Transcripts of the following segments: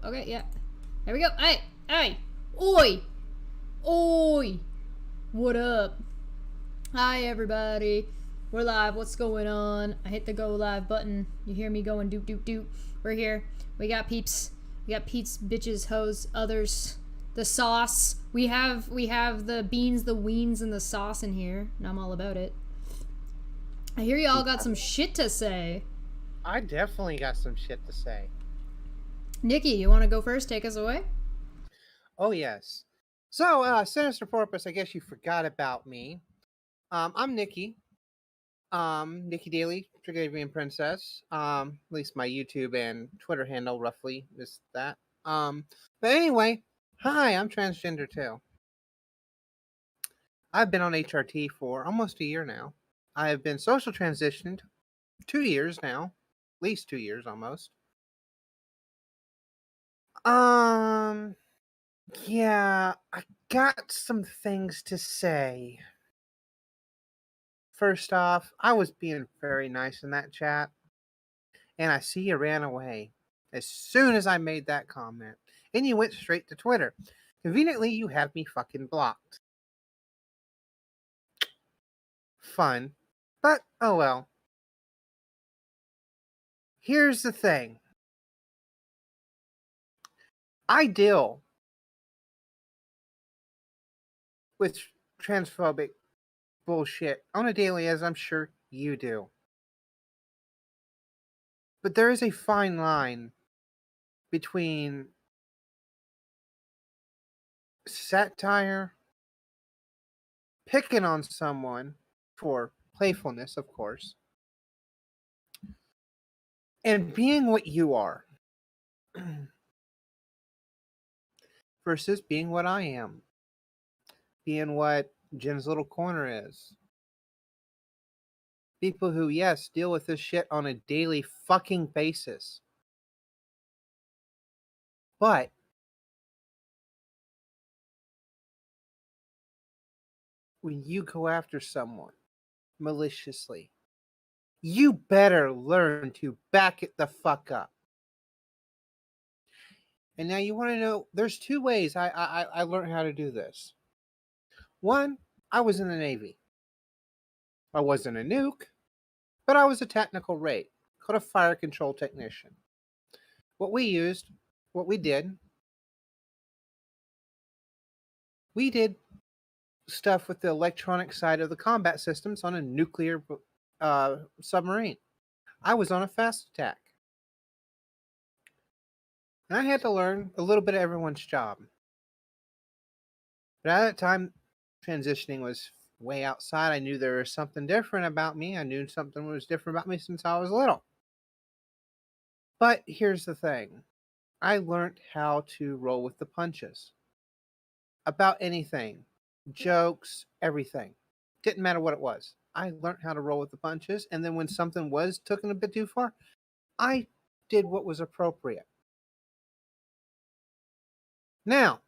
go. Okay, yeah. There we go. Hey, hey, oi, oi. What up? Hi, everybody. We're live. What's going on? I hit the go live button. You hear me going doop doop doop. We're here. We got peeps. We got peeps, bitches, hoes, others. The sauce. We have the beans, the weens, and the sauce in here. And I'm all about it. I hear y'all got some shit to say. I definitely got some shit to say. Nikki, you want to go first? Take us away. Oh yes. So, Sinister Porpoise, I guess you forgot about me. I'm Nikki. Nikki Daily, Triglavian Princess. At least my YouTube and Twitter handle roughly is that. But anyway, hi, I'm transgender too. I've been on HRT for almost a year now. I have been social transitioned 2 years now, at least 2 years almost. Um, Yeah, I got some things to say. First off, I was being very nice in that chat, and I see you ran away as soon as I made that comment, and you went straight to Twitter. Conveniently, you have me fucking blocked. Fun. But, oh well. Here's the thing I deal with transphobic bullshit on a daily, as I'm sure you do. But there is a fine line between satire, picking on someone for playfulness, of course, and being what you are versus being what I am, being what Jen's Little Corner is. People who, yes, deal with this shit on a daily fucking basis. But when you go after someone maliciously, you better learn to back it the fuck up. And now you want to know, there's two ways I learned how to do this. One, I was in the Navy. I wasn't a nuke, but I was a technical rate, called a fire control technician. What we used, what we did stuff with the electronic side of the combat systems on a nuclear submarine. I was on a fast attack. And I had to learn a little bit of everyone's job. But at that time, transitioning was way outside. I knew there was something different about me. I knew something was different about me since I was little. But here's the thing I learned how to roll with the punches about anything, jokes, everything. Didn't matter what it was. I learned how to roll with the punches. And then when something was taken a bit too far, I did what was appropriate. Now,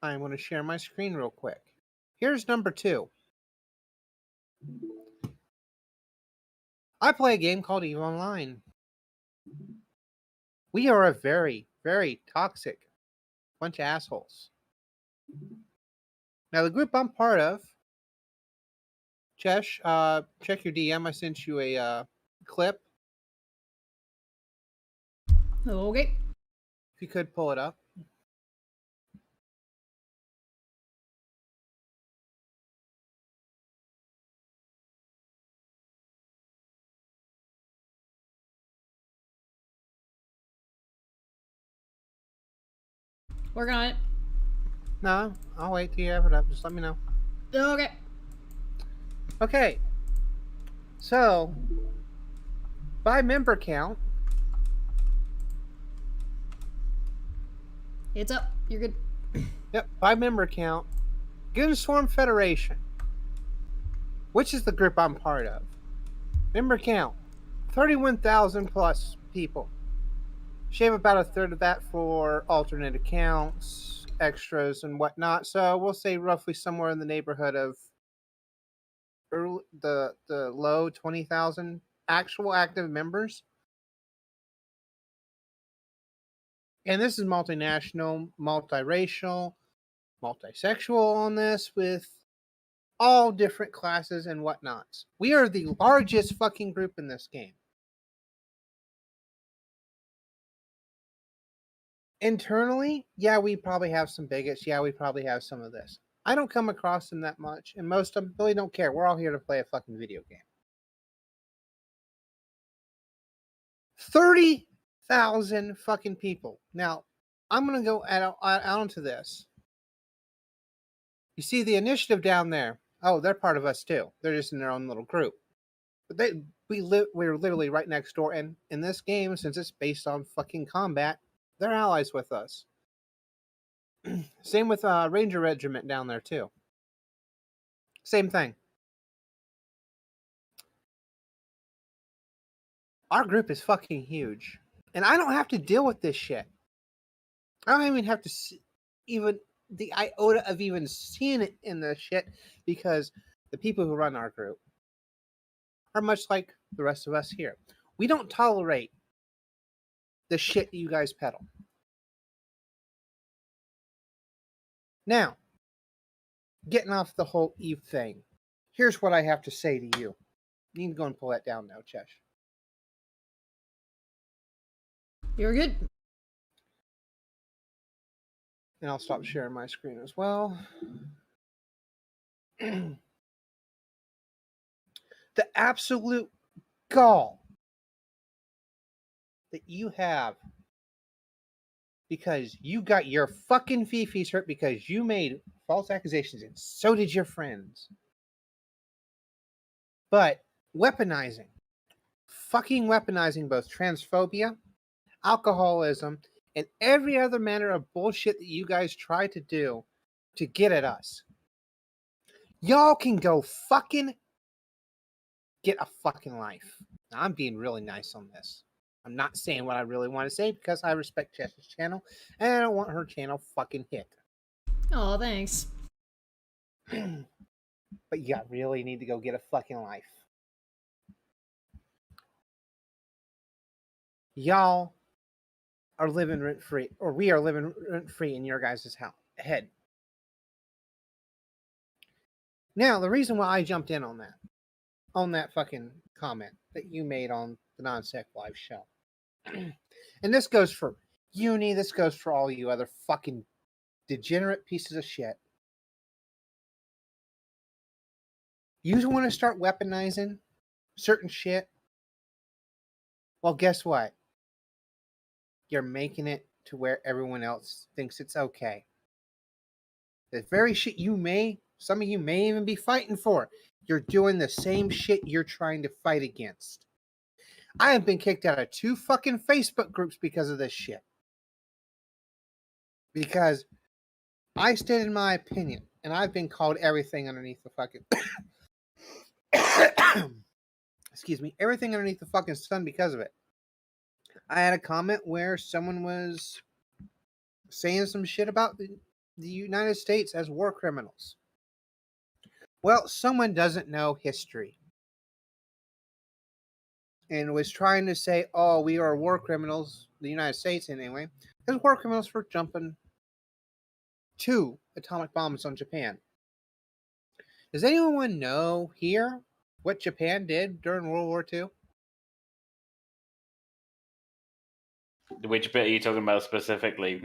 I want to share my screen real quick. Here's number 2. I play a game called EVE Online. We are a very, very toxic bunch of assholes. Now, the group I'm part of, Chesh, check your DM. I sent you a clip. Okay. If you could pull it up. Working on it. No, I'll wait till you have it up. Just let me know. Okay. Okay. So, by member count, It's up. You're good. yep, by member count, Goon Swarm Federation, which is the group I'm part of, member count 31,000 plus people. Shave about a third of that for alternate accounts, extras, and whatnot. So we'll say roughly somewhere in the neighborhood of the low 20,000 actual active members. And this is multinational, multiracial, multisexual on this with all different classes and whatnots. We are the largest fucking group in this game. Internally, yeah, we probably have some bigots. Yeah, we probably have some of this. I don't come across them that much, and most of them really don't care. We're all here to play a fucking video game. 30,000 fucking people. Now, I'm going to go out onto this. You see the initiative down there. Oh, they're part of us too. They're just in their own little group. But we're literally right next door, and in this game, since it's based on fucking combat, they're allies with us. Same with Ranger Regiment down there too. Same thing. Our group is fucking huge, and I don't have to deal with this shit. I don't even have to even the iota of even seeing it in the shit, because the people who run our group are much like the rest of us here. We don't tolerate the shit you guys peddle. Now, getting off the whole Eve thing, here's what I have to say to you. You can go and pull that down now, Chesh. You're good. And I'll stop sharing my screen as well. The absolute gall that you have because you got your fucking fifis hurt because you made false accusations, and so did your friends. But weaponizing both transphobia, alcoholism, and every other manner of bullshit that you guys try to do to get at us. Y'all can go fucking get a fucking life. Now, I'm being really nice on this. I'm not saying what I really want to say because I respect Chesh's channel and I don't want her channel fucking hit. Oh, thanks. But you really need to go get a fucking life. Y'all are living rent free, or we are living rent free in your guys' head. Now, the reason why I jumped in on that fucking comment that you made on the Non-Sec Live show, and this goes for Uni, this goes for all you other fucking degenerate pieces of shit. You want to start weaponizing certain shit? Well, guess what? You're making it to where everyone else thinks it's okay. The very shit some of you may even be fighting for, you're doing the same shit you're trying to fight against. I have been kicked out of 2 fucking Facebook groups because of this shit. Because I stated my opinion, and I've been called everything underneath the fucking excuse me, everything underneath the fucking sun because of it. I had a comment where someone was saying some shit about the United States as war criminals. Well, someone doesn't know history and was trying to say, oh, we are war criminals, the United States anyway, as war criminals for jumping 2 atomic bombs on Japan. Does anyone know here what Japan did during World War II? Which bit are you talking about specifically?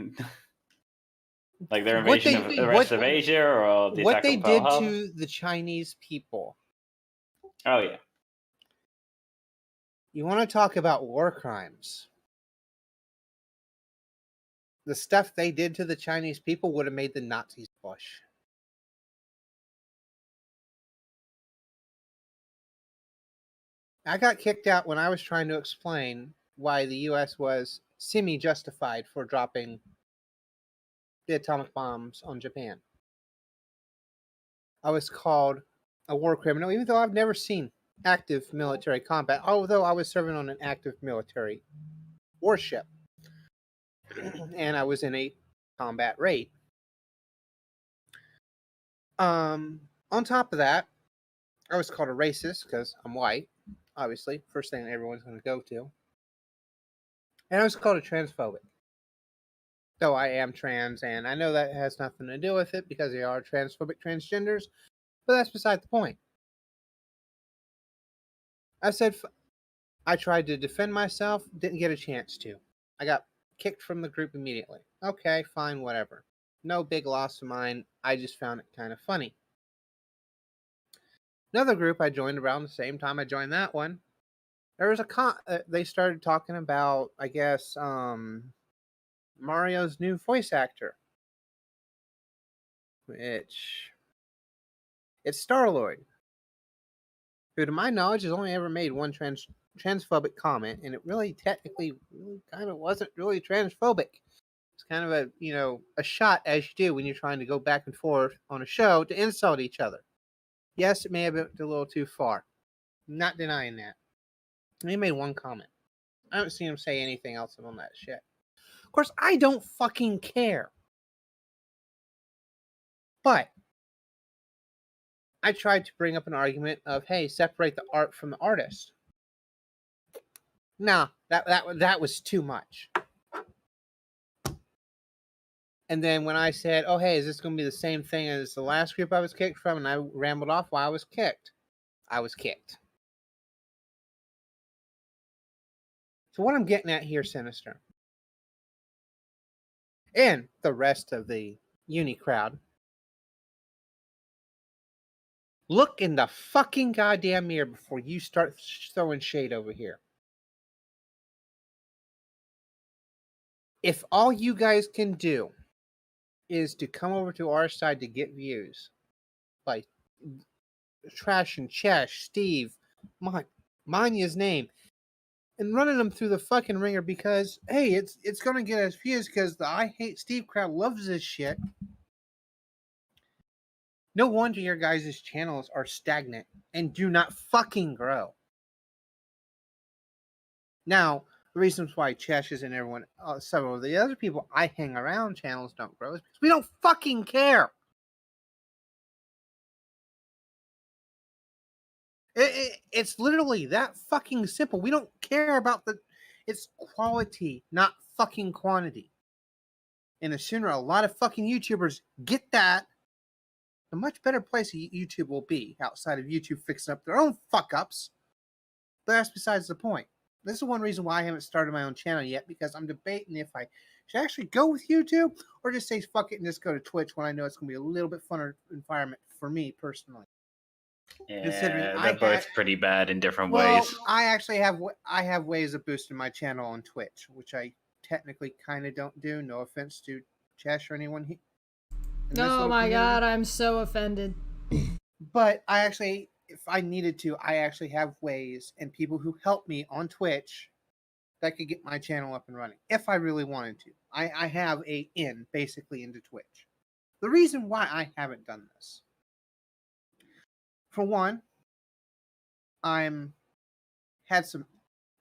Like their invasion of the rest of Asia, or the what attack they on Pearl did Harbor? to the Chinese people? Oh yeah. You want to talk about war crimes? The stuff they did to the Chinese people would have made the Nazis blush. I got kicked out when I was trying to explain why the U.S. was semi-justified for dropping the atomic bombs on Japan. I was called a war criminal, even though I've never seen active military combat, although I was serving on an active military warship. And I was in a combat raid. On top of that, I was called a racist because I'm white, obviously, first thing everyone's going to go to. And I was called a transphobic. Though I am trans, and I know that has nothing to do with it because they are transphobic transgenders, but that's beside the point. I said I tried to defend myself, didn't get a chance to. I got kicked from the group immediately. Okay, fine, whatever. No big loss of mine. I just found it kind of funny. Another group I joined around the same time I joined that one. There was they started talking about, I guess, Mario's new voice actor, which it's Star-Lord, who, to my knowledge, has only ever made one transphobic comment, and it really technically really kind of wasn't really transphobic. It's kind of a shot, as you do when you're trying to go back and forth on a show to insult each other. Yes, it may have been a little too far. Not denying that. And he made one comment. I don't see him say anything else on that shit. Of course, I don't fucking care. But I tried to bring up an argument of, hey, separate the art from the artist. Nah, that was too much. And then when I said, oh, hey, is this going to be the same thing as the last group I was kicked from? And I rambled off why I was kicked. I was kicked. So what I'm getting at here, Sinister, and the rest of the uni crowd, look in the fucking goddamn mirror before you start throwing shade over here. If all you guys can do is to come over to our side to get views, like Trash and Chesh, Steve, Manya's name, and running them through the fucking ringer because, hey, it's gonna get us views because the I Hate Steve crowd loves this shit. No wonder your guys' channels are stagnant and do not fucking grow. Now, the reasons why Chesh's and everyone, several of the other people I hang around channels don't grow is because we don't fucking care. It's literally that fucking simple. We don't care about it's quality, not fucking quantity. And the sooner a lot of fucking YouTubers get that, the much better place YouTube will be outside of YouTube fixing up their own fuck ups. But that's besides the point. This is one reason why I haven't started my own channel yet, because I'm debating if I should actually go with YouTube or just say fuck it and just go to Twitch when I know it's going to be a little bit funner environment for me personally. Yeah, they're both pretty bad in different ways. I actually have ways of boosting my channel on Twitch, which I technically kind of don't do. No offense to Chesh or anyone here. Oh my god, I'm so offended. But I actually, if I needed to, I actually have ways and people who help me on Twitch that could get my channel up and running if I really wanted to. I have a in basically into Twitch. The reason why I haven't done this, for one, had some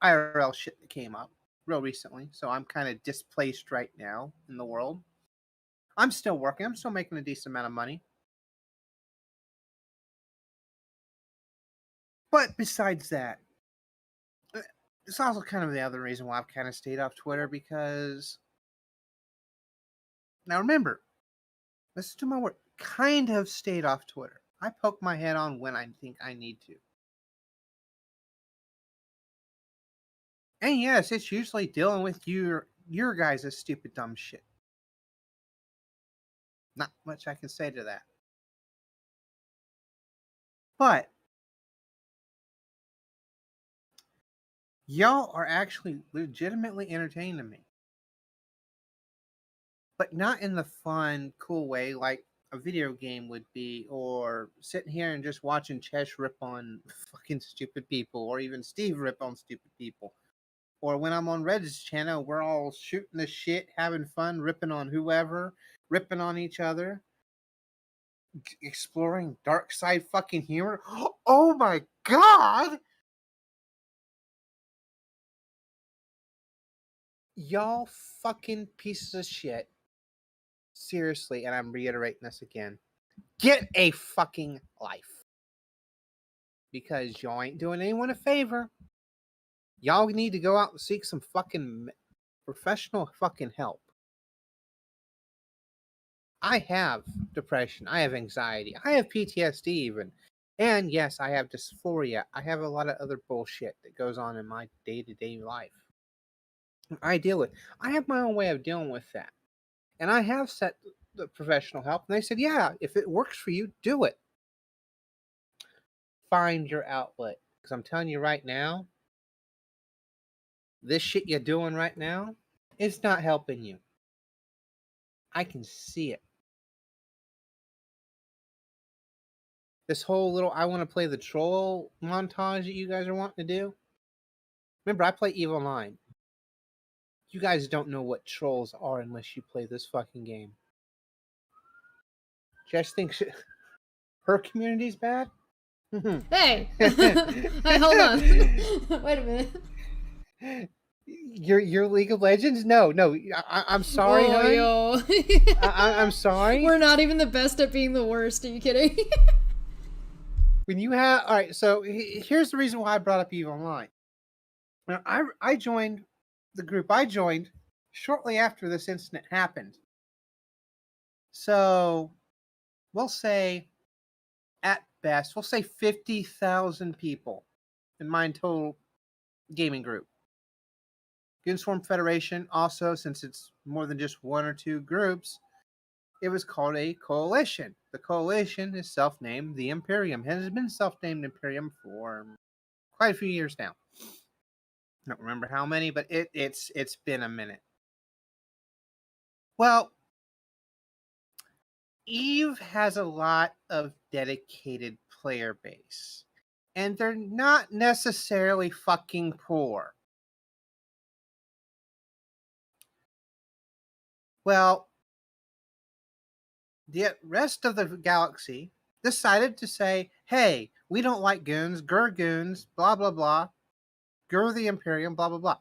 IRL shit that came up real recently, so I'm kind of displaced right now in the world. I'm still working. I'm still making a decent amount of money. But besides that, it's also kind of the other reason why I've kind of stayed off Twitter, because now remember, listen to my word, kind of stayed off Twitter. I poke my head on when I think I need to. And yes, it's usually dealing with your guys' stupid dumb shit. Not much I can say to that. But y'all are actually legitimately entertaining to me. But not in the fun, cool way like a video game would be, or sitting here and just watching Chesh rip on fucking stupid people, or even Steve rip on stupid people. Or when I'm on Reddit's channel, we're all shooting the shit, having fun, ripping on whoever, ripping on each other, exploring dark side fucking humor. Oh my god! Y'all fucking pieces of shit. Seriously, and I'm reiterating this again. Get a fucking life. Because y'all ain't doing anyone a favor. Y'all need to go out and seek some fucking professional fucking help. I have depression. I have anxiety. I have PTSD even. And yes, I have dysphoria. I have a lot of other bullshit that goes on in my day-to-day life. I deal with. I have my own way of dealing with that. And I have set the professional help, and they said, yeah, if it works for you, do it. Find your outlet. Because I'm telling you right now, this shit you're doing right now, it's not helping you. I can see it. This whole little I want to play the troll montage that you guys are wanting to do. Remember, I play EVE Online. You guys don't know what trolls are unless you play this fucking game. Jess thinks her community's bad? Hey! Hey, hold on. Wait a minute. Your League of Legends? No. I'm sorry, Oh, honey. yo. I'm sorry. We're not even the best at being the worst. Are you kidding? When you have... All right, so here's the reason why I brought up EVE Online. Now, I joined the group. I joined shortly after this incident happened. So, we'll say, at best, we'll say 50,000 people in my total gaming group. Goonswarm Federation also, since it's more than just one or two groups, it was called a coalition. The coalition is self-named the Imperium. It has been self-named Imperium for quite a few years now. I don't remember how many, but it's been a minute. Well, EVE has a lot of dedicated player base, and they're not necessarily fucking poor. Well, the rest of the galaxy decided to say, hey, we don't like goons, goons, blah, blah, blah, the Imperium, blah, blah, blah.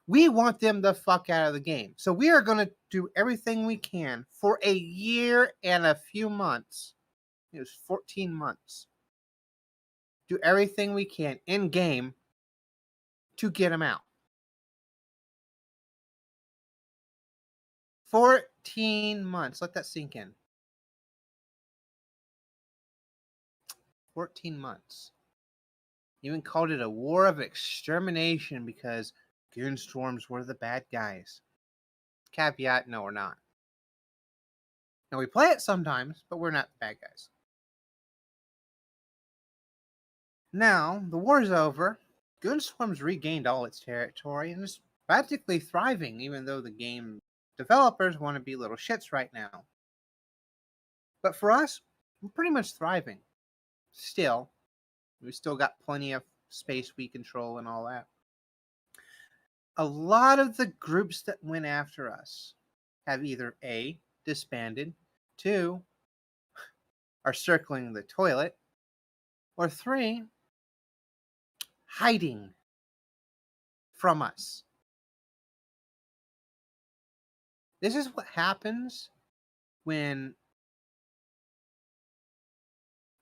We want them the fuck out of the game. So we are going to do everything we can for a year and a few months. It was 14 months. Do everything we can in game to get them out. 14 months. Let that sink in. 14 months. Even called it a war of extermination because Goonswarms were the bad guys. Caveat, no, we're not. Now, we play it sometimes, but we're not the bad guys. Now, the war's over. Goonswarms regained all its territory and is practically thriving, even though the game developers want to be little shits right now. But for us, we're pretty much thriving. Still. We still got plenty of space we control and all that. A lot of the groups that went after us have either A, disbanded, 2, are circling the toilet, or 3, hiding from us. This is what happens when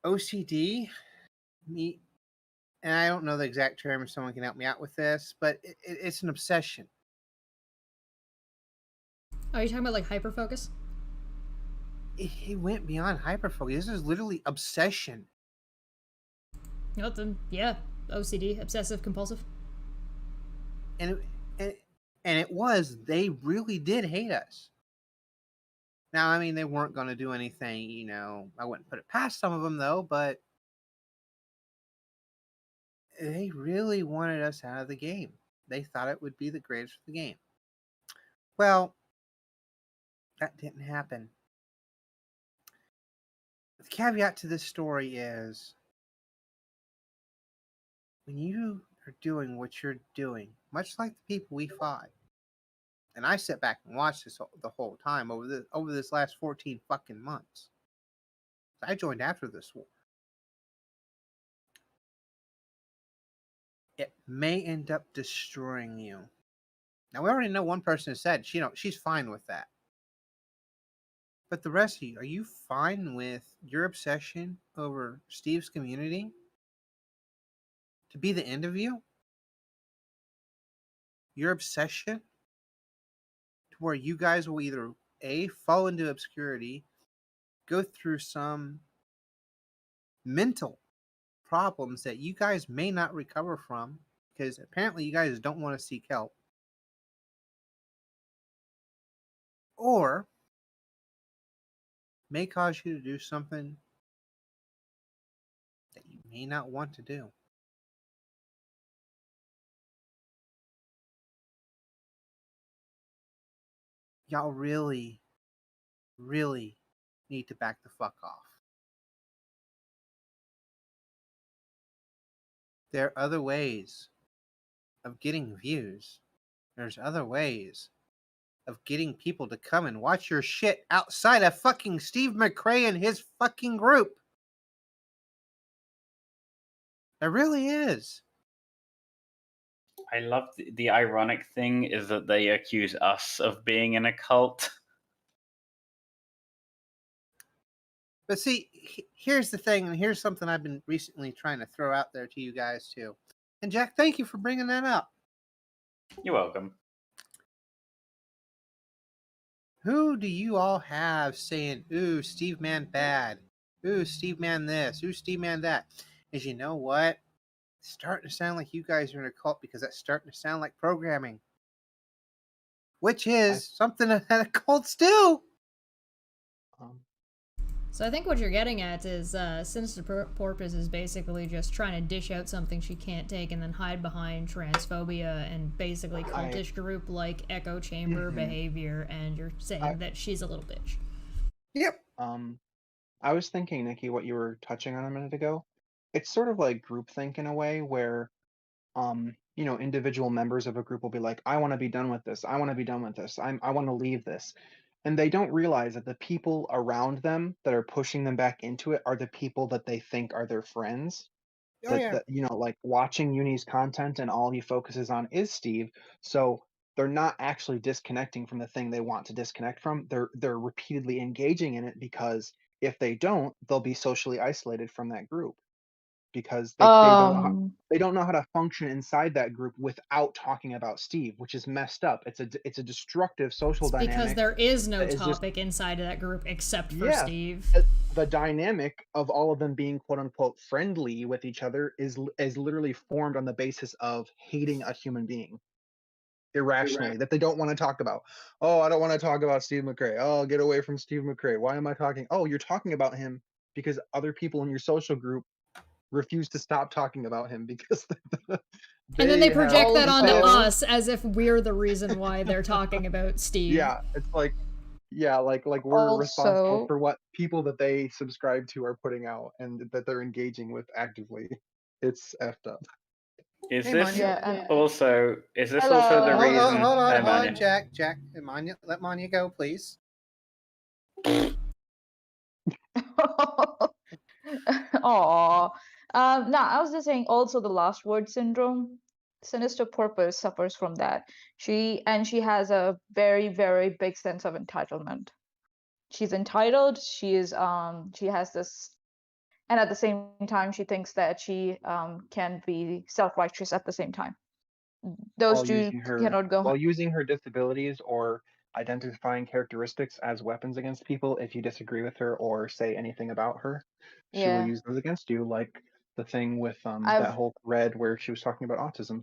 OCD meet, and I don't know the exact term, if someone can help me out with this, but it's an obsession. Are you talking about like hyperfocus? It went beyond hyperfocus. This is literally obsession. Yeah, OCD, obsessive compulsive. And it was, they really did hate us. Now, I mean, they weren't going to do anything, I wouldn't put it past some of them, though, but they really wanted us out of the game. They thought it would be the greatest of the game. Well, that didn't happen. The caveat to this story is, when you are doing what you're doing, much like the people we fought, and I sit back and watch this the whole time over this last 14 fucking months. I joined after this war. It may end up destroying you. Now, we already know one person has said she's fine with that. But the rest of you, are you fine with your obsession over Steve's community to be the end of you? Your obsession to where you guys will either fall into obscurity, go through some mental problems that you guys may not recover from because apparently you guys don't want to seek help, or may cause you to do something that you may not want to do. Y'all really, really need to back the fuck off. There are other ways of getting views. There's other ways of getting people to come and watch your shit outside of fucking Steve McRae and his fucking group. There really is. I love the ironic thing is that they accuse us of being in a cult. But see, here's the thing, and here's something I've been recently trying to throw out there to you guys too. And Jack, thank you for bringing that up. You're welcome. Who do you all have saying, ooh, Steve Man bad, ooh, Steve Man this, ooh, Steve Man that? Is you know what? It's starting to sound like you guys are in a cult because that's starting to sound like programming. Which is something that cults do. So I think what you're getting at is Sinister Porpoise is basically just trying to dish out something she can't take and then hide behind transphobia and basically cultish group like echo chamber behavior, and you're saying that she's a little bitch. Yep. I was thinking, Nikki, what you were touching on a minute ago. It's sort of like groupthink in a way where individual members of a group will be like, I want to be done with this. I want to be done with this. I want to leave this. And they don't realize that the people around them that are pushing them back into it are the people that they think are their friends. Oh, yeah. That like watching Uni's content and all he focuses on is Steve. So they're not actually disconnecting from the thing they want to disconnect from. They're repeatedly engaging in it because if they don't, they'll be socially isolated from that group because they don't know how to function inside that group without talking about Steve, which is messed up. It's a destructive social dynamic. Because there is no topic inside of that group except for Steve. The dynamic of all of them being quote unquote friendly with each other is literally formed on the basis of hating a human being irrationally that they don't want to talk about. Oh, I don't want to talk about Steve McRae. Oh, get away from Steve McRae. Why am I talking? Oh, you're talking about him because other people in your social group refuse to stop talking about him because and then they project that onto us as if we're the reason why they're talking about Steve. Yeah, it's like we're responsible for what people that they subscribe to are putting out and that they're engaging with actively. It's effed up. Is this also the reason? Hold on, Jack, Manya, let Manya go, please. Aww. No, I was just saying also the last word syndrome. Sinister Porpoise suffers from that. She has a very, very big sense of entitlement. She's entitled, she has this, and at the same time she thinks that she can be self-righteous at the same time. Those two cannot go. While using her disabilities or identifying characteristics as weapons against people if you disagree with her or say anything about her, she will use those against you, like the thing with that whole thread where she was talking about autism.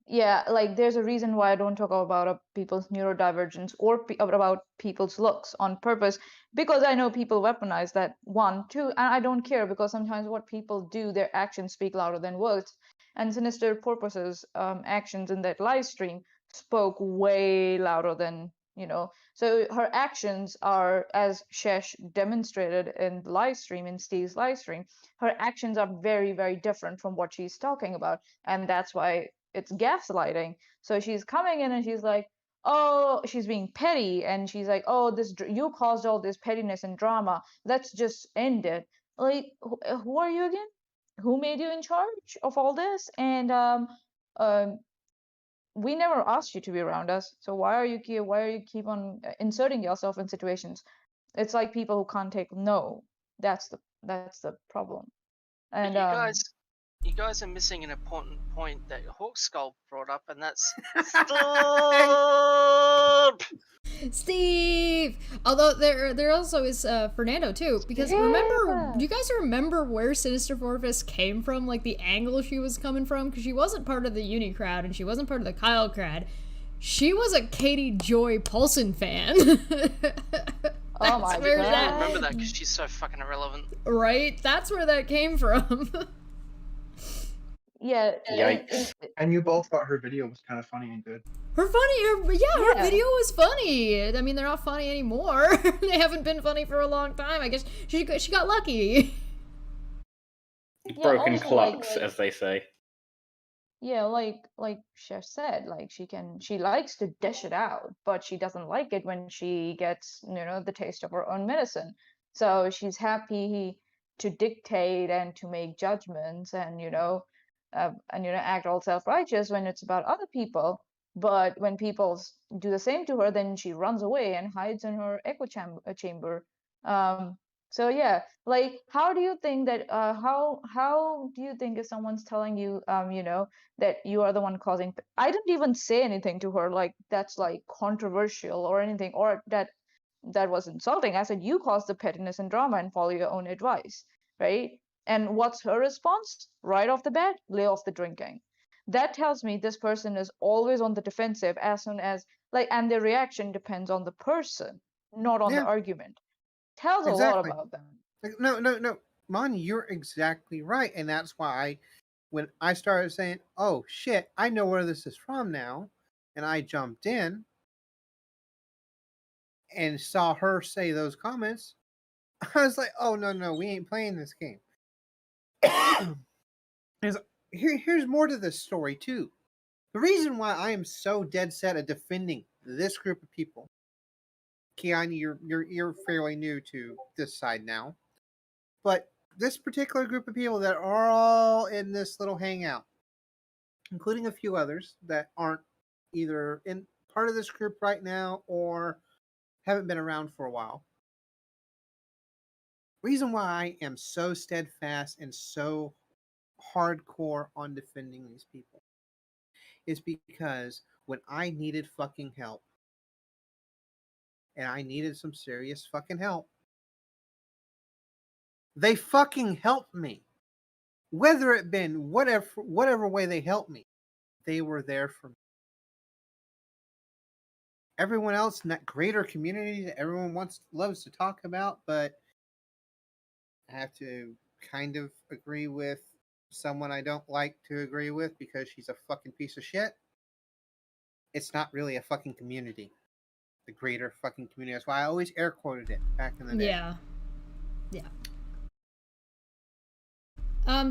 Yeah, like there's a reason why I don't talk about people's neurodivergence or about people's looks on purpose, because I know people weaponize that. One, two, and I don't care because sometimes what people do, their actions speak louder than words. And Sinister Porpoise's actions in that live stream spoke way louder than, so her actions are, as Shesh demonstrated in the live stream, in Steve's live stream, her actions are very, very different from what she's talking about. And that's why it's gaslighting. So she's coming in and she's like, oh, she's being petty, and she's like, oh, you caused all this pettiness and drama. Let's just end it. Like, who are you again? Who made you in charge of all this? And we never asked you to be around us. So why are you keep on inserting yourself in situations? It's like people who can't take no. That's the problem. And you guys, you guys are missing an important point that Hawk Skull brought up, and that's Steve. Although there also is Fernando too, because remember, Yeah. do you guys remember where Sinister Fortress came from? Like the angle she was coming from, because she wasn't part of the Uni crowd and she wasn't part of the Kyle crowd. She was a Katie Joy Paulson fan. Oh my where God. I remember that because she's so fucking irrelevant. Right? That's where that came from. Yeah. Yikes. And you both thought her video was kind of funny and good. Her Yeah. video was funny. I mean, they're not funny anymore. They haven't been funny for a long time. I guess she got lucky. Broken also, clocks, like- as they say. Yeah, like Chef said, like she likes to dish it out, but she doesn't like it when she gets, the taste of her own medicine. So she's happy to dictate and to make judgments and act all self-righteous when it's about other people. But when people do the same to her, then she runs away and hides in her echo chamber. So yeah, like how do you think that how do you think if someone's telling you that you are the one causing I didn't even say anything to her like that's like controversial or anything or that was insulting. I said you caused the pettiness and drama and follow your own advice, right? And what's her response? Right off the bat, lay off the drinking. That tells me this person is always on the defensive as soon as and their reaction depends on the person, not on the Yeah. argument. Tells a lot Exactly. about them. Like, no, Mon, you're exactly right, and that's why when I started saying, "Oh shit, I know where this is from now," and I jumped in and saw her say those comments, I was like, "Oh no, we ain't playing this game." Here's more to this story too. The reason why I am so dead set at defending this group of people, Kiani, you're fairly new to this side now, but this particular group of people that are all in this little hangout, including a few others that aren't either in part of this group right now or haven't been around for a while. Reason why I am so steadfast and so hardcore on defending these people is because when I needed fucking help, and I needed some serious fucking help, they fucking helped me. Whether it been whatever way they helped me, they were there for me. Everyone else in that greater community that everyone loves to talk about, but I have to kind of agree with someone I don't like to agree with because she's a fucking piece of shit. It's not really a fucking community. The greater fucking community. That's why I always air quoted it back in the day. Yeah.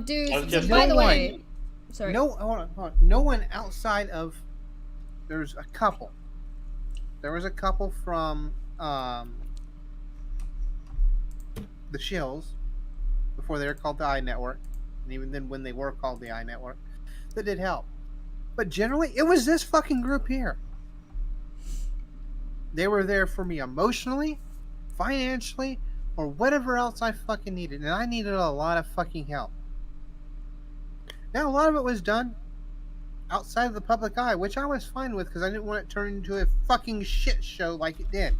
Dude, I was just by the way, wondering. sorry. No, hold on. No one outside of. There's a couple. There was a couple from the Shills before they were called the iNetwork, and even then when they were called the iNetwork, that did help. But generally, it was this fucking group here. They were there for me emotionally, financially, or whatever else I fucking needed, and I needed a lot of fucking help. Now, a lot of it was done outside of the public eye, which I was fine with because I didn't want it turned into a fucking shit show like it did.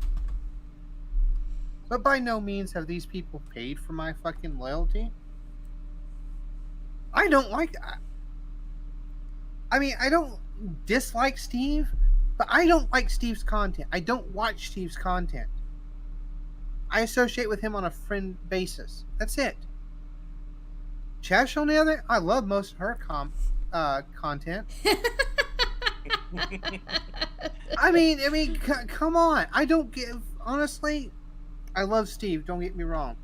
But by no means have these people paid for my fucking loyalty. I don't like. I mean, I don't dislike Steve, but I don't like Steve's content. I don't watch Steve's content. I associate with him on a friend basis. That's it. Chash, on the other, I love most of her content. I mean, come on. I don't give. Honestly, I love Steve. Don't get me wrong.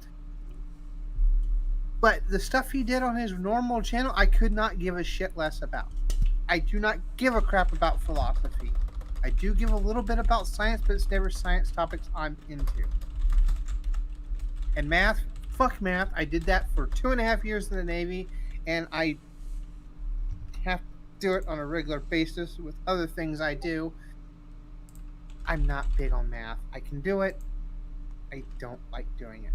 But the stuff he did on his normal channel, I could not give a shit less about. I do not give a crap about philosophy. I do give a little bit about science, but it's never science topics I'm into. And math, fuck math. I did that for 2.5 years in the Navy, and I have to do it on a regular basis with other things I do. I'm not big on math. I can do it. I don't like doing it.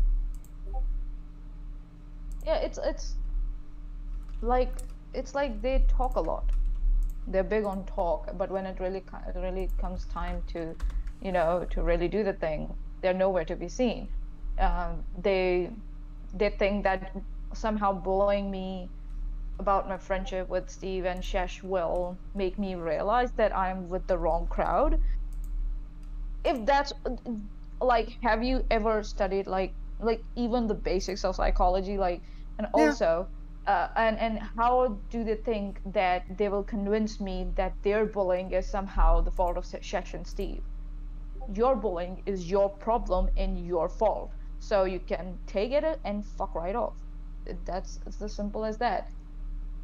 Yeah, it's like it's like they talk a lot. They're big on talk, but when it really comes time to, to really do the thing, they're nowhere to be seen. They think that somehow bullying me about my friendship with Steve and Shesh will make me realize that I'm with the wrong crowd. If that's like, have you ever studied like even the basics of psychology, like, and Yeah. also and how do they think that they will convince me that their bullying is somehow the fault of Shesh and Steve? Your bullying is your problem and your fault, so you can take it and fuck right off. It's as simple as that.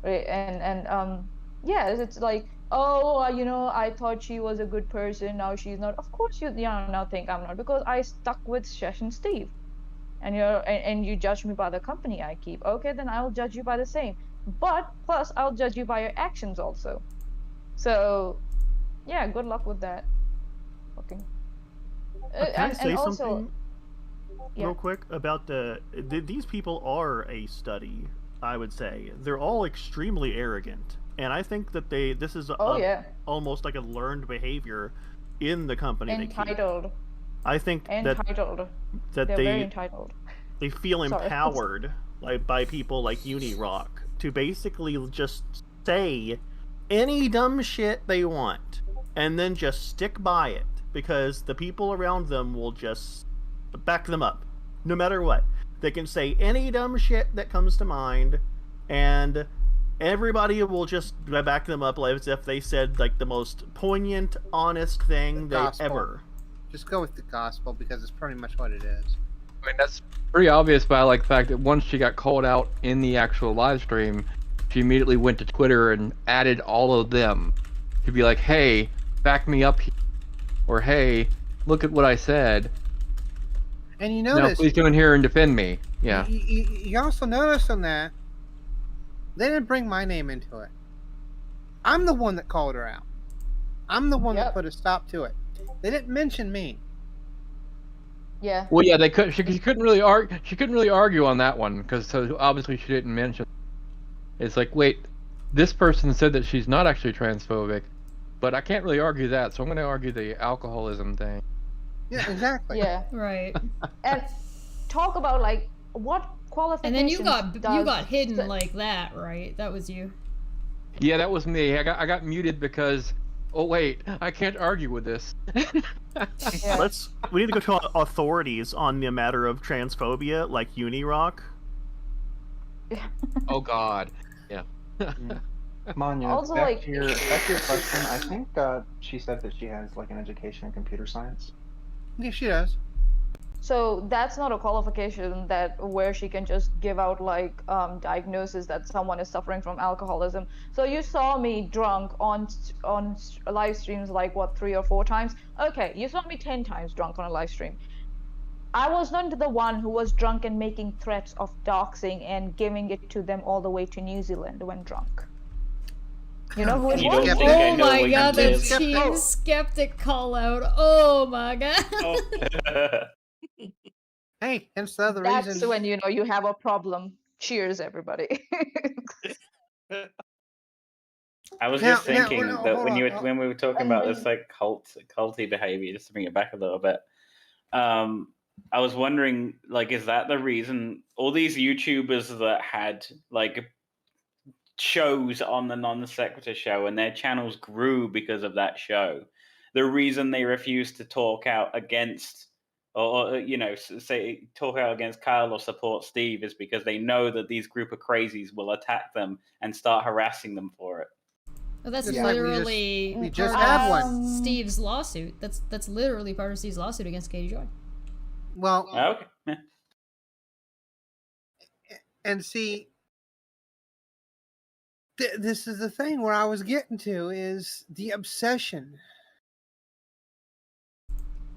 Right? And yeah, it's like, oh, I thought she was a good person, now she's not. Of course you now think I'm not, because I stuck with Shesh and Steve, and you judge me by the company I keep. Okay, then I'll judge you by the same, but plus I'll judge you by your actions also. So yeah, good luck with that. Fucking Can I say also, something yeah. real quick about these people are a study, I would say. They're all extremely arrogant, and I think that this is yeah, almost like a learned behavior in the company they keep. entitled. I think Entitled. that They're very they entitled. feel Sorry. empowered by people like Unirock to basically just say any dumb shit they want and then just stick by it, because the people around them will just back them up no matter what. They can say any dumb shit that comes to mind, and everybody will just back them up as if they said like the most poignant, honest thing they Gospel. ever. Just go with the gospel, because it's pretty much what it is. I mean, that's pretty obvious by like the fact that once she got called out in the actual live stream, she immediately went to Twitter and added all of them to be like, hey, back me up here. Or hey, look at what I said. And you Now notice, please come in here and defend me. Yeah. you also notice on that, they didn't bring my name into it. I'm the one that called her out. I'm the one that Yep. put a stop to it. They didn't mention me. Yeah. Well, yeah, they could. She couldn't really argue. She couldn't really argue on that one because so obviously she didn't mention. It's like, wait, this person said that she's not actually transphobic, but I can't really argue that, so I'm going to argue the alcoholism thing. Yeah, exactly. Yeah. Right. And talk about like what qualifications. And then you got hidden the- like that, right? That was you. Yeah, that was me. I got muted because. Oh wait, I can't argue with this. Yeah. We need to go to authorities on the matter of transphobia, like Unirock. Oh God. Manya, Also, back like- to your question. I think she said that she has like an education in computer science. Yeah, she does. So that's not a qualification that where she can just give out like diagnosis that someone is suffering from alcoholism. So you saw me drunk on live streams like what 3 or 4 times. Okay, you saw me 10 times drunk on a live stream. I was not the one who was drunk and making threats of doxing and giving it to them all the way to New Zealand when drunk. You know who it You was? don't think I Oh know my what you god, the did? Team Skeptic call out. Oh my god. Oh. Hey, hence the other That's reason. when you know you have a problem. Cheers, everybody. I was Now- just thinking now, that hold when on. when we were talking about this like culty behavior, just to bring it back a little bit, I was wondering, like, is that the reason all these YouTubers that had like shows on the Non Sequitur show and their channels grew because of that show? The reason they refused to talk out against, or say talk out against Kyle or support Steve is because they know that these group of crazies will attack them and start harassing them for it. Well, that's Yeah, we literally just part had of one. Steve's lawsuit. That's literally part of Steve's lawsuit against Katie Joy. Well, Okay. Yeah. and see, this is the thing where I was getting to is the obsession.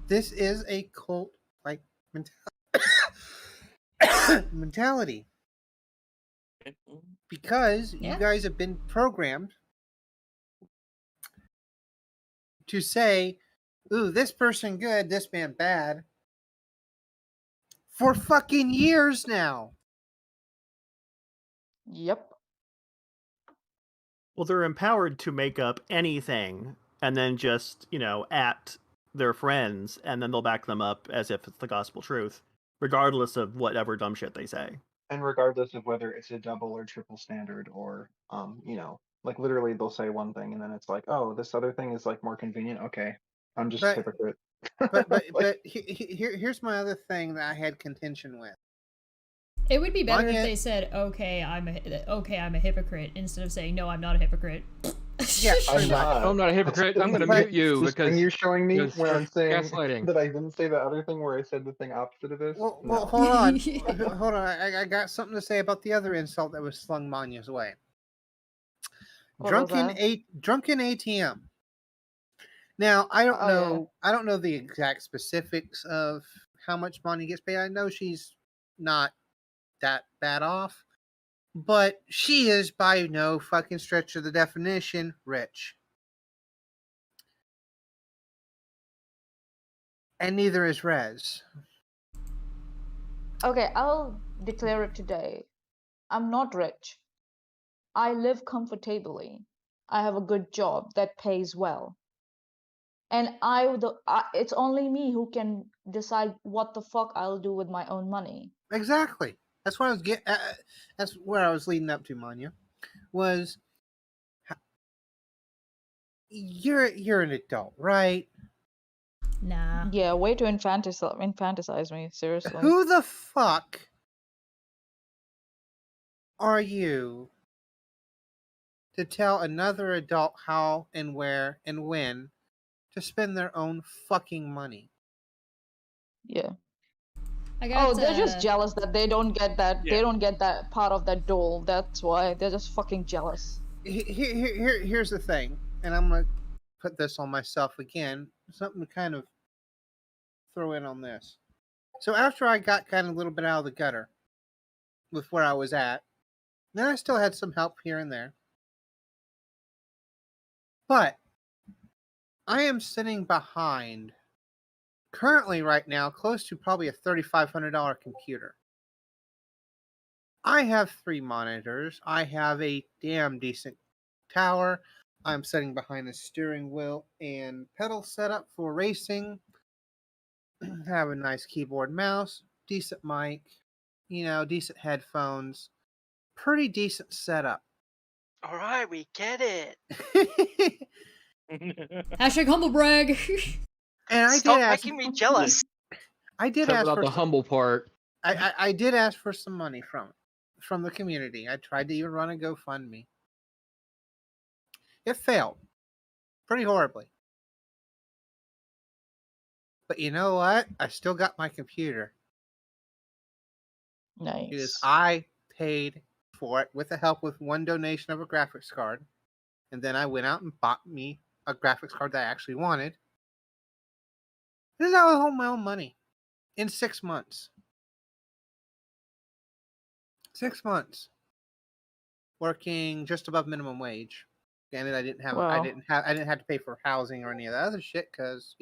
This is a cult-like mentality. Because Yeah. you guys have been programmed to say, ooh, this person good, this man bad, for fucking years now. Yep. Well, they're empowered to make up anything and then just, at their friends, and then they'll back them up as if it's the gospel truth, regardless of whatever dumb shit they say. And regardless of whether it's a double or triple standard, or like literally they'll say one thing and then it's like, oh, this other thing is like more convenient. Okay, I'm just a But- hypocrite. But Like, here's my other thing that I had contention with. It would be better Anya- if they said, "Okay, I'm a hypocrite," instead of saying, "No, I'm not a hypocrite." Yeah, I'm not. I'm not a hypocrite. I'm gonna But mute you This thing because you're showing me because when I'm saying gaslighting. that I didn't say the other thing where I said the thing opposite of this. Well, No. hold on, hold on. I got something to say about the other insult that was slung Manya's way. What was that? Drunken ATM. Now I don't Oh, yeah. know. I don't know the exact specifics of how much Manya gets paid. I know she's not that bad off, but she is by no fucking stretch of the definition rich. And neither is Rez. Okay, I'll declare it today. I'm not rich. I live comfortably. I have a good job that pays well. And it's only me who can decide what the fuck I'll do with my own money. Exactly. That's what I was that's where I was leading up to, Manya. Was you're an adult, right? Nah. Yeah, way to infantilize me, seriously. Who the fuck are you to tell another adult how and where and when to spend their own fucking money? Yeah. I got. Oh, they're just jealous that they don't get that. Yeah. They don't get that part of that dole. That's why they're just fucking jealous. Here's the thing, and I'm gonna put this on myself again. Something to kind of throw in on this. So after I got kind of a little bit out of the gutter with where I was at, then I still had some help here and there. But I am sitting behind, currently right now, close to probably a $3,500 computer. I have 3 monitors. I have a damn decent tower. I'm sitting behind a steering wheel and pedal setup for racing. Have a nice keyboard, mouse, decent mic, decent headphones. Pretty decent setup. All right, we get it. Hashtag humble brag. And I Stop did ask. making me jealous. I did Except ask without for the some, humble part. I did ask for some money from the community. I tried to even run a GoFundMe. It failed pretty horribly. But you know what? I still got my computer. Nice. Because I paid for it with the help with one donation of a graphics card. And then I went out and bought me a graphics card that I actually wanted. This is how I hold my own money. In 6 months. 6 months. Working just above minimum wage. Granted, I didn't have to pay for housing or any of that other shit, because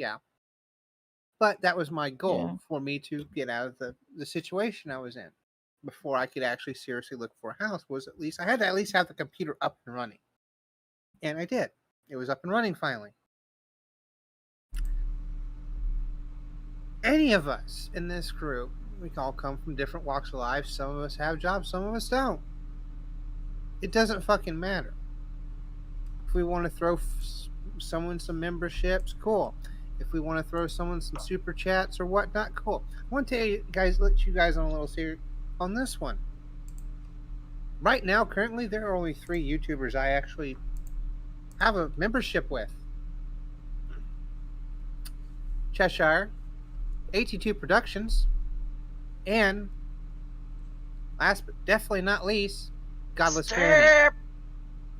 But that was my goal, for me to get out of the situation I was in before I could actually seriously look for a house. Was I had to at least have the computer up and running. And I did. It was up and running finally. Any of us in this group, we all come from different walks of life. Some of us have jobs, some of us don't. It doesn't fucking matter. If we want to throw someone some memberships, cool. If we want to throw someone some super chats or whatnot, cool. I want to tell you guys, let you guys on a little serious on this one. Right now, currently, there are only 3 YouTubers I actually have a membership with. Cheshire, 82 Productions, and last but definitely not least, Godless Granny. Step.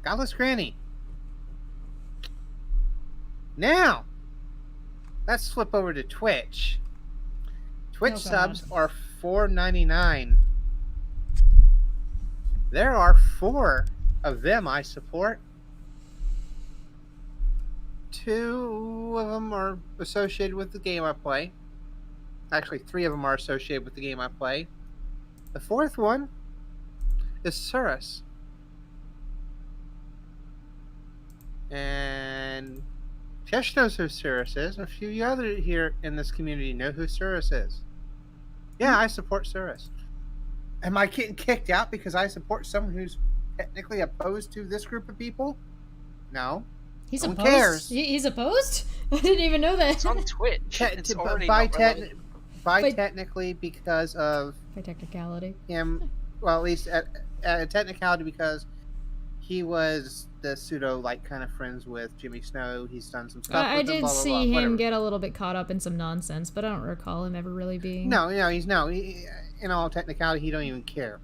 Godless Granny. Now, let's flip over to Twitch. Twitch Oh, subs God. are $4.99. There are 4 of them I support. 2 of them are associated with the game I play. Actually, 3 of them are associated with the game I play. The 4th one is Surus. And Chesh knows who Cirrus is. A few other here in this community know who Cirrus is. Yeah, I support Cirrus. Am I getting kicked out because I support someone who's technically opposed to this group of people? No. He's No one opposed. cares. He's opposed. I didn't even know that. It's on Twitch. It's already not relevant. Technically because of By technicality. him, well, at least at a technicality, because he was the pseudo kind of friends with Jimmy Snow. He's done some stuff. I with him, did blah, blah, see blah, him whatever. get a little bit caught up in some nonsense, but I don't recall him ever really being. No, he, in all technicality, he don't even care.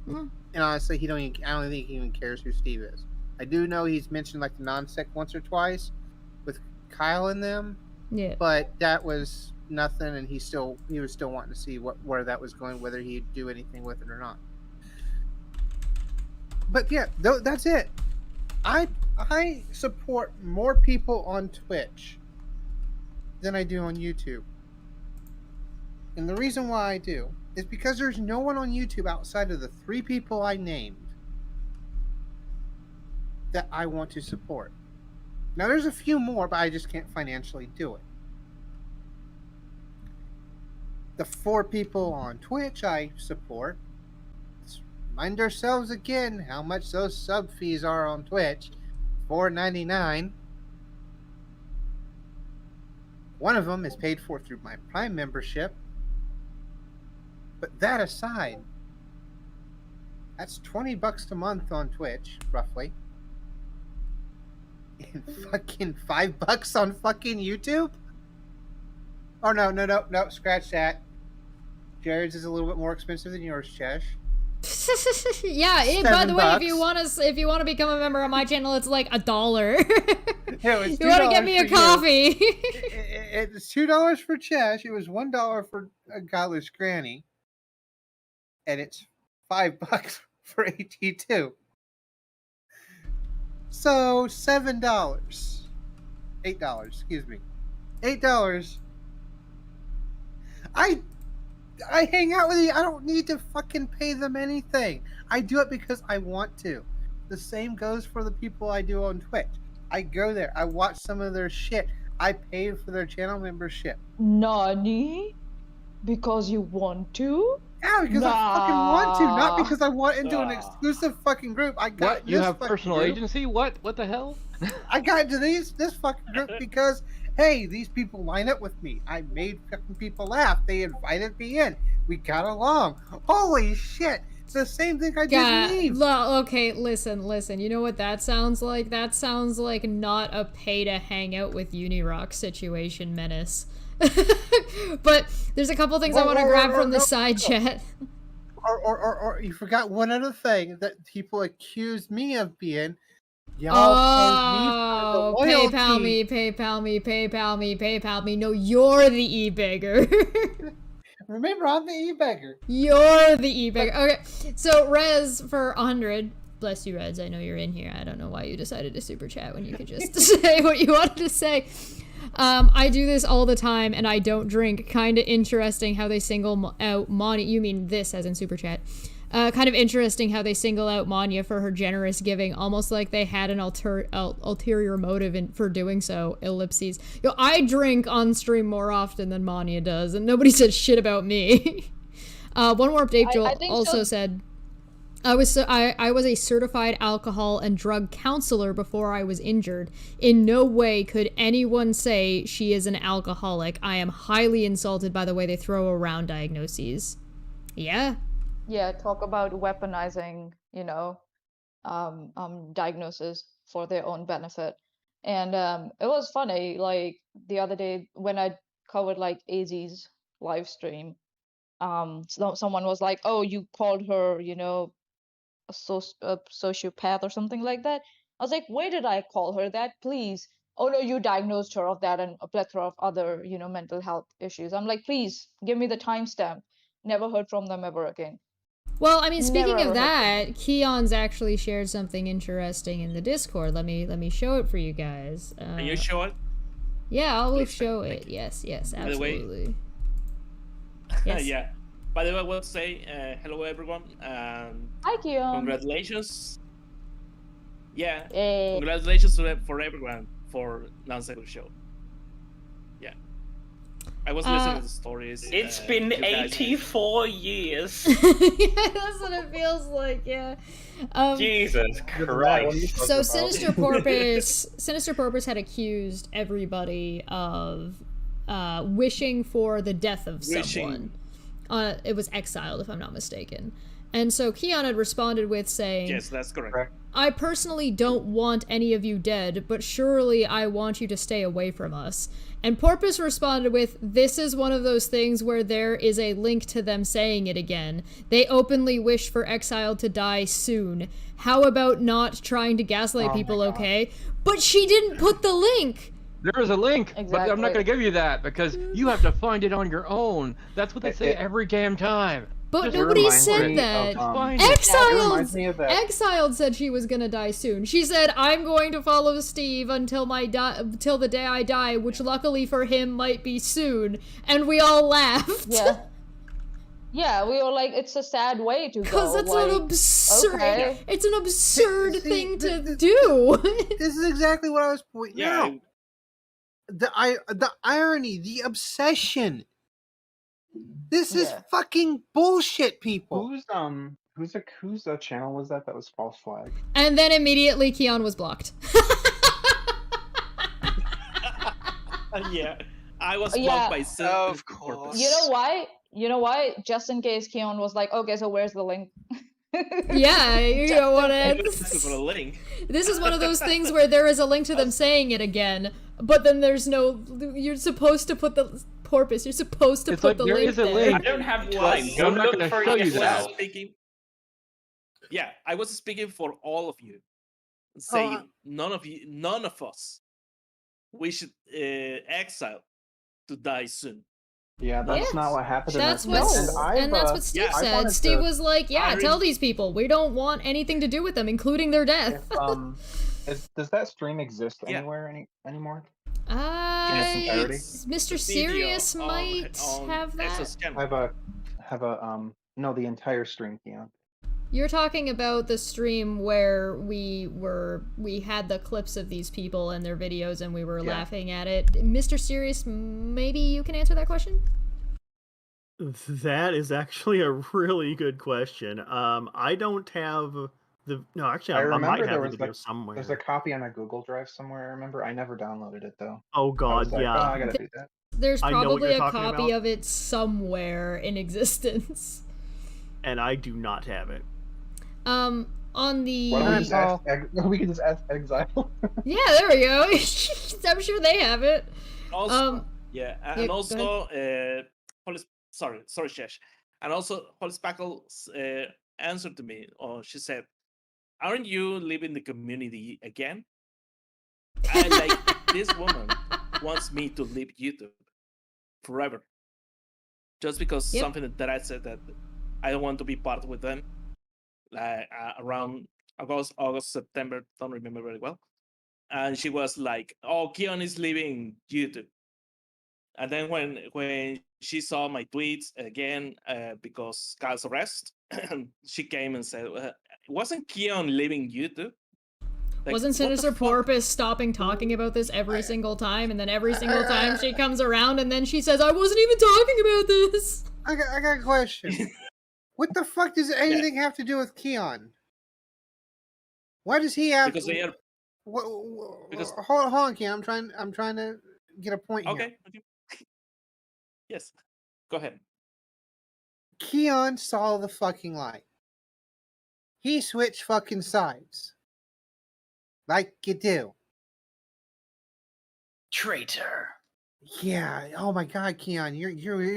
Hmm. And honestly, I don't think he even cares who Steve is. I do know he's mentioned the non-sec once or twice with Kyle and them, Yeah. but that was nothing, and he was still wanting to see where that was going, whether he'd do anything with it or not. But yeah, that's it. I support more people on Twitch than I do on YouTube. And the reason why I do is because there's no one on YouTube outside of the 3 people I named that I want to support. Now there's a few more, but I just can't financially do it. The 4 people on Twitch I support. Let's remind ourselves again how much those sub fees are on Twitch. $4.99. One of them is paid for through my Prime membership. But that aside, that's $20 a month on Twitch, roughly. And fucking $5 on fucking YouTube? Oh no, scratch that. Jared's is a little bit more expensive than yours, Chesh. Yeah. By the way, $7. if you want to become a member on my channel, it's like $1. Yeah, it was You want to get me a $2 for you. coffee? It's $2 for Chesh. It was $1 for a Godless Granny. And it's $5 for AT2. So $7. $8, excuse me. $8. I hang out with you. I don't need to fucking pay them anything. I do it because I want to. The same goes for the people I do on Twitch. I go there. I watch some of their shit. I pay for their channel membership. Nani? Because you want to? Yeah, because I fucking want to, not Nah. because I want into an exclusive fucking group. I got What? You this have fucking personal group. agency? What? What the hell? I got into this fucking group because, hey, these people line up with me. I made fucking people laugh. They invited me in. We got along. Holy shit! It's the same thing I did Yeah. with Eve. Okay, listen. You know what that sounds like? That sounds like not a pay to hang out with Unirock situation, Menace. But there's a couple things I want to grab from the side chat. Or you forgot one other thing that people accused me of being. Y'all Oh, paid me for the PayPal loyalty. me, PayPal me, PayPal me, PayPal me. No, you're the e-beggar. Remember, I'm the e-beggar. You're the e-beggar. Okay, so Rez for 100. Bless you, Rez. I know you're in here. I don't know why you decided to super chat when you could just say what you wanted to say. I do this all the time, and I don't drink. Kind of interesting how they single out Manya. You mean this as in super chat. Kind of interesting how they single out Manya for her generous giving, almost like they had an ulterior motive for doing so. Ellipses. I drink on stream more often than Manya does, and nobody said shit about me. One more update. Joel I think also so. said, I was a certified alcohol and drug counselor before I was injured. In no way could anyone say she is an alcoholic. I am highly insulted by the way they throw around diagnoses. Yeah. Yeah, talk about weaponizing, diagnosis for their own benefit. And it was funny, like the other day when I covered like AZ's live stream, someone was like, "Oh, you called her, a sociopath or something like that." I was like, "Where did I call her that? Please." "Oh no, you diagnosed her of that and a plethora of other, mental health issues." I'm like, "Please give me the timestamp." Never heard from them ever again. Well, I mean, speaking Never of ever that, Keon's actually shared something interesting in the Discord. Let me show it for you guys. Can you show it? Yeah, I'll Please, show thank it. Yes, the way- absolutely. Yes. Yeah. By the way, I will say hello everyone. Hi, Keon. Congratulations. Yeah. Yay. Congratulations for everyone for non-sequitur show. Yeah. I was listening to the stories. It's been you guys- 84 years. Yeah, that's what it feels like. Yeah. Jesus What are you Christ. talking So about? Sinister Porpoise had accused everybody of wishing for the death of someone. It was Exiled, if I'm not mistaken. And so Keon had responded with saying, Yes, that's correct. I personally don't want any of you dead, but surely I want you to stay away from us. And Porpoise responded with, this is one of those things where there is a link to them saying it again. They openly wish for Exiled to die soon. How about not trying to gaslight people, okay? But she didn't put the link! There is a link, but I'm not Exactly. going to give you that because you have to find it on your own. That's what they say every damn time. But Just nobody reminds said me that. of, Find It Exiled! reminds me of that. Exiled said she was gonna die soon. She said, I'm going to follow Steve until till the day I die, which luckily for him might be soon. And we all laughed. Yeah. Yeah, we were like, it's a sad way to go. Because that's like, an absurd. okay. It's an absurd See, thing to this- do. This is exactly what I was pointing Yeah. out. The irony, the obsession. This is Yeah. fucking bullshit, people. Whose channel was that was false flag? And then immediately Keon was blocked. Yeah. I was Yeah. blocked by Sin. Of course. You know why? You know why? Just in case Keon was like, okay, so where's the link? Yeah, you know what For the link. This is one of those things where there is a link to them saying it again, but then there's no. You're supposed to put the Porpoise. You're supposed to It's put like the there link is a there. link. I don't have Was- time. Go I'm not look gonna for show it you that. yourself. Speaking. Yeah, I was speaking for all of you, saying none of us, we should exile to die soon. Yeah, that's Yes. not what happened. That's in what, that and that's what Steve yeah, I said. wanted Steve to- was like, "Yeah, I tell re- these people we don't want anything to do with them, including their death." Does that stream exist Yeah. anywhere anymore? Mr. Video Serious on- might on have that. Exo's channel. Have a no, the entire stream, Keon. You're talking about the stream where we had the clips of these people and their videos, and we were Yeah. laughing at it. Mr. Serious, maybe you can answer that question. That is actually a really good question. I don't have no, actually, I I remember might there have the was video somewhere. There's a copy on a Google Drive somewhere. I remember. I never downloaded it though. Oh I God, was like, yeah. oh, I gotta do that. There's I know what probably you're a talking copy about. of it somewhere in existence. And I do not have it. On the Why don't we just ask, Well- we can just ask Exile. yeah, there we go. I'm sure they have it. Also, Yeah, and go also, sorry, Shesh. And also, Holly Spackle answered to me, or she said, "Aren't you leaving the community again?" And like this woman wants me to leave YouTube forever, just because Yep. something that I said that I don't want to be part with them. Like around August, September, don't remember very well. And she was like, "Oh, Keon is leaving YouTube." And then when she saw my tweets again, because Kyle's arrest, she came and said, "Wasn't Keon leaving YouTube?" Like, Wasn't what the Sinister fuck? Porpoise stopping talking about this every single time, and then every single time she comes around, and then she says, "I wasn't even talking about this." I got a question. What the fuck does anything have to do with Keon? Why does he have? Because they are because- Hold on, Keon. I'm trying to get a point here. okay. Yes, go ahead. Keon saw the fucking light. He switched fucking sides. Like you do. Traitor. Yeah. Oh my God, Keon, you're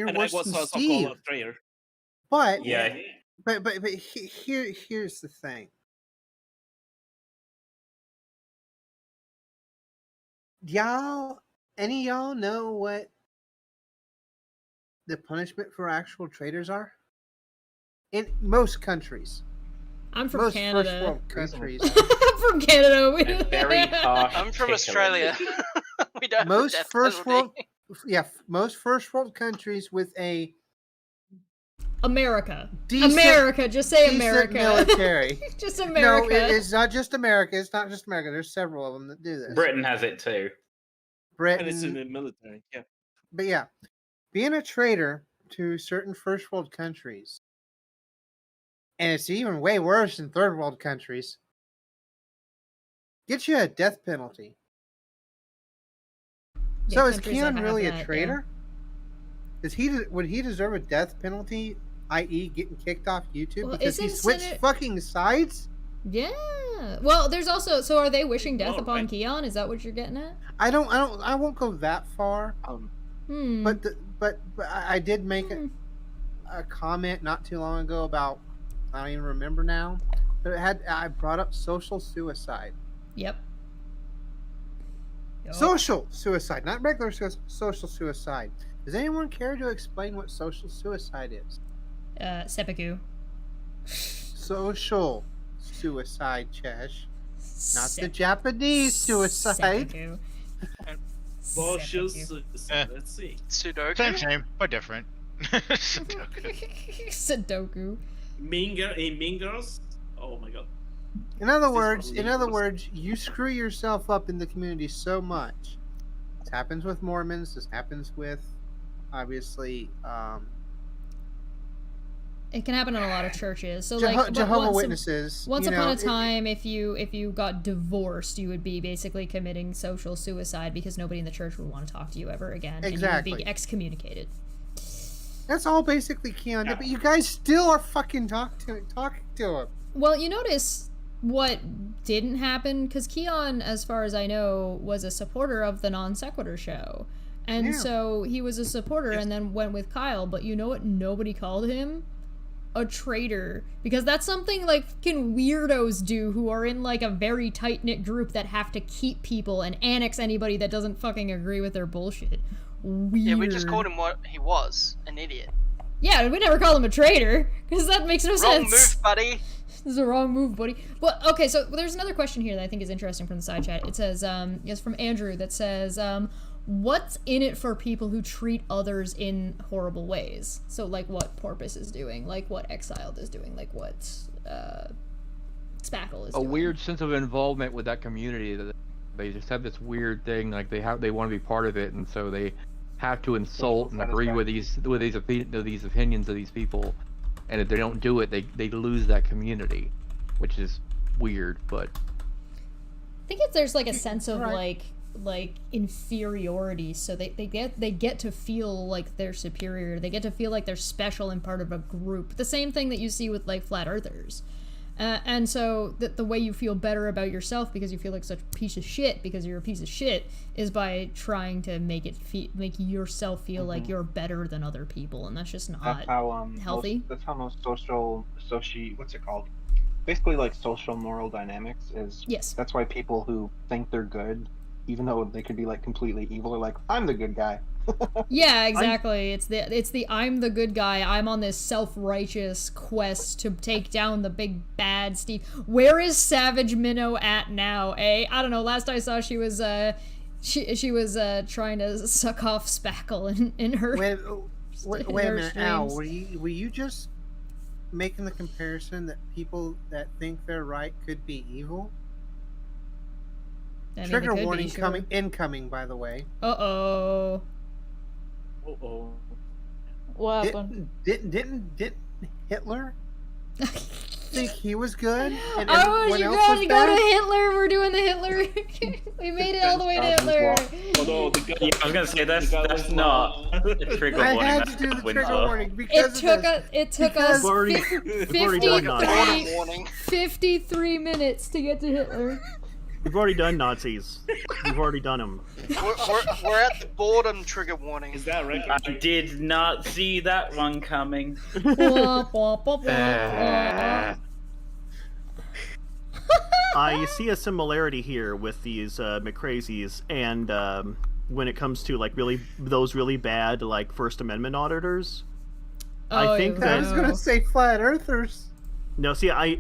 And I worse was than also Steve. called a traitor. But Yeah. but here's the thing. Any of y'all know what the punishment for actual traitors are? In most countries. I'm from Most Canada. first world countries. I'm from Canada. A very harsh I'm from kicker. Australia. We don't have a most death first penalty. world most first world countries with a America. Decent- America. Just say decent America. military. Just America. No, it's not just America. It's not just America. There's several of them that do this. Britain has it too. And it's in Britain, the military. Yeah. but yeah, being a traitor to certain first world countries, and it's even way worse in third world countries, gets you a death penalty. Yeah, So is countries that Keon have really that, a yeah. traitor? Would he deserve a death penalty, i.e., getting kicked off YouTube Well, because he isn't switched Senator- fucking sides? Yeah. Well, there's also. So are they wishing death Oh, upon right. Keon? Is that what you're getting at? I won't go that far. Hmm. But I did make Hmm. a comment not too long ago about, I don't even remember now, but I brought up social suicide. Yep. Yup. Social suicide, not regular social suicide. Does anyone care to explain what social suicide is? Seppuku. Social suicide, Chesh. Not the Sep- Japanese suicide. Seppuku. Bullshit. Seppuku. Let's see. Sudoku. Same, but different. Sudoku. Mean Girls. Oh my god. In other This words, probably you screw yourself up in the community so much. This happens with Mormons. This happens with, obviously, It can happen in a lot of churches. So like Jehovah once Witnesses. Once you upon know, a time, if you got divorced, you would be basically committing social suicide because nobody in the church would want to talk to you ever again, and you would Exactly. be excommunicated. That's all basically Keon did, but you guys still are fucking talking to him. Well, you notice what didn't happen because Keon, as far as I know, was a supporter of the Non Sequitur show, and Yeah. so he was a supporter and then went with Kyle. But you know what? Nobody called him a traitor because that's something like fucking weirdos do who are in like a very tight knit group that have to keep people and annex anybody that doesn't fucking agree with their bullshit. Weird. Yeah, we just called him what he was, an idiot. Yeah, we never call him a traitor because that makes no Wrong sense. move, buddy. This is a wrong move, buddy. But okay, so there's another question here that I think is interesting from the side chat. It says, it's from Andrew that says, what's in it for people who treat others in horrible ways? So like what Porpoise is doing, like what Exiled is doing, like what Spackle is A doing. weird sense of involvement with that community. That they just have this weird thing, like they want to be part of it, and so they have to insult and agree with these opinions of these people, and if they don't do it, they lose that community, which is weird. But I think there's like a sense of like inferiority, so they get to feel like they're superior. They get to feel like they're special and part of a group. The same thing that you see with like flat earthers. And so the way you feel better about yourself because you feel like such a piece of shit because you're a piece of shit is by trying to make yourself feel like you're better than other people, and that's just not That's how healthy. That's how most what's it called? Basically, like social moral dynamics is. Yes. That's why people who think they're good, even though they could be like completely evil, are like, I'm the good guy. Yeah, exactly. It's the I'm the good guy. I'm on this self-righteous quest to take down the big bad Steve. Where is Savage Minnow at now? I don't know. Last I saw, she was she was trying to suck off Spackle in her. Wait in a her minute, Al. streams. Were you just making the comparison that people that think they're right could be evil? I mean, Trigger it could be, warning sure. incoming, by the way. Uh-oh. Uh-oh. What happened? Didn't Hitler think he was good? And Oh, everyone you else got was to go bad? to Hitler. We're doing the Hitler. We made it all the way to Hitler. Although the guy, Yeah, I was gonna say that's not a trigger I warning. had That's to do the Windsor. trigger warning It because took of us. It took us Because- We've already done Nazis. 53 Warning. 53 minutes to get to Hitler. We've already done Nazis. We've already done them. We're at the boredom trigger warning. is that right? I did not see that one coming. Wah, wah, wah, wah. I see a similarity here with these McCrazies, and when it comes to like those really bad like First Amendment auditors. Oh, I think yeah, I that was gonna say flat earthers. no, see, I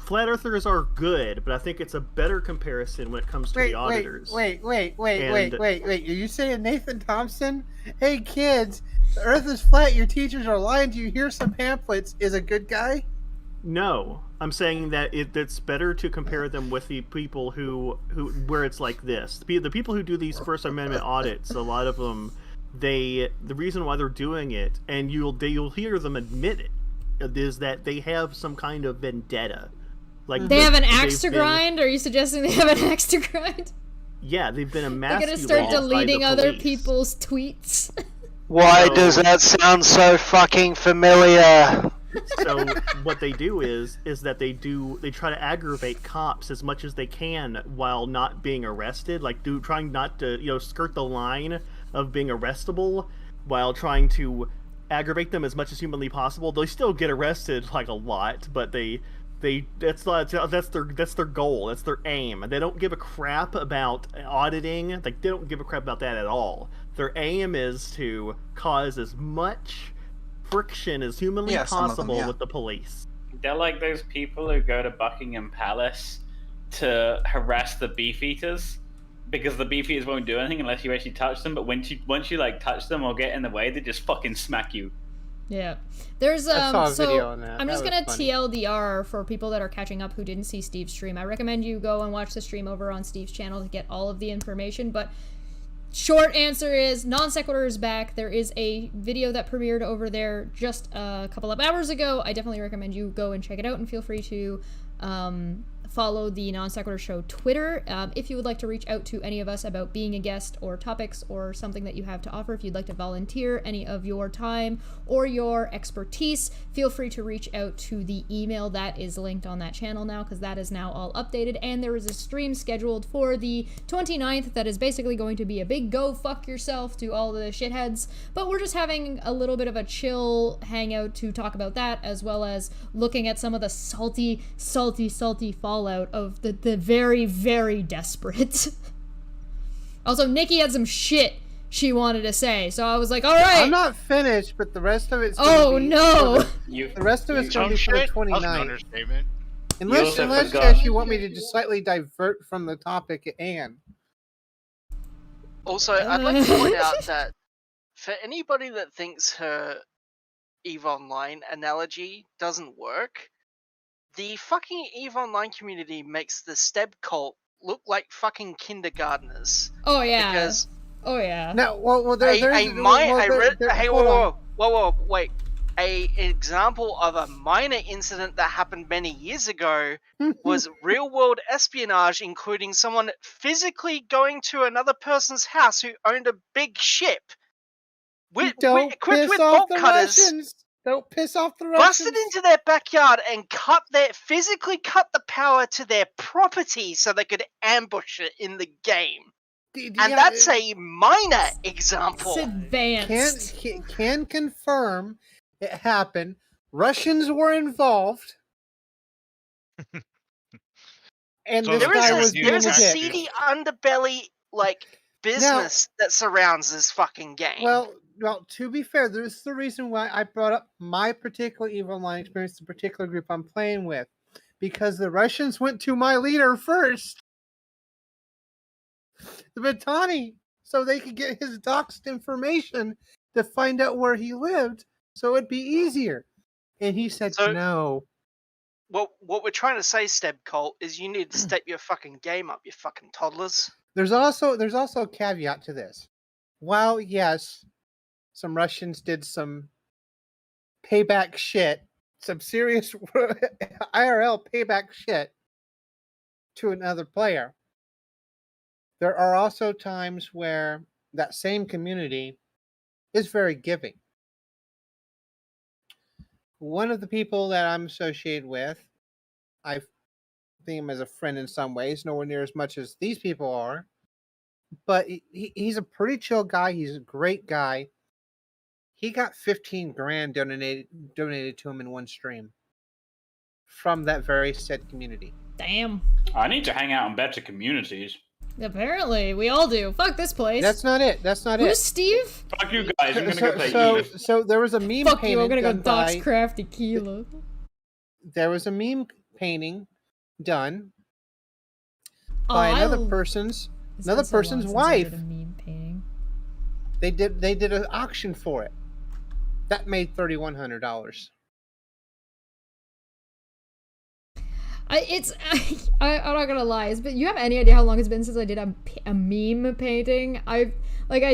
flat earthers are good, but I think it's a better comparison when it comes to the auditors. Wait. And- Are you saying Nathan Thompson? Hey kids, the Earth is flat. Your teachers are lying to you. Here's some pamphlets. Is a good guy? No, I'm saying that it's better to compare them with the people who where it's like this. The people who do these First Amendment audits, a lot of them, the reason why they're doing it, and you'll hear them admit it, is that they have some kind of vendetta. Like They have an axe to they've been- grind? Are you suggesting they have an axe to grind? Yeah, they've been They're emasculated gonna start by the deleting other police. people's tweets. Why No. does that sound so fucking familiar? So what they do is that they try to aggravate cops as much as they can while not being arrested, like trying not to skirt the line of being arrestable while trying to aggravate them as much as humanly possible. They still get arrested like a lot, but that's their goal, that's their aim. They don't give a crap about auditing, like they don't give a crap about that at all. Their aim is to cause as much friction as humanly Yeah, some of them, possible yeah. with the police. They're like those people who go to Buckingham Palace to harass the beefeaters because the beefeaters won't do anything unless you actually touch them. But once you like touch them or get in the way, they just fucking smack you. Yeah. There's I saw a so video on that. I'm That just was gonna funny. TLDR for people that are catching up who didn't see Steve's stream. I recommend you go and watch the stream over on Steve's channel to get all of the information, but short answer is Non Sequitur is back. There is a video that premiered over there just a couple of hours ago. I definitely recommend you go and check it out, and feel free to follow the Non Sequitur Show Twitter if you would like to reach out to any of us about being a guest or topics or something that you have to offer. If you'd like to volunteer any of your time or your expertise, feel free to reach out to the email that is linked on that channel now, because that is now all updated, and there is a stream scheduled for the 29th that is basically going to be a big go fuck yourself to all the shitheads, but we're just having a little bit of a chill hangout to talk about that, as well as looking at some of the salty fallout of the very, very desperate. Also, Nikki had some shit she wanted to say, so I was like, all right. I'm not finished, but the rest of it's. Oh, gonna be no. for the rest of it's going to be for the 29th. Understatement. Unless, also forgot- Jess, you want me to just slightly divert from the topic at hand. Also, I'd like to point out that for anybody that thinks her EVE Online analogy doesn't work, the fucking EVE Online community makes the Steb cult look like fucking kindergartners. Oh, yeah. Because Oh, yeah. No, well, there, wait. An example of a minor incident that happened many years ago was real-world espionage, including someone physically going to another person's house who owned a big ship, Don't equipped piss with off bolt the cutters, Russians. Don't piss off the Russians. busted into their backyard and physically cut the power to their property so they could ambush it in the game. And that's a minor example. It's advanced. Can confirm it happened. Russians were involved. And So this guy was being There's a a dick. seedy underbelly business that surrounds this fucking game. Well, to be fair, this is the reason why I brought up my particular EVE Online experience, the particular group I'm playing with, because the Russians went to my leader first, the Vitani, so they could get his doxed information to find out where he lived, so it'd be easier. And he said no. What we're trying to say, Steb Cult, is you need to step your fucking game up, you fucking toddlers. There's also a caveat to this. While yes, some Russians did some payback shit, some serious IRL payback shit to another player, there are also times where that same community is very giving. One of the people that I'm associated with, I think him as a friend in some ways, nowhere near as much as these people are, but he's a pretty chill guy. He's a great guy. He got 15 grand donated to him in one stream from that very said community. Damn. I need to hang out in better communities. Apparently, we all do. Fuck this place. That's not it. Who's Steve? Fuck you guys. I'm gonna go play Eve. So there was a meme. Fuck you, I'm gonna go done dox by- Crafty Keela. There was a meme painting done Oh, by another It's person's been so long since I wife. did a meme painting. They did an auction for it. That made $3,100. I'm not gonna lie. But you have any idea how long it's been since I did a meme painting? I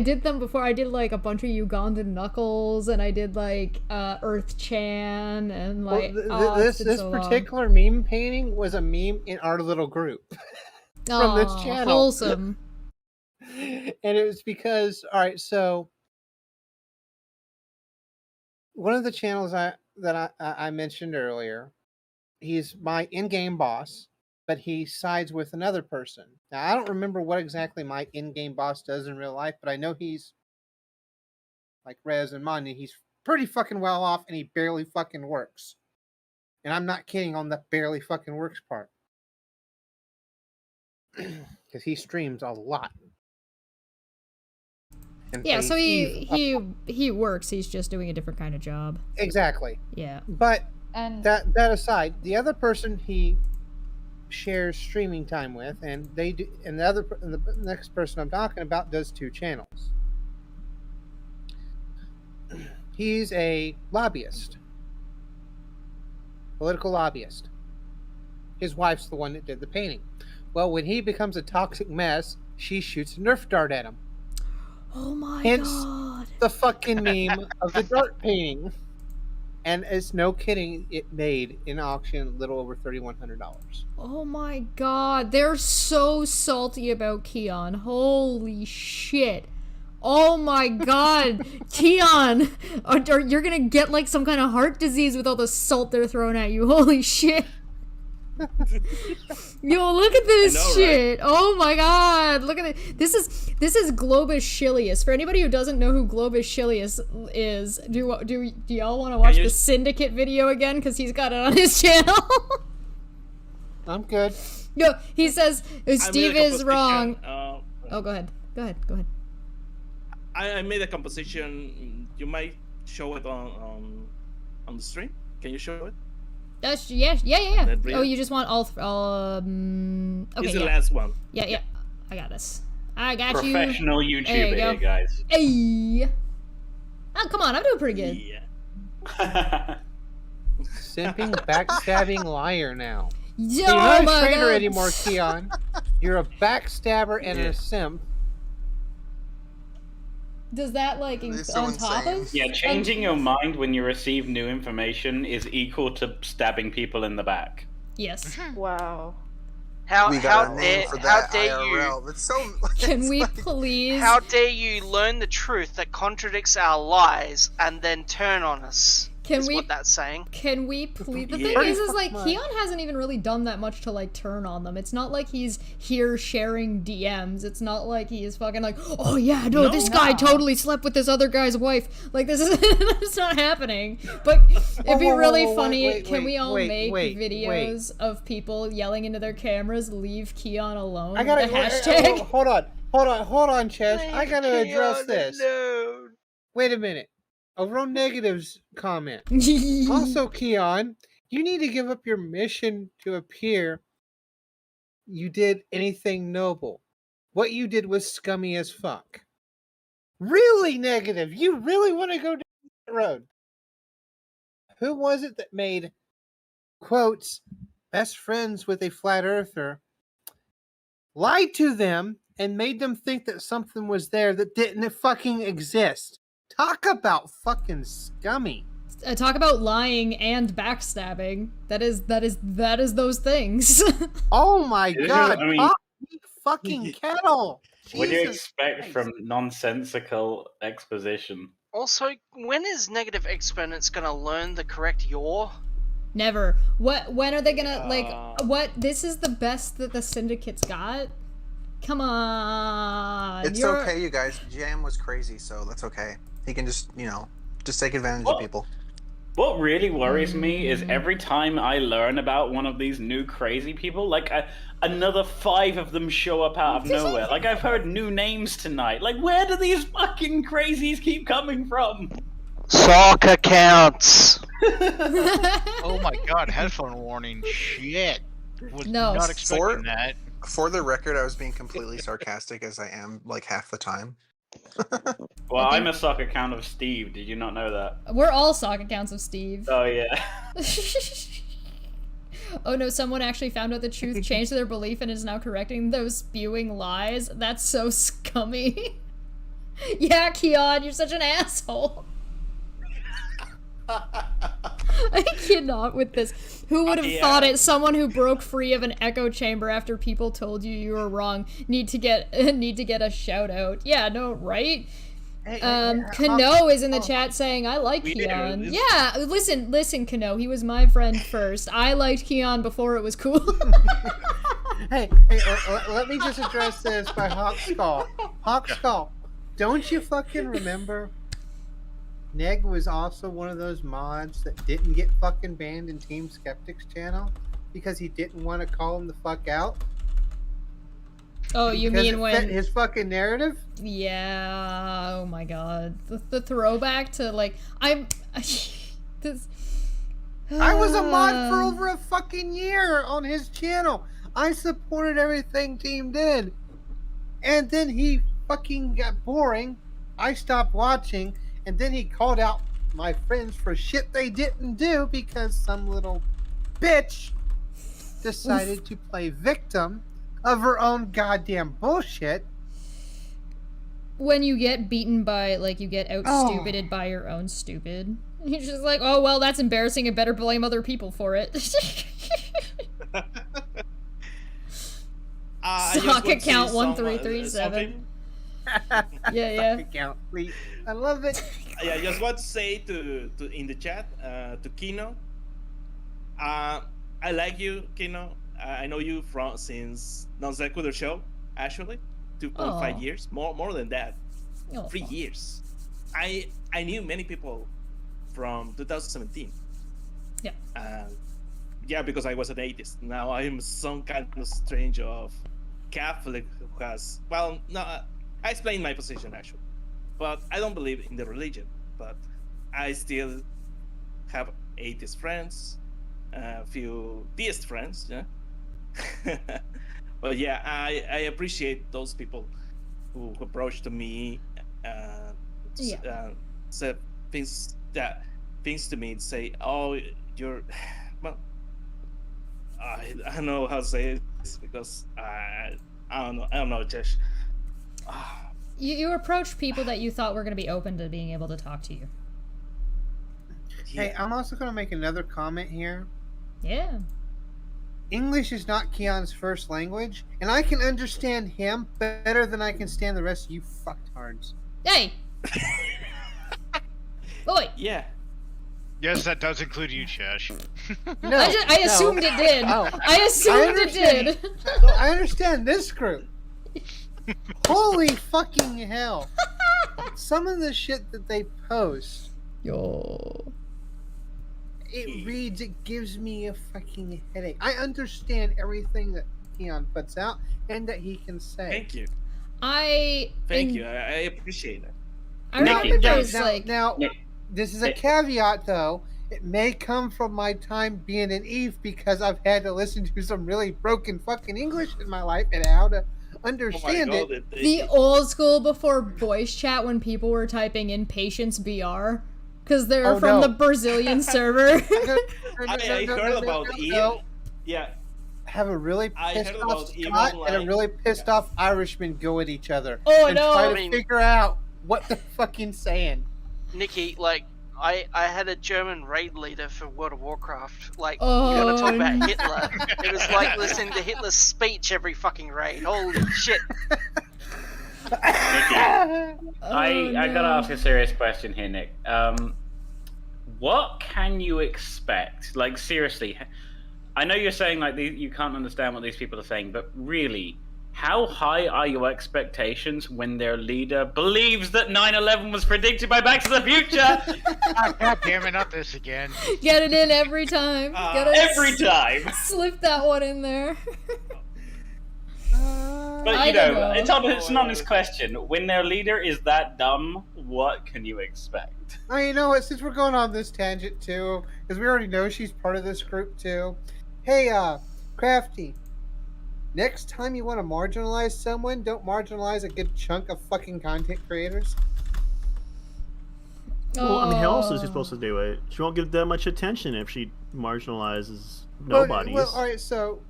did them before. I did like a bunch of Ugandan knuckles, and I did like Earth Chan, and like This particular meme painting was a meme in our little group from this channel. Wholesome. And it was because, all right, so one of the channels that I mentioned earlier, he's my in-game boss, but he sides with another person. Now, I don't remember what exactly my in-game boss does in real life, but I know he's like Rez and Mani. He's pretty fucking well off, and he barely fucking works. And I'm not kidding on the barely fucking works part. Because he streams a lot. And Yeah, so pays he works. He's just doing a different kind of job. exactly. Yeah. But And that aside, the other person he shares streaming time with, and they do, and the next person I'm talking about does 2 channels. He's a lobbyist, political lobbyist. His wife's the one that did the painting. Well, when he becomes a toxic mess, she shoots a Nerf dart at him. Oh my Hence god. the fucking meme of the dart painting. And it's no kidding, it made in auction a little over $3,100. Oh my god. They're so salty about Keon. Holy shit. Oh my god. Keon, you're gonna get like some kind of heart disease with all the salt they're throwing at you. Holy shit. Yo, look at this shit. Right? Oh my god. Look at it. This is Globus Shilius. For anybody who doesn't know who Globus Shilius is, do y'all want to watch the Syndicate video again? Because he's got it on his channel. I'm good. No, he says Steve is wrong. Oh, go ahead. I made a composition. You might show it on the stream. Can you show it? Yeah. Oh, you just want all okay, it's the last one. Yeah. I got this. I got Professional you. YouTuber here, guys. Hey. Oh, come on. I'm doing pretty good. Yeah. Simping, backstabbing liar now. Yo, You're not a traitor anymore, Keon. You're a backstabber and a simp. Does that like on top of? Yeah, changing your mind when you receive new information is equal to stabbing people in the back. Yes. wow. How we how got a dare name for how that dare IRL. you? It's so. Can it's we like- please? How dare you learn the truth that contradicts our lies and then turn on us? Can is we? what that's saying. Can we please? The thing Yeah. is like Keon hasn't even really done that much to like turn on them. It's not like he's here sharing DMs. It's not like he is fucking like, oh yeah, no, this guy totally slept with this other guy's wife. Like this is it's not happening. But it'd be really funny. Can we all make videos of people yelling into their cameras, "Leave Keon alone"? I gotta the hashtag. hold on, Chess. I gotta address this. Alone. Wait a minute. Over on Negative's comment. Also, Keon, you need to give up your mission to appear you did anything noble. What you did was scummy as fuck. Really, Negative? You really want to go down that road? Who was it that made, quotes, best friends with a flat earther, lied to them and made them think that something was there that didn't fucking exist? Talk about fucking scummy. Talk about lying and backstabbing. That is those things. Oh my god! I mean, Pop fucking kettle. What do you Jesus expect Christ. from nonsensical exposition? Also, when is Negative Exponents gonna learn the correct yaw? Never. When are they gonna like? What? This is the best that the Syndicate's got. Come on. It's okay, you guys. Jam was crazy, so that's okay. He can just, just take advantage of people. What really worries me is every time I learn about one of these new crazy people, like another 5 of them show up out of nowhere. Like I've heard new names tonight. Like where do these fucking crazies keep coming from? Sock accounts. Oh my god, headphone warning. Shit. Was No. not expecting that. For the record, I was being completely sarcastic, as I am like half the time. Well, I I'm think- a sock account of Steve. Did you not know that? We're all sock accounts of Steve. Oh yeah. Oh no, someone actually found out the truth, changed their belief, and is now correcting those spewing lies. That's so scummy. Yeah, Keon, you're such an asshole. I cannot with this. Who would have thought it? Someone who broke free of an echo chamber after people told you were wrong need to get a shout out. Yeah, no, right? Kano is in the chat saying, I like Keon. Yeah, listen, Kano, he was my friend first. I liked Keon before it was cool. Hey, let me just address this by Hawkskull. Hawkskull, don't you fucking remember? Neg was also one of those mods that didn't get fucking banned in Team Skeptic's channel because he didn't want to call him the fuck out. Oh, you Because mean it when fit his fucking narrative? Yeah, oh my god. The throwback to like this I was a mod for over a fucking year on his channel. I supported everything Team did. And then he fucking got boring. I stopped watching, and then he called out my friends for shit they didn't do because some little bitch decided to play victim of her own goddamn bullshit. When you get beaten by, like, you get out-stupided by your own stupid. You're just like, oh, well, that's embarrassing. I better blame other people for it. Sock account 1337. Yeah. Account, please. I love it. Yeah, I just want to say to in the chat to Kino. I like you, Kino. I know you since Non Sequitur show, actually, 2.5 years, more than that, 3 years. I knew many people from 2017. Yeah. Yeah, because I was an atheist. Now I am some kind of strange of Catholic who has, well, no, I explained my position actually, but I don't believe in the religion. But I still have atheist friends, a few theist friends, yeah. But yeah, I appreciate those people who approach to me, said things to me, say, "Oh, you're," well, I don't know how to say this because I don't know, Josh. You approached people that you thought were going to be open to being able to talk to you. Hey, I'm also going to make another comment here. Yeah. English is not Keon's first language, and I can understand him better than I can stand the rest of you fucktards. Hey! Boy! Yeah. Yes, that does include you, Chesh. No, I assumed it did. I assumed it did. I understand this group. Holy fucking hell. Some of the shit that they post. Yo. It reads, it gives me a fucking headache. I understand everything that Keon puts out and that he can say. Thank you. Thank you. I appreciate it. I remember there's like... Now, this is a caveat, though. It may come from my time being an Eve because I've had to listen to some really broken fucking English in my life and how to understand it. The old school before voice chat when people were typing in Patience BR. Because they're from the Brazilian server. I heard about Eve. Yeah. Have a really pissed off Scot and a really pissed off Irishman go at each other. Oh, and no. try to figure out what they're fucking saying. Nikki, like, I had a German raid leader for World of Warcraft. Like, Oh, you're gonna talk about Hitler. It was like listening to Hitler's speech every fucking raid. Holy shit. I gotta ask a serious question here, Nick. What can you expect? Like, seriously, I know you're saying like you can't understand what these people are saying, but really, how high are your expectations when their leader believes that 9/11 was predicted by Back to the Future? God damn it, not this again. Get it in every time. Every time. Slip that one in there. But I you don't know, know. it's an honest question. When their leader is that dumb, what can you expect? You know what? Since we're going on this tangent too, because we already know she's part of this group too. Hey, Crafty. Next time you want to marginalize someone, don't marginalize a good chunk of fucking content creators. Well, I mean, how else is she supposed to do it? She won't get that much attention if she marginalizes nobodies. Well, all right. So,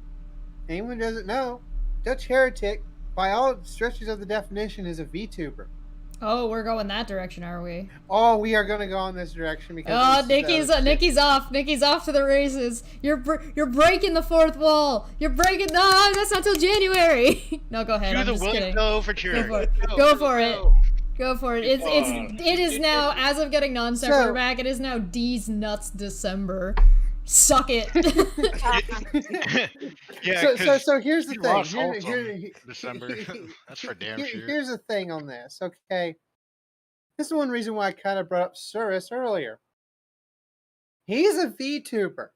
anyone who doesn't know, Dutch Heretic, by all stretches of the definition, is a VTuber. Oh, we're going that direction, are we? Oh, we are going to go in this direction because. Oh, Nikki's off. Nikki's off to the races. You're breaking the fourth wall. You're breaking. No, that's not till January. No, go ahead. Do I'm the just William kidding. Go overture. Go for it. Go for it. It is now, as of getting non-separate back, it is now D's Nuts December. Suck it. Yeah. So here's the thing. December. That's for damn sure. Here's the thing on this. Okay, this is one reason why I kind of brought up Surus earlier. He's a VTuber.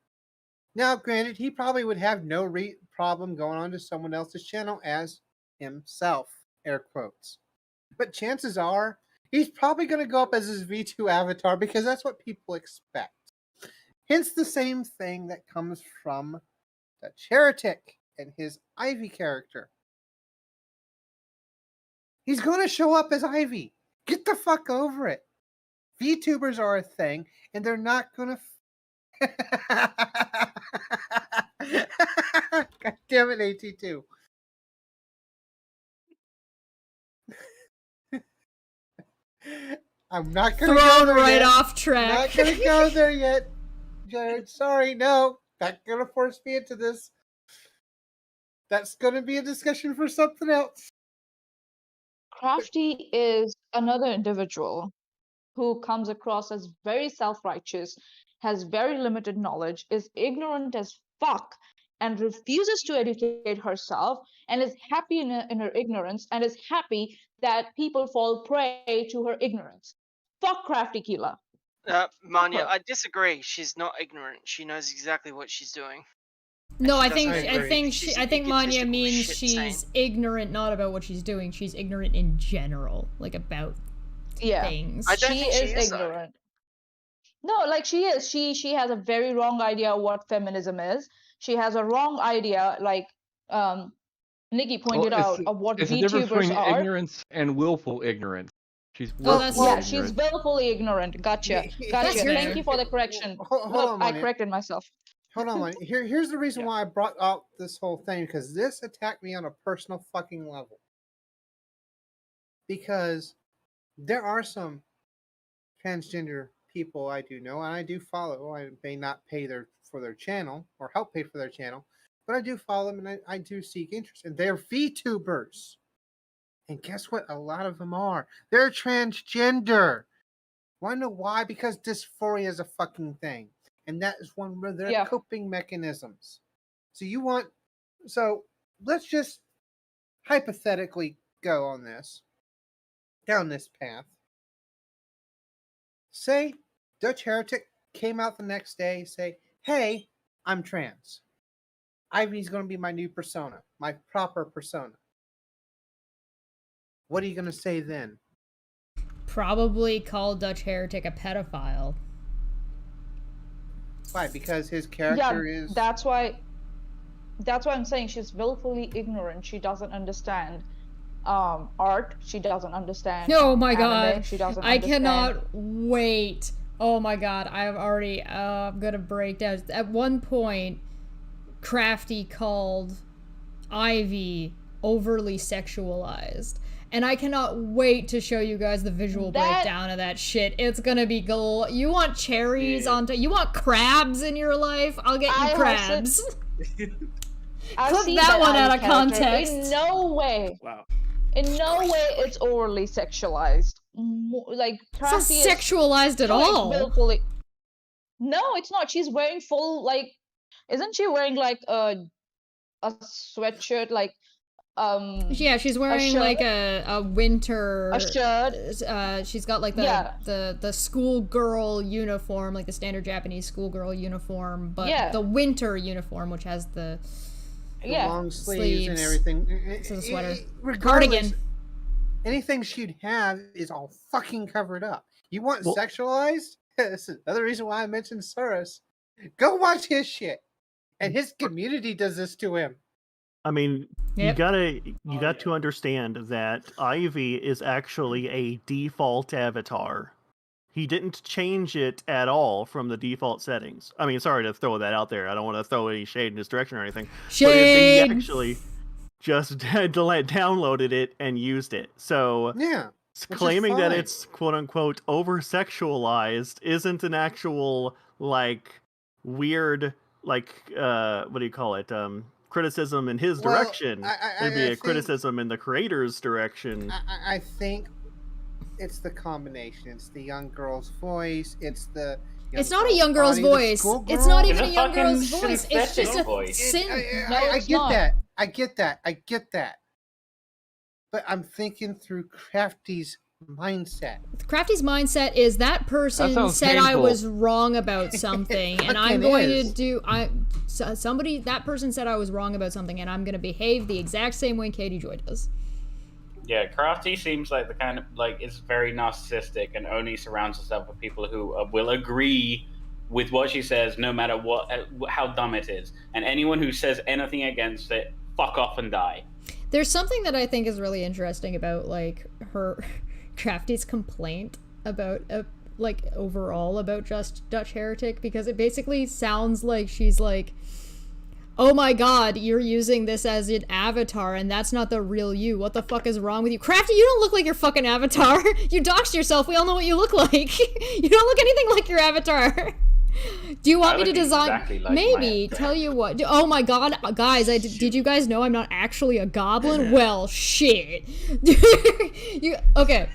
Now, granted, he probably would have no problem going on to someone else's channel as himself, air quotes. But chances are, he's probably going to go up as his V2 avatar because that's what people expect. Hence the same thing that comes from Dutch Heretic and his Ivy character. He's going to show up as Ivy. Get the fuck over it. VTubers are a thing, and they're not going to... God damn it, AT2. I'm not going to go Thrown there right yet. off track. Not going to go there yet, Jared. Sorry, no. Not going to force me into this. That's going to be a discussion for something else. Crafty is another individual who comes across as very self-righteous, has very limited knowledge, is ignorant as fuck, and refuses to educate herself, and is happy in her ignorance, and is happy that people fall prey to her ignorance. Fuck Crafty Keela. Manya, I disagree. She's not ignorant. She knows exactly what she's doing. No, I doesn't think Manya egotistical means shit she's stain. ignorant not about what she's doing. She's ignorant in general, like about things. I don't She think she is is, though. ignorant. No, like she is. She has a very wrong idea of what feminism is. She has a wrong idea, like Nikki pointed out, of what it's a difference between VTubers are. ignorance and willful ignorance. She's Oh, willfully that's- Yeah, ignorant. she's willfully ignorant. Gotcha. Gotcha. fair. Thank you for the correction. Hold No, on, I Manya. corrected myself. Hold on, Manya. Here's the reason why I brought up this whole thing, because this attacked me on a personal fucking level. Because there are some transgender people I do know, and I do follow. I may not pay for their channel or help pay for their channel, but I do follow them and I do seek interest. And they're VTubers. And guess what? A lot of them are. They're transgender. Want to know why? Because dysphoria is a fucking thing. And that is one of their coping mechanisms. So let's just hypothetically go on this, down this path. Say Dutch Heretic came out the next day, say, hey, I'm trans. Ivy's going to be my new persona, my proper persona. What are you going to say then? Probably call Dutch Heretic a pedophile. Why? Because his character is... That's why I'm saying she's willfully ignorant. She doesn't understand art. She doesn't understand Oh my anime. god. She doesn't I understand. cannot wait. Oh my god. I'm gonna break down. At one point, Crafty called Ivy overly sexualized. And I cannot wait to show you guys the visual breakdown of that shit. It's gonna be you want cherries you want crabs in your life? I'll get you crabs. I've Clip seen that one out of character. context. In no way. Wow. In no way it's overly sexualized. Like It's not Crafty is sexualized at all. willfully. No, it's not. She's wearing full, like, isn't she wearing like a sweatshirt, like Yeah, she's wearing like a winter shirt. She's got like the schoolgirl uniform, like the standard Japanese schoolgirl uniform, but the winter uniform, which has the the Yeah. long sleeves and Sleeves. everything. This is a sweater. Regardless, Cardigan. anything she'd have is all fucking covered up. You want Well- sexualized? This is another reason why I mentioned Saurus. Go watch his shit. And his community does this to him. I mean, Yep. you got to understand that Ivy is actually a default avatar. He didn't change it at all from the default settings. I mean, sorry to throw that out there. I don't want to throw any shade in his direction or anything. But Shade. he actually just downloaded it and used it. So Yeah. Which is claiming that fine. it's quote unquote over sexualized isn't an actual like weird like what do you call it criticism in his Well, direction. I It'd be a think- criticism in the creator's direction. I think it's the combination. It's the young girl's voice. It's the. It's not a young girl's body, the voice. schoolgirl. It's not It's even a a young fucking girl's voice. It's just a synthetic voice. synth. No, I it's get not. that. I get that. I get that. But I'm thinking through Crafty's mindset. Crafty's mindset is that person sounds said I painful. was wrong about something, and I'm fucking going is. to do. That person said I was wrong about something, and I'm going to behave the exact same way Katie Joy does. Yeah, Crafty seems like the kind of like is very narcissistic and only surrounds herself with people who will agree with what she says, no matter what how dumb it is. And anyone who says anything against it, fuck off and die. There's something that I think is really interesting about like her Crafty's complaint about like overall about just Dutch Heretic, because it basically sounds like she's like, oh my god, you're using this as an avatar and that's not the real you. What the fuck is wrong with you? Crafty, you don't look like your fucking avatar. You doxed yourself. We all know what you look like. You don't look anything like your avatar. Do you want I me to look design? exactly like my Maybe. avatar. Tell you what. Oh my god, guys! Did you guys know I'm not actually a goblin? Well, shit. Okay.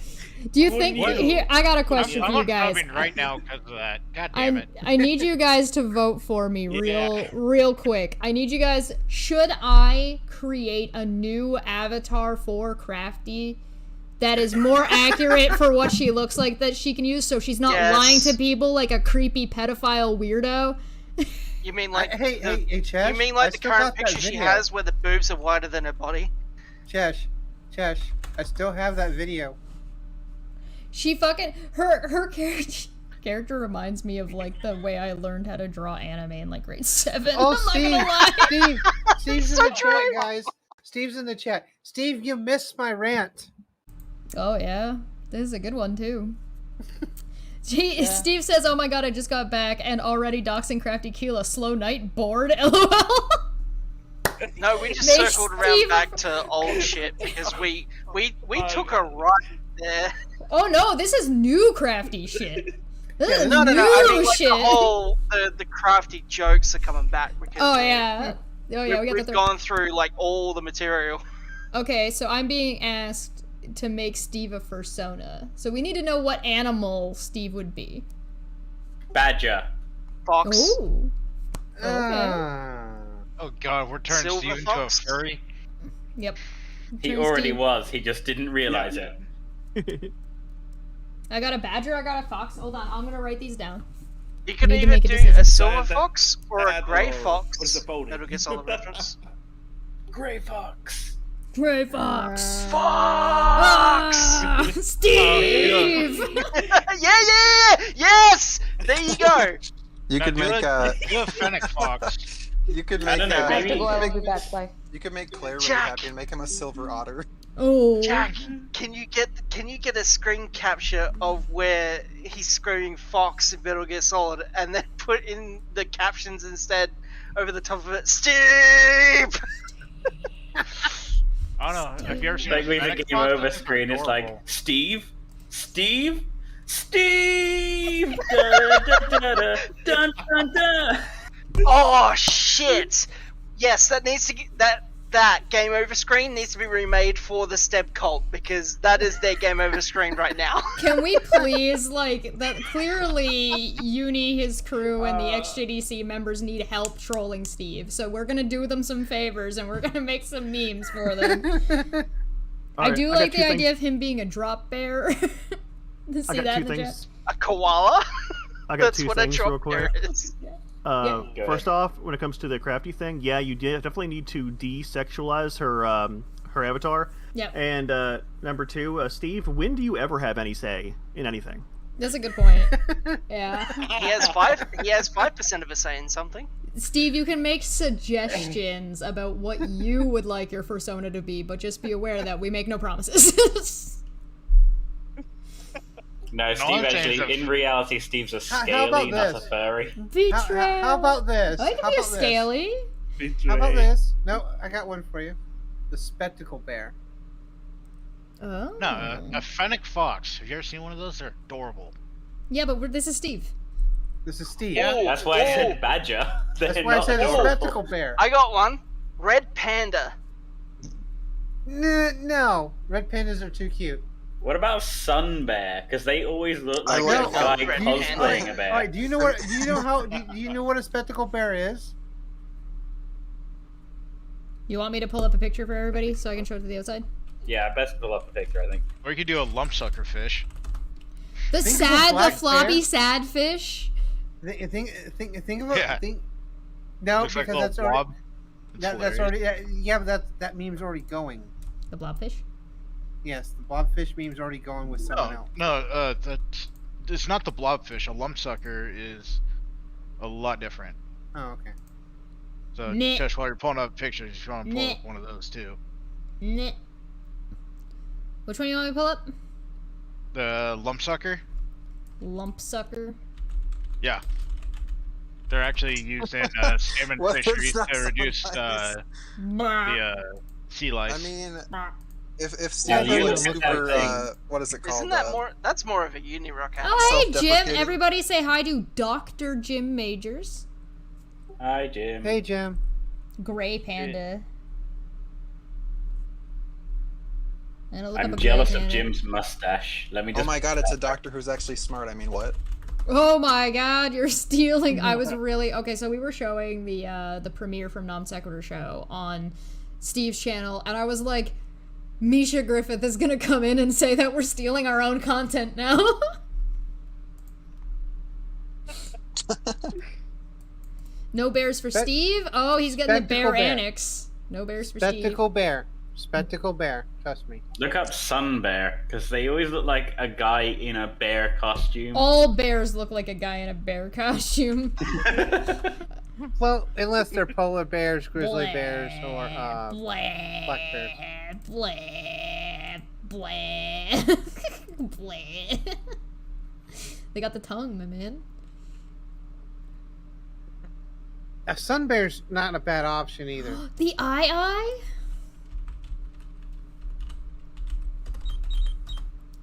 Do you think here? I got a question for you guys. I'm right now because of that. God damn it. I need you guys to vote for me real quick. I need you guys. Should I create a new avatar for Crafty that is more accurate for what she looks like that she can use, so she's not Yes. lying to people like a creepy pedophile weirdo? You mean like Hey, Chesh. you mean I like the still current got that picture she video. has where the boobs are wider than her body? Chesh, I still have that video. She fucking her character reminds me of like the way I learned how to draw anime in like grade 7. Oh, I'm Steve, not gonna lie. Steve's So in the true. chat, guys. Steve's in the chat. Steve, you missed my rant. Oh yeah, this is a good one too. Steve says, "Oh my god, I just got back and already doxing Crafty Keela. Slow night, bored. LOL." No, we just They circled around Steve- back to old shit because we took a right there. Oh no, this is new Crafty shit. This is No, new I mean like shit. the whole the crafty jokes are coming back because Oh yeah. Oh yeah, we got we've the gone through like all the material. Okay, so I'm being asked to make Steve a fursona. So we need to know what animal Steve would be. Badger. Fox. Ooh. Oh god, we're turning Silver Steve into a fox? furry. Yep. He Turn already Steve- was. He just didn't realize it. I got a badger, I got a fox. Hold on, I'm gonna write these down. You could need to either make a do decision. a silver That- fox or a that grey or fox. what's the pony? That'll get all the reference. Gray Fox. Gray fox. Fox! Ah, Steve! yeah! Yes! There you go! You could Now make do a fennec fox. you could I make don't know, I have to maybe- go, I will be back. Bye. you could make Claire really Jack. happy and make him a silver otter. Oh. Jack, can you get a screen capture of where he's screaming Fox in Metal Gear Solid and then put in the captions instead over the top of it, Steve! I don't know. Have you ever seen Like a we fennec game fox? over That's screen, it's like adorable. Steve, Steve, Steve. Da, da, da, da, dun, dun, dun. Oh shit! Yes, that needs to get that game over screen needs to be remade for the Steb cult because that is their game over screen right now. Can we please, like, that clearly Uni, his crew, and the XJDC members need help trolling Steve, so we're gonna do them some favors and we're gonna make some memes for them. I do like the idea of him being a drop bear. See I got that two in the chat? things. A koala? I got That's two what a things real drop bear quick. is. Go First ahead. off, when it comes to the crafty thing, yeah, you definitely need to desexualize her avatar. Yep. And number two, Steve, when do you ever have any say in anything? That's a good point. Yeah. He has 5% of a say in something. Steve, you can make suggestions about what you would like your persona to be, but just be aware that we make no promises. No, Steve one actually, change of- in reality, Steve's a How scaly, about not a this? furry. Betrayal. How about this? I How can be a about this? scaly. How about this? No, I got one for you. The spectacle bear. Oh. No, a fennec fox. Have you ever seen one of those? They're adorable. Yeah, but this is Steve. This is Steve. Yeah. That's why I said badger. That's They're why I not said the adorable. spectacle bear. I got one. Red panda. No, red pandas are too cute. What about sun bear? Because they always look I like love a guy red cosplaying panda. a bear. All right, do you know what? Do you know how? Do you know what a spectacle bear is? You want me to pull up a picture for everybody so I can show it to the outside? Yeah, best pull up the picture, I think. Or you could do a lump sucker fish. The Think of a sad, the black floppy bear. sad fish. Think of it. Yeah. No, Looks like a because little that's already. blob. It's That's hilarious. already. Yeah, but that meme's already going. The blobfish. Yes, the blobfish meme's already going with someone else. No, it's not the blobfish. A lump sucker is a lot different. Oh, okay. So, Meh. just while you're pulling up pictures, if you want to pull Meh. up one of those too. Nah. Which one you want me to pull up? The lump sucker? Lump sucker. Yeah. They're actually used in salmon Well, fisheries it's not to so reduce nice. Brr. sea lice. I mean, Brr. if Yeah, Steve you had look a at super, that thing. what is it called? Isn't that more? That's more of a Unirock animal. Oh, hey, Jim. Self-deprecating. Everybody say hi to Dr. Jim Majors. Hi, Jim. Hey, Jim. Gray panda. And I'll look up I'm a jealous gray of panda. Jim's mustache. Let me Oh just. my god, it's a doctor who's actually smart. I mean, what? Oh my god, you're stealing. I was really okay, so we were showing the premiere from Non Sequitur show on Steve's channel, and I was like, Misha Griffith is gonna come in and say that we're stealing our own content now. No bears for Spec- Steve? Oh, he's getting the Spectacle bear. bear annex. No bears for Steve. Spectacle bear. Spectacle bear. Trust me. Look up sun bear, because they always look like a guy in a bear costume. All bears look like a guy in a bear costume. Well, unless they're polar bears, grizzly bears, or blah, black bears. blah, blah, blah. They got the tongue, my man. A sun bear's not a bad option either. The eye?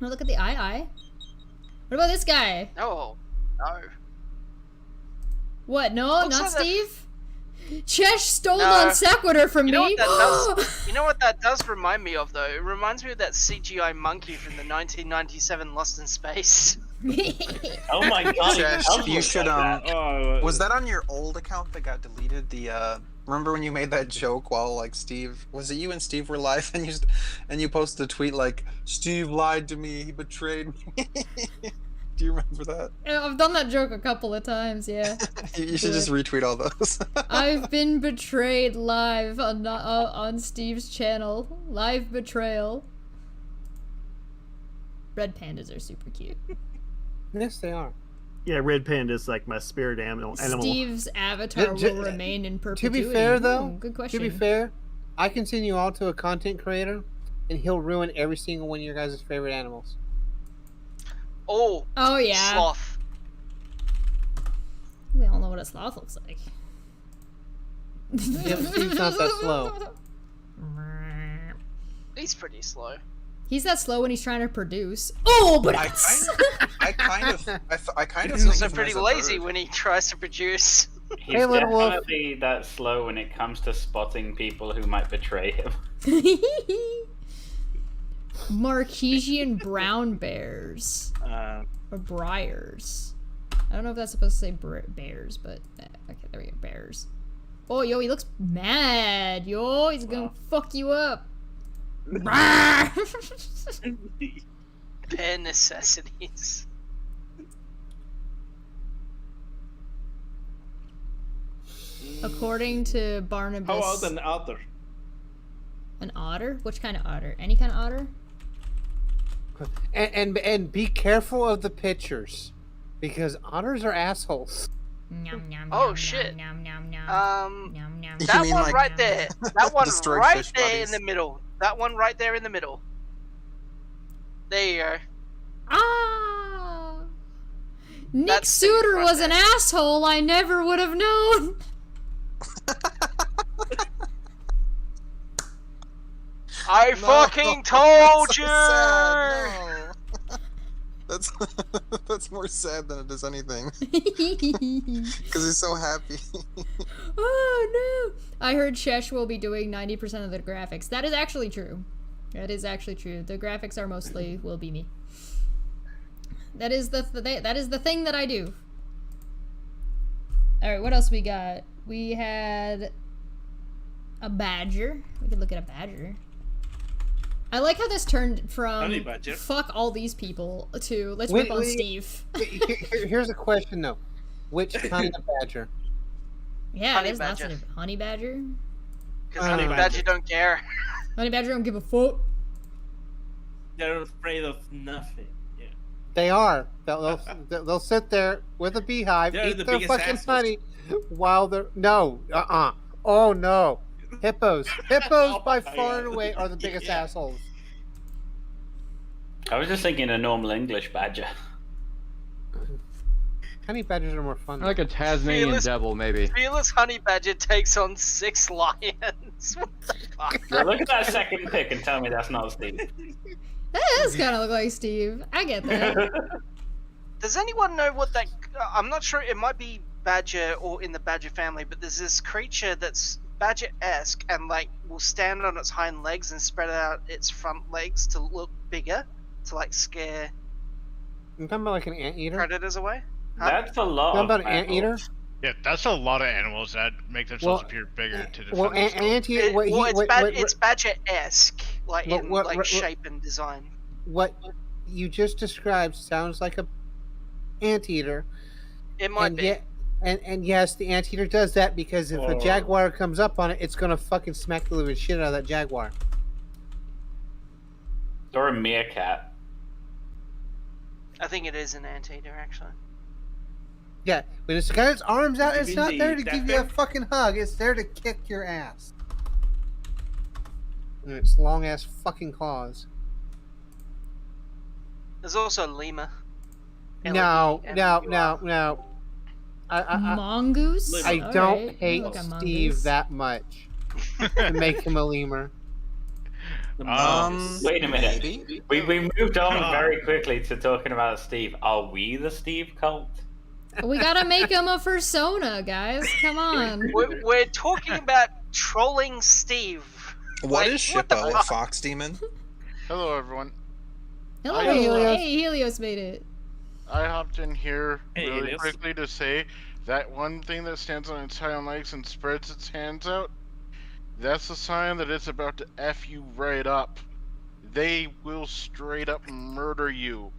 Oh, look at the eye. What about this guy? No, no. What? No, Looks not like that- Steve? Chesh stole No. Non Sequitur from You know me. what that does? You know what that does remind me of, though? It reminds me of that CGI monkey from the 1997 Lost in Space. Oh my god, it Josh, does you look should like that. Oh, Was that on your old account that got deleted? The remember when you made that joke while like Steve, was it you and Steve were live and you posted a tweet like Steve lied to me, he betrayed me. Do you remember that? I've done that joke a couple of times, yeah. You should just retweet all those. I've been betrayed live on Steve's channel. Live betrayal. Red pandas are super cute. Yes, they are. Yeah, red panda's like my spirit animal. Steve's avatar Ju- will remain in To perpetuity. be fair, though, Ooh, good question. to be fair, I can send you all to a content creator, and he'll ruin every single one of your guys' favorite animals. Oh, Oh yeah. sloth. We all know what a sloth looks like. Yeah, but Steve's not that slow. He's pretty slow. He's that slow when he's trying to produce. Oh, but I kind of He's think also of him pretty as a lazy bird. when he tries to produce. He's Hey, little wolf. definitely that slow when it comes to spotting people who might betray him. Marquesian brown bears. Or briars. I don't know if that's supposed to say bears, but okay, there we go, bears. Oh, yo, he looks mad, yo. He's gonna fuck you up. Bare necessities. According to Barnabas. How about an otter? An otter? Which kind of otter? Any kind of otter? And be careful of the pictures, because otters are assholes. Nom, nom, Oh, nom, shit. Nom, nom, nom, Um, nom, nom. You that mean one like right there. That one destroyed right fish there bodies? in the middle. That one right there in the middle. There you go. Ah! Nick That's the Suter front was an end. asshole I never would have known. I No, fucking told that's so you. sad, no. That's more sad than it is anything. Because he's so happy. Oh no! I heard Shesh will be doing 90% of the graphics. That is actually true. That is actually true. The graphics are mostly will be me. That is the thing that I do. All right, what else we got? We had a badger. We could look at a badger. I like how this turned Honey from badger. fuck all these people to let's Wait, rip on wait. Steve. Here's a question though: which kind of badger? Yeah, Honey there's lots badger. of honey badger. Because Honey honey badger. badger don't care. Honey badger don't give a fuck. They're afraid of nothing. Yeah. They are. They'll sit there with a beehive, They're eat the their biggest fucking assholes. honey, while they're Oh no, hippos. Hippos Oh by my far and God. away are the biggest Yeah. assholes. I was just thinking a normal English badger. Honey badgers are more fun. Like a Tasmanian Fearless- devil, maybe. Fearless honey badger takes on 6 lions. What the fuck? Yeah, look at that second pick and tell me that's not Steve. That does kind of look like Steve. I get that. Does anyone know what that? I'm not sure. It might be badger or in the badger family, but there's this creature that's badger-esque and like will stand on its hind legs and spread out its front legs to look bigger, to like scare You talking about like an anteater? predators away. Huh? That's a lot. You talking of about an mammals. anteater? Yeah, that's a lot of animals that make themselves Well, appear bigger to defend Well, themselves. anteater. What, Well, he- it's badger-esque, like What- in what- like what- shape and design. what you just described sounds like a anteater. It might and be. yet, and yes, the anteater does that because if a Oh. jaguar comes up on it, it's gonna fucking smack the living shit out of that jaguar. Or a meerkat. I think it is an anteater, actually. Yeah, when it's got its arms out, You it's mean not the there to give you a deathbear? fucking hug. It's there to kick your ass. And its long ass fucking claws. There's also lemur. No, L-E-M-U-R. no. Mongoose? I All don't right, hate look at Steve mongoose. that much to make him a lemur. Wait a minute. Maybe? We moved on Ah. very quickly to talking about Steve. Are we the Steve cult? We gotta make him a persona, guys. Come on. We're talking about trolling Steve. What Like, is what the Shippo, a fuck? fox demon? Hello, everyone. Hello, Hi, Helios. Hey, Helios made it. I hopped in here Hey, really Elias. quickly to say that one thing that stands on its hind legs and spreads its hands out, that's a sign that it's about to F you right up. They will straight up murder you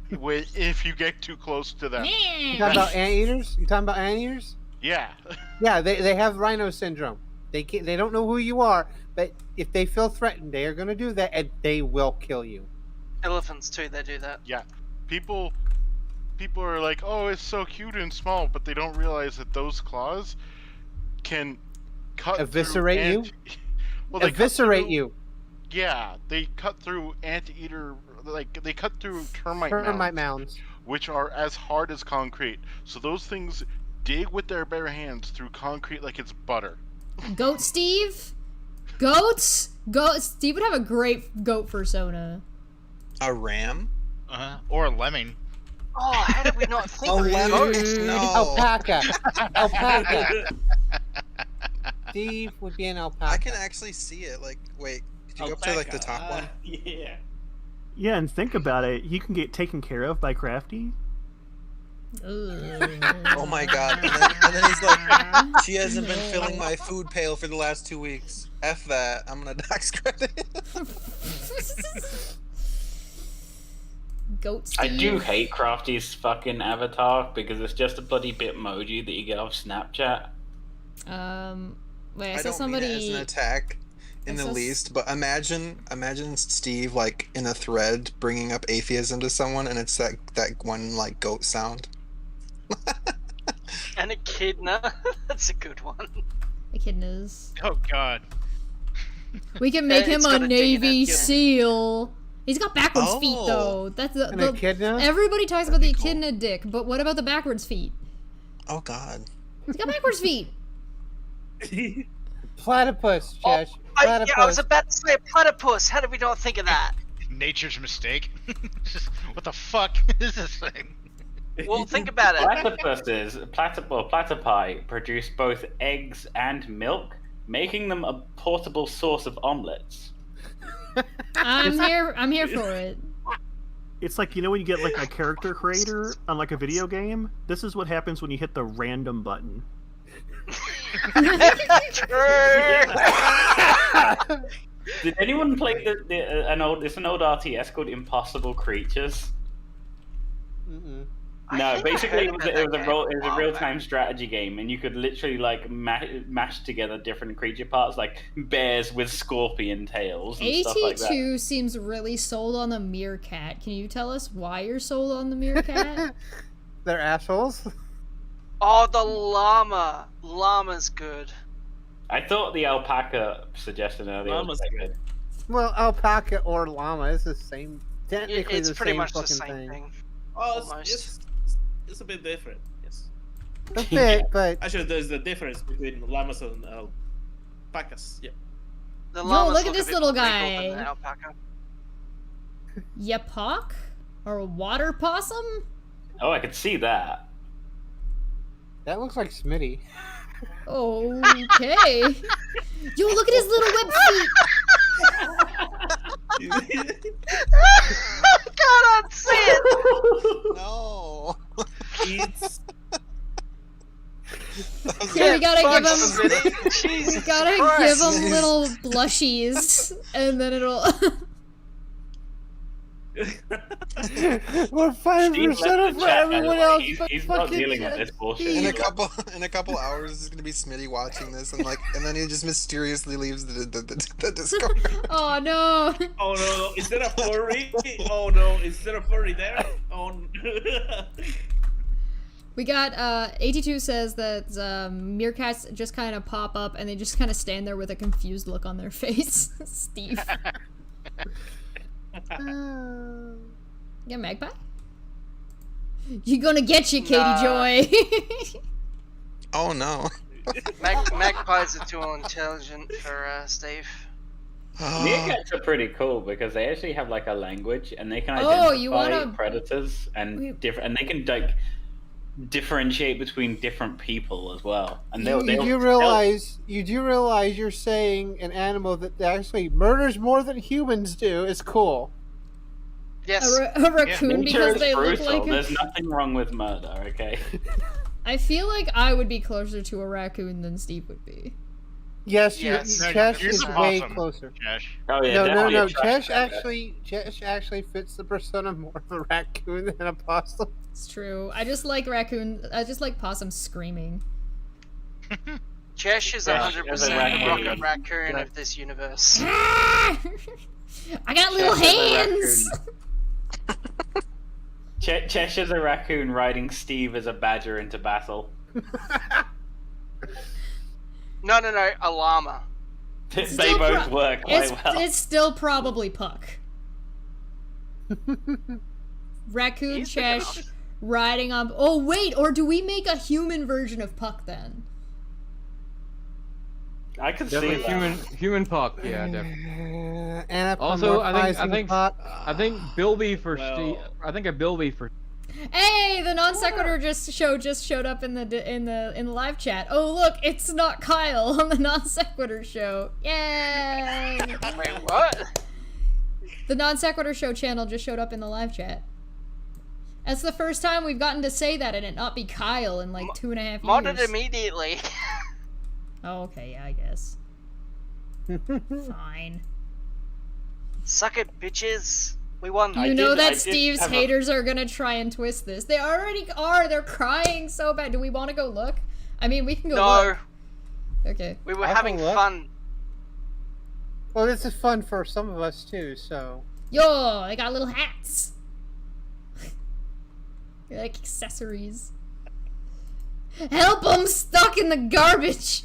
if you get too close to them. You talking about anteaters? You talking about anteaters? Yeah. Yeah, they have rhino syndrome. They don't know who you are, but if they feel threatened, they are going to do that, and they will kill you. Elephants too, they do that. Yeah. People are like, oh, it's so cute and small, but they don't realize that those claws can cut through Eviscerate you? Well, they cut Eviscerate through- you. Yeah, they cut through anteater, like they cut through termite Termite mounds, mounds. which are as hard as concrete. So those things dig with their bare hands through concrete like it's butter. Goat Steve? Goats? Goat Steve would have a great goat persona. A ram? Or a lemming. Oh, how did we not think A of lemon? goats? No. Alpaca. Alpaca. Steve would be an alpaca. I can actually see it. Like, wait, could you go up to like the top one? Yeah. Yeah, and think about it. He can get taken care of by Crafty. Oh my god. And then he's like, she hasn't been filling my food pail for the last 2 weeks. F that. I'm gonna dox credit. Goat Steve. I do hate Crafty's fucking avatar because it's just a bloody Bitmoji that you get off Snapchat. Wait, I I saw don't somebody. mean it as an attack in I the saw least, but imagine Steve like in a thread bringing up atheism to someone, and it's that one like goat sound. And Echidna. That's a good one. Echidnas. Oh God. We can make him It's a got a D in it, Navy yeah. SEAL. He's got backwards feet Oh. though. That's An echidna? Everybody talks about the echidna dick, but what about the backwards feet? Oh God. He's got backwards feet. Platypus, Chesh. Yeah, I was about to say platypus. How did we not think of that? Nature's mistake. What the fuck is this thing? Well, think about it. Platypi produce both eggs and milk, making them a portable source of omelets. I'm here for it. It's like, you know, when you get like a character creator on like a video game. This is what happens when you hit the random button. Did anyone play an old RTS called Impossible Creatures? Mm-mm. No, basically it was a Wow, real-time strategy game, and you could literally like mash together different creature parts, like bears with scorpion tails and stuff like that. AT2 seems really sold on the meerkat. Can you tell us why you're sold on the meerkat? They're assholes. Oh, the llama. Llama's good. I thought the alpaca suggestion earlier was Llama's quite good. good. Well, alpaca or llama is the same. Technically, It's the pretty same much the fucking same thing. Oh, Almost. it's a bit different. Yes. A bit, but Actually, there's the difference between llamas and alpacas. Yeah. The Yo, llamas look at look a this bit little more wrinkled guy. than the alpaca. Yapok? Or a water possum? Oh, I could see that. that looks like Smitty. Okay. Yo, look at his little web feet. I can't see it. No. It's Yeah, we gotta fuck, give him. Smitty. We Jesus gotta Christ. give him little blushies, and then it'll. We're 5% left the for chat, everyone by the way. else. He's- but he's not fucking dealing with Chesh. this bullshit. In a He's couple hours, it's gonna be Smitty watching this, and then he just mysteriously leaves the Discord. Oh no! oh no, is there a furry? Oh no, is there a furry there? Oh. We got 82 says that meerkats just kind of pop up and they just kind of stand there with a confused look on their face. Steve. Yeah, magpie. You gonna get you, Katie Nah. Joy. Oh no. Magpies are too intelligent for Steve. Meerkats are pretty cool because they actually have like a language, and they can Oh, identify you wanna- predators and We- and they can like differentiate between different people as well. And You do realize you're saying an animal that actually murders more than humans do is cool. Yes. A raccoon because they look brutal. like. There's nothing wrong with murder, okay? I feel like I would be closer to a raccoon than Steve would be. Yes, Yes. Chesh Here's is a way possum. closer. Chesh. Oh yeah, No, definitely a trash Chesh bag. actually fits the persona more of a raccoon than a possum. It's true. I just like raccoon. I just like possum screaming. Chesh is Yeah, 100% as a the raccoon. rocket raccoon of this universe. I got little Chesh is a hands. Cheshire's a raccoon riding Steve as a badger into battle. No, a llama. They Still both work quite It's well. it's still probably Puck. Raccoon He's big enough. Chesh riding on. Oh wait, or do we make a human version of Puck then? I can see Definitely that. human puck. Yeah, definitely. Also, I think Puck. I think Bilby for Well- Steve. I think a Bilby for. Hey, the non sequitur just showed up in the live chat. Oh look, it's not Kyle on the non sequitur show. Yay! Wait, what? The non sequitur show channel just showed up in the live chat. That's the first time we've gotten to say that and it not be Kyle in like 2.5 years. Mod it immediately. Oh, okay, yeah, I guess. Fine. Suck it, bitches. We won. You know I that did Steve's have a- haters are gonna try and twist this. They already are. They're crying so bad. Do we want to go look? I mean, we can go No. look. Okay. We were I'll having look. fun. Well, this is fun for some of us too. So Yo, I got little hats. They're like accessories. Help! I'm stuck in the garbage.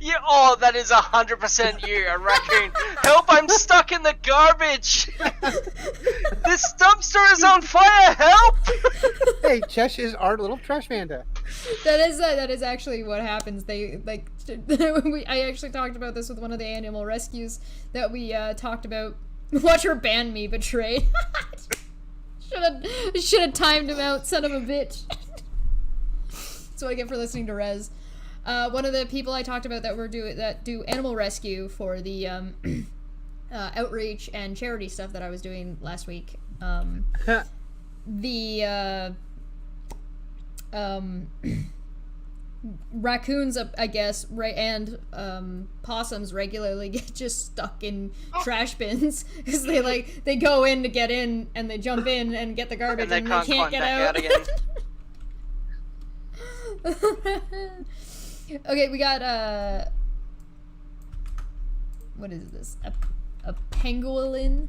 Yeah, oh, that is 100% you, a raccoon. Help! I'm stuck in the garbage. This dumpster is on fire. Help! hey, Chesh is our little trash panda. That is actually what happens. They like I actually talked about this with one of the animal rescues that we talked about. Watch her ban me, Betray. Should have timed him out, son of a bitch. That's what I get for listening to Rez. One of the people I talked about that do animal rescue for the outreach and charity stuff that I was doing last week. The raccoons, I guess, and possums regularly get just stuck in trash bins because they go in to get in and they jump in and get the garbage and they can't get out. again. Okay, we got what is this? A pangolin?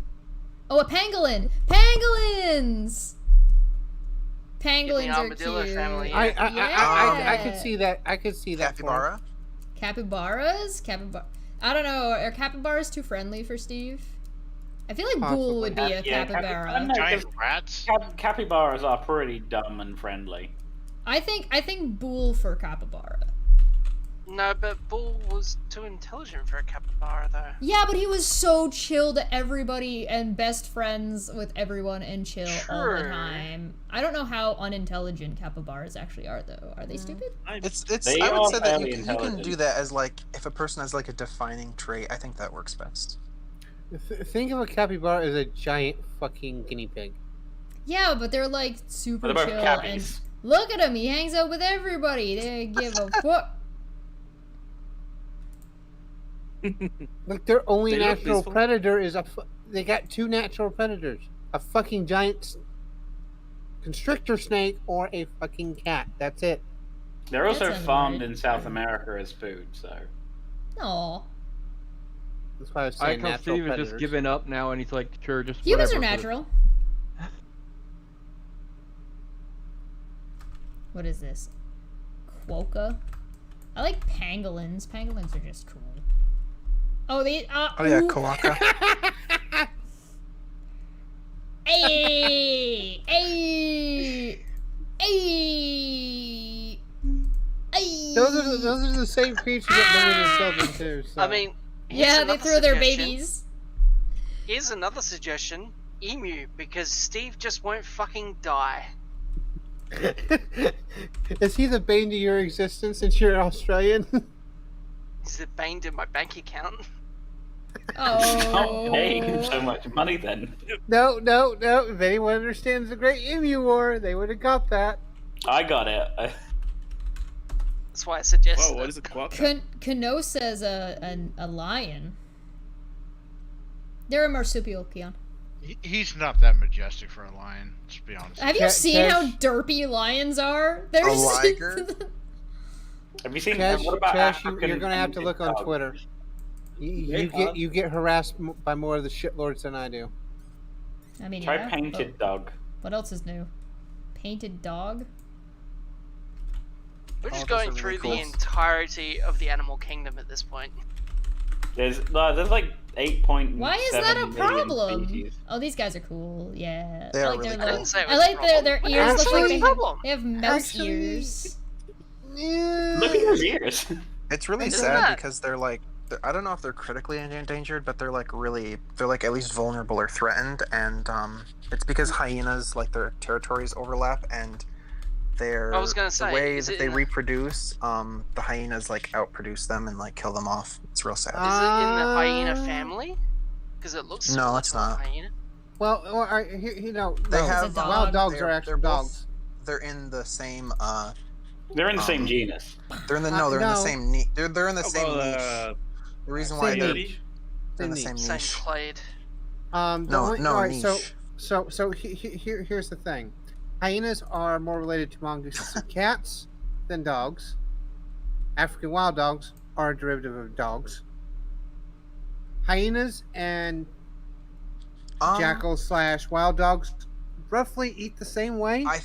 Oh, a pangolin! Pangolins! Pangolins are armadillo cute. family, I could see that. I could see that. Capybara? Capybaras? I don't know. Are capybaras too friendly for Steve? I feel like Ghoul would be a capybara. Giant rats. Capybaras are pretty dumb and friendly. I think Bull for capybara. No, but Bull was too intelligent for a capybara, though. Yeah, but he was so chill to everybody and best friends with everyone and chill all the Sure. time. I don't know how unintelligent capybaras actually are, though. Are they stupid? It's. They I would are say that fairly you can intelligent. do that as like if a person has like a defining trait. I think that works best. Think of a capybara as a giant fucking guinea pig. Yeah, but they're like super What about chill cappies? and look at him. He hangs out with everybody. They give a fuck. Like their only They look natural peaceful. predator is they got two natural predators: a fucking giant constrictor snake or a fucking cat. That's it. They're also That's farmed annoying. in South America as food, so. Aw. That's why I was I saying come natural Steve is predators. just giving up now, and he's like, sure, just Humans are whatever. natural. What is this? Quokka? I like pangolins. Pangolins are just cool. Oh, they. Oh yeah, ooh. Kawaka. Hey! Hey! Hey! Hey! Those are the same creatures that murder their children too. So. I mean, here's Yeah, they another throw their suggestion. babies. Here's another suggestion: emu, because Steve just won't fucking die. Is he the bane to your existence since you're Australian? Is it bane to my bank account? Oh. Not paying so much money then. No. If anyone understands the Great Emu War, they would have got that. I got it. That's why I suggested Whoa, what it. is a quokka? Kano says a lion. They're a marsupial, Keon. He's not that majestic for a lion, let's be honest. Have you seen how derpy lions are? They're A liger? Have you seen Cash, what about Cash, African you're gonna have to look on dogs? Twitter. Yeah, You get harassed by more of the shitlords than I do. I mean, Try yeah, painted but dog. What else is new? Painted dog? We're just those going are really through cool. the entirety of the animal kingdom at this point. There's like 8.7 Why is that a million problem? species. Oh, these guys are cool. Yeah. They I are like really their cool. I little- didn't say it I was a like problem. their What ears look actually like is they the have, problem? they have mouse Actually- ears. Look at his ears. It's really Isn't sad that- because they're like I don't know if they're critically endangered, but they're like at least vulnerable or threatened, and it's because hyenas like their territories overlap and I was gonna say, the way is that it they in the- reproduce, the hyenas like outproduce them and like kill them off. It's real sad. Is it in the hyena family? Because it looks No, similar it's to a not. hyena. Well, They no, have wild dogs they're- are actually they're both- dogs. They're in the same They're in the same Um, genus. they're in the no. in the same niche. They're in the How same about, niche. The reason same why they're, niche. they're in the Same same Same niche. clade. No, alright, niche. So here's the thing. Hyenas are more related to mongooses and cats than dogs. African wild dogs are a derivative of dogs. Hyenas and jackals / wild dogs roughly eat the same way. I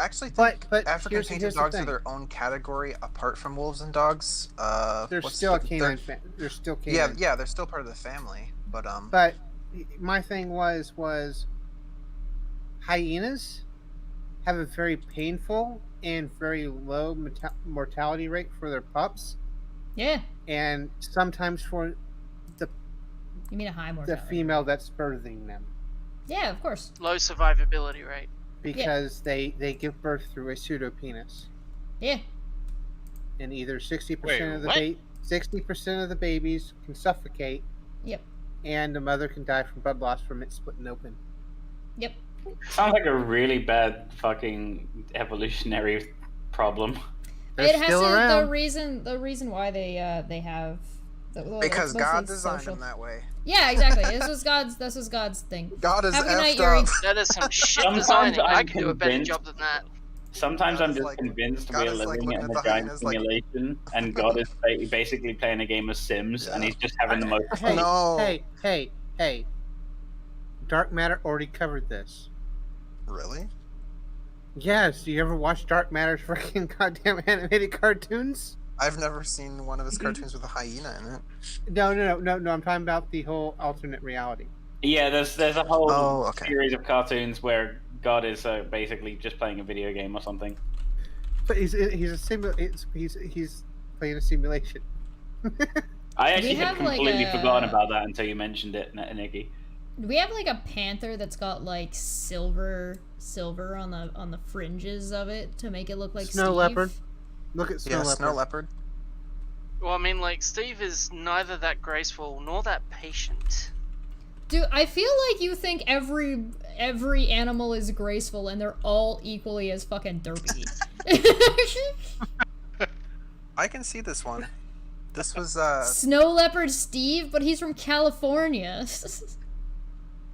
actually think but African here's painted the dogs are thing. their own category apart from wolves and dogs. They're what's still a the- canine. they're- They're still canine. Yeah, they're still part of the family. But But my thing was hyenas have a very painful and very low mortality rate for their pups, Yeah. and sometimes for You mean a high the mortality? female that's birthing them, Yeah, of course. Low survivability rate. because they give birth through a pseudopenis, Yeah. and either 60% Wait, of the what? 60% of the babies can suffocate, Yep. and the mother can die from blood loss from it splitting open. Yep. Sounds like a really bad fucking evolutionary problem. They're It has still to, around. the reason why they have because it's God mostly designed social. them that way. Yeah, exactly. This was God's thing. God is Have a good night, effed Yuri. up. That is some shit Sometimes designing. I I'm could do a better convinced- job than that. Sometimes God I'm is just like- convinced God we're is like living looking in at a the giant hyenas like- simulation, and God is basically playing a game of Sims, and Yeah. he's just having the most Hey, fun. No. hey. Dark Matter already covered this. Really? Yes, do you ever watch Dark Matter's freaking goddamn animated cartoons? I've never seen one of his cartoons with a hyena in it. No, I'm talking about the whole alternate reality. Yeah, there's a whole Oh, okay. series of cartoons where God is basically just playing a video game or something. But he's playing a simulation. I actually have, had like, completely a- forgotten about that until you mentioned it, Nikki. Do we have like a panther that's got like silver on the fringes of it to make it look like Snow Steve? leopard. Look at Snow Yeah, Leopard. snow leopard. Well, I mean, like, Steve is neither that graceful nor that patient. Dude, I feel like you think every animal is graceful and they're all equally as fucking derpy. I can see this one. This was Snow leopard Steve, but he's from California.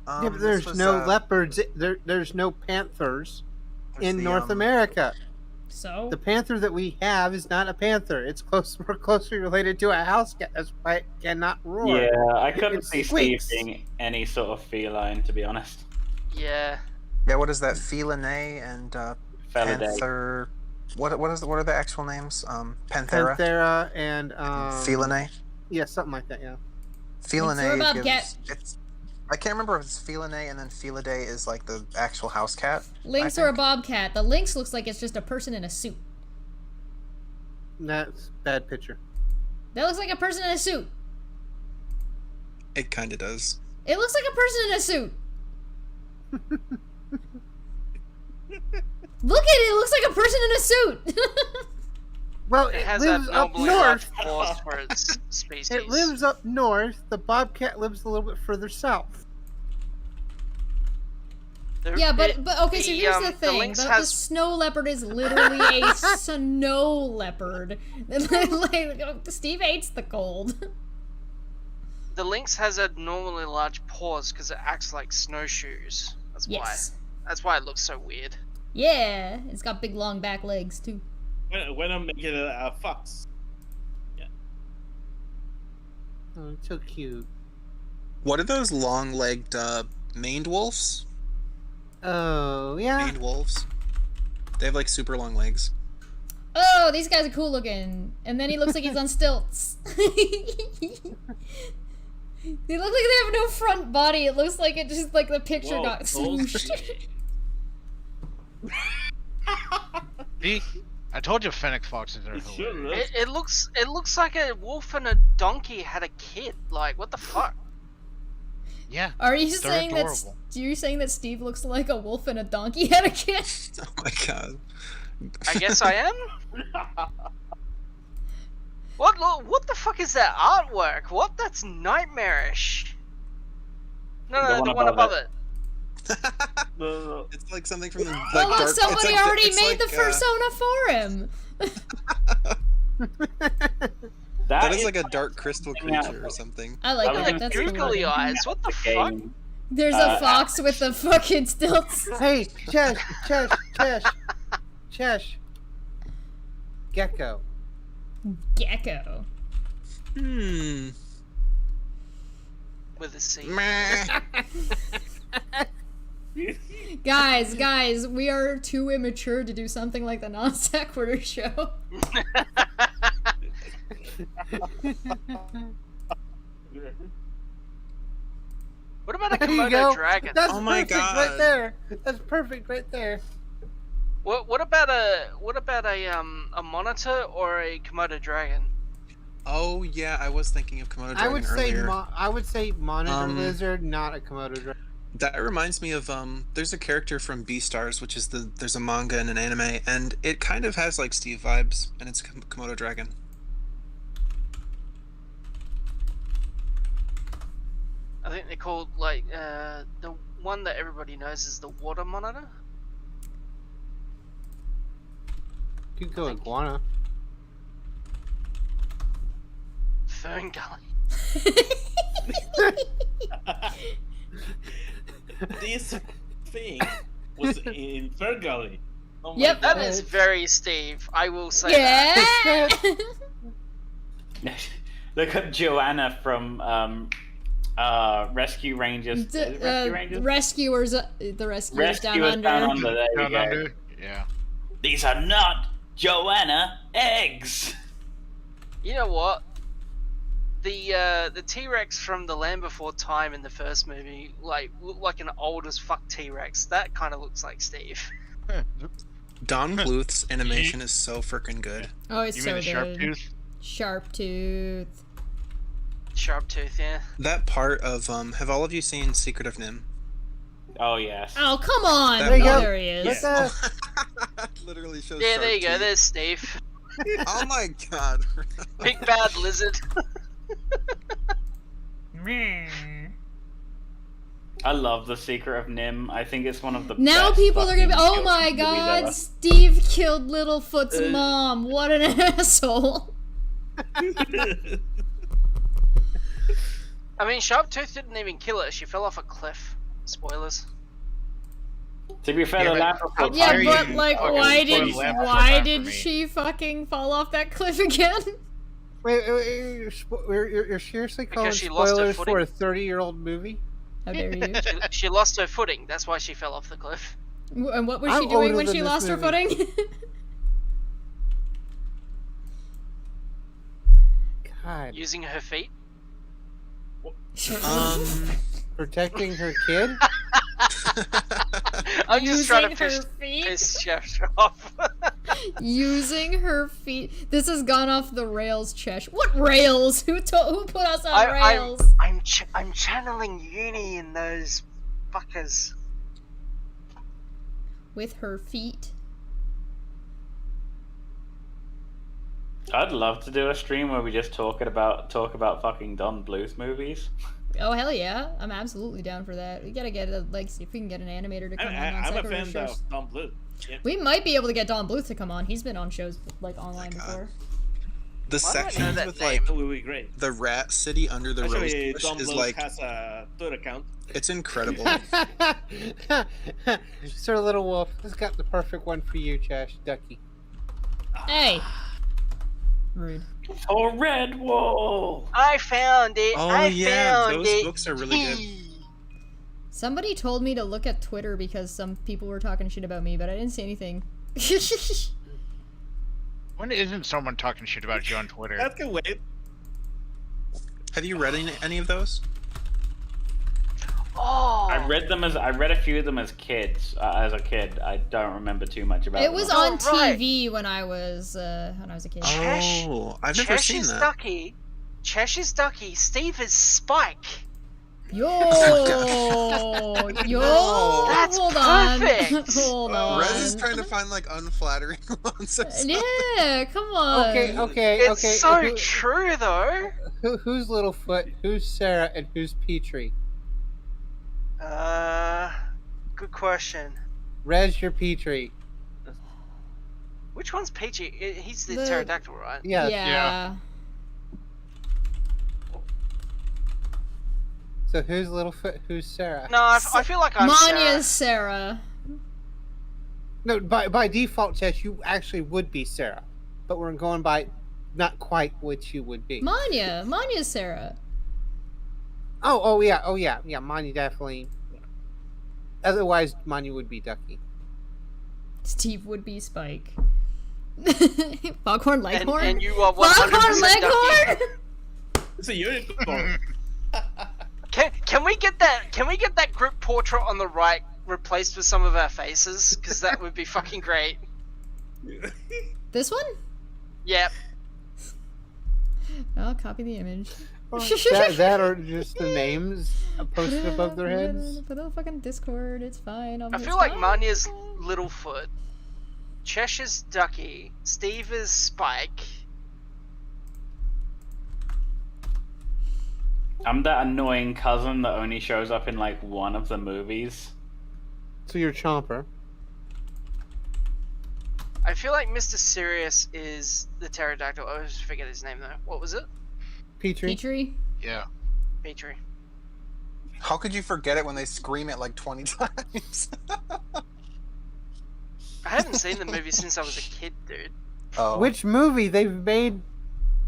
Yeah, but this there's was, no leopards. There's no panthers there's in the, North America. So The panther that we have is not a panther. It's more closely related to a house cat. That's why it cannot roar. Yeah, I couldn't It see squeaks. Steve being any sort of feline, to be honest. Yeah. Yeah, what is that? Feline and Felidae. Panther. What are the actual names? Panthera. Panthera and Feline. Yeah, something like that. Yeah. Feline Like, so about gives. It's. I can't remember if it's Feline and then Felidae is like the actual house cat. lynx I or a think. bobcat. The lynx looks like it's just a person in a suit. That's bad picture. That looks like a person in a suit. It kind of does. It looks like a person in a suit. Look at it. It looks like a person in a suit. Well, It it has lives up abnormally large north. paws for its species. It lives up north. The bobcat lives a little bit further south. Yeah, but okay. So here's the thing: lynx the has snow leopard is literally a snow leopard. Like, Steve hates the cold. the lynx has abnormally large paws because it acts like snowshoes. That's Yes. why. That's why it looks so weird. Yeah, it's got big long back legs too. When I'm making a fox. Oh, it's so cute. What are those long-legged maned wolves? Oh yeah. Maned wolves. They have like super long legs. Oh, these guys are cool looking. And then he looks like he's on stilts. They look like they have no front body. It looks like it just like the picture Whoa, got swooshed. See? I told you Fennec foxes are It sure hilarious. looks. It looks like a wolf and a donkey had a kid. Like, what the fuck? Yeah. Are you They're saying that? adorable. You're saying that Steve looks like a wolf and a donkey had a kid? Oh my god. I guess I am. What the fuck is that artwork? What? That's nightmarish. No, the one above it. It's like something from the. Like, Well, look, dark, somebody it's like, already it's made like, the persona for him. That is like a dark crystal creature or something. I like They're that. like That's cool googly looking. eyes. What the fuck? There's a fox with the fucking stilts. Hey, Chesh. Gecko. Gecko. With a C. Guys, we are too immature to do something like the non sequitur show. What about a There you Komodo go. dragon? That's Oh my perfect right God. there. That's perfect right there. What about a monitor or a Komodo dragon? Oh yeah, I was thinking of Komodo dragon I would say earlier. monitor lizard, not a Komodo dragon. That reminds me of there's a character from Beastars, which is there's a manga and an anime, and it kind of has like Steve vibes, and it's a Komodo dragon. I think they're called like the one that everybody knows is the water monitor. You could go iguana. Fern Gully. This thing was in Fergully. Oh my Yep. That God. is very Steve. I will say Yeah. Look at Joanna from Rescue Rangers. Is it Rescue Rangers? Rescuers, the rescuers down Rescuers under. Down Under. There you Down go. under? Yeah. These are not Joanna eggs. You know what? The T-Rex from The Land Before Time in the first movie, like, looked like an old as fuck T-Rex. That kind of looks like Steve. Don Bluth's animation is so freaking good. Oh, it's You so mean the good. sharp tooth? Sharp tooth. Sharp tooth, yeah. That part of have all of you seen Secret of Nim? Oh yes. Oh, come on! There you go. There he is. Yeah. Literally shows. Yeah, sharp there you go. teeth. There's Steve. Oh my god. Big bad lizard. I love The Secret of Nim. I think it's one of the Now best people are gonna be, fucking oh kill my movies god, ever. Steve killed Littlefoot's mom. What an asshole. I mean, Sharp Tooth didn't even kill her. She fell off a cliff. Spoilers. To be fair, Yeah, the but Land Before Yeah, Time but is like, fucking why spoiled did Land Before why Time for did me. she fucking fall off that cliff again? Wait, you're seriously calling Because she lost her spoilers for a footing. 30-year-old movie? How dare you? She lost her footing. That's why she fell off the cliff. And what was I'm she doing older when than she this lost her movie. footing? God. Using her feet. Protecting her kid? I'm just trying to Using her feet? piss Chef off. Using her feet. This has gone off the rails, Chesh. What rails? Who put us on rails? I'm channeling Uni in those fuckers. With her feet. I'd love to do a stream where we just talk about fucking Don Bluth movies. Oh hell yeah! I'm absolutely down for that. We gotta get see if we can get an animator to come on I'm a Sequitur fan shows. of Don Bluth. Yeah. We might be able to get Don Bluth to come on. He's been on shows like online before. The Why do I know sections that with name? like That would be great. the rat city under the Actually, rose Don bush is Bluth like has a Twitter account. it's incredible. Sir Little Wolf, this got the perfect one for you, Chash Ducky. Hey. Rude. Oh, Red Wolf! I found it. Oh I yeah, found those it. books are really good. Somebody told me to look at Twitter because some people were talking shit about me, but I didn't see anything. When isn't someone talking shit about you on Twitter? That can wait. Have you read any of those? Oh. I read a few of them as kids. As a kid, I don't remember too much about It them. was Oh, on right. TV when I was a kid. Oh, I've never seen Cheshire's that. Ducky. Cheshire's Ducky. Steve is Spike. Yo, yo, That's hold on, perfect. hold on. Rez is trying to find like unflattering ones. or something. Yeah, come on. Okay. It's so true though. Who's Littlefoot? Who's Sarah? And who's Petrie? Good question. Rez, you're Petrie. Which one's Peachy? He's the The- pterodactyl, right? Yeah. Yeah. So who's Littlefoot? Who's Sarah? No, I feel like I'm Manya's Sarah. Sarah. No, by default, Chess, you actually would be Sarah, but we're going by not quite what you would be. Manya's Sarah. Oh yeah. Manya definitely. Otherwise, Manya would be Ducky. Steve would be Spike. Foghorn Leghorn? And you are 100% Foghorn Leghorn? Ducky. It's a unicorn. Can we get that group portrait on the right replaced with some of our faces? Because that would be fucking great. This one? Yep. I'll copy the image. that or just the names posted above their heads. Put it on fucking Discord. It's fine. I feel like Manya's Littlefoot, Cheshire's Ducky, Steve is Spike. I'm that annoying cousin that only shows up in like one of the movies. So you're Chomper. I feel like Mr. Sirius is the pterodactyl. I always forget his name though. What was it? Petrie? Yeah. Petrie. How could you forget it when they scream it like 20 times? I haven't seen the movie since I was a kid, dude. Oh. Which movie? They've made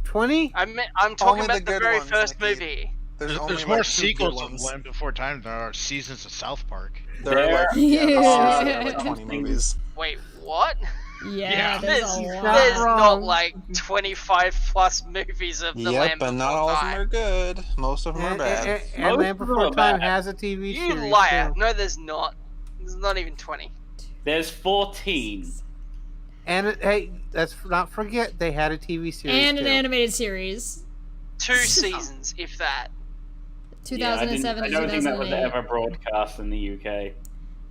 20? I'm talking Only about the the good very ones, first Nikki. movie. There's There's more sequels of Land Before Time than there are seasons of South Park. There are like, there are like 20 movies. Wait, what? Yeah, There's a lot. not like 25 plus movies of the Yep, Land but not Before all of them Time. are good. Most of them are bad. And Land Before Time has a TV You series. liar. too. No, there's not. There's not even 20. There's 14. And hey, let's not forget they had a TV series And an too. animated series. 2 seasons, if that. 2007 I to don't think that was 2008. ever broadcast in the UK.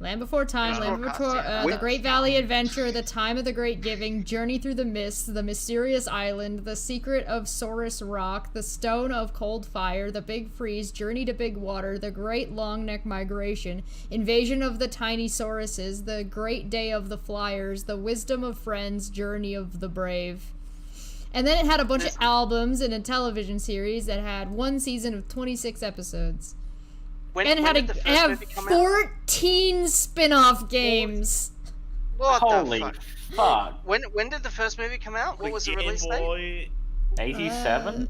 Land Before Time, Land Before The Great Valley Adventure, The Time of the Great Giving, Journey Through the Mist, The Mysterious Island, The Secret of Saurus Rock, The Stone of Cold Fire, The Big Freeze, Journey to Big Water, The Great Long Neck Migration, Invasion of the Tiny Sauruses, The Great Day of the Flyers, The Wisdom of Friends, Journey of the Brave. And then it had a bunch of albums and a television series that had one season of 26 episodes. When, and it when had did the it first had movie come out? 14 spin-off games. What Holy the fuck? fuck. When did the first movie come out? What was the Game release date? Boy. 87?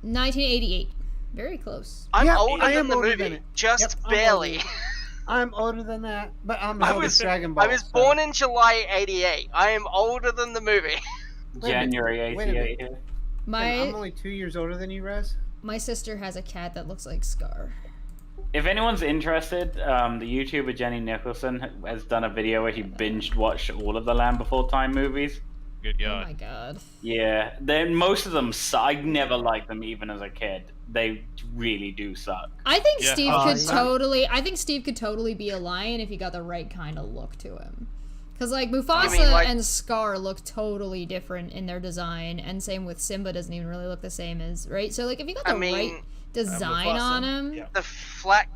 1988. Very close. I'm Yep, older I than am the older than movie. it. Just Yep, I'm barely. older. I'm older than that, but I'm I older was than Dragon Ball. I was born in July 88. I am older than the movie. January Wait a minute. 88. I'm only 2 years older than you, Rez. My sister has a cat that looks like Scar. If anyone's interested, the YouTuber Jenny Nicholson has done a video where he binged watched all of the Land Before Time movies. Good Oh God. my god. Yeah, then most of them suck. I never liked them even as a kid. They really do suck. I think Yeah. Steve Oh, could yeah. totally. I think Steve could totally be a lion if he got the right kind of look to him. Because like Mufasa mean, like- and Scar look totally different in their design, and same with Simba doesn't even really look the same as right. So like if you got the I mean, right design Mufasa, on him, yeah. The flat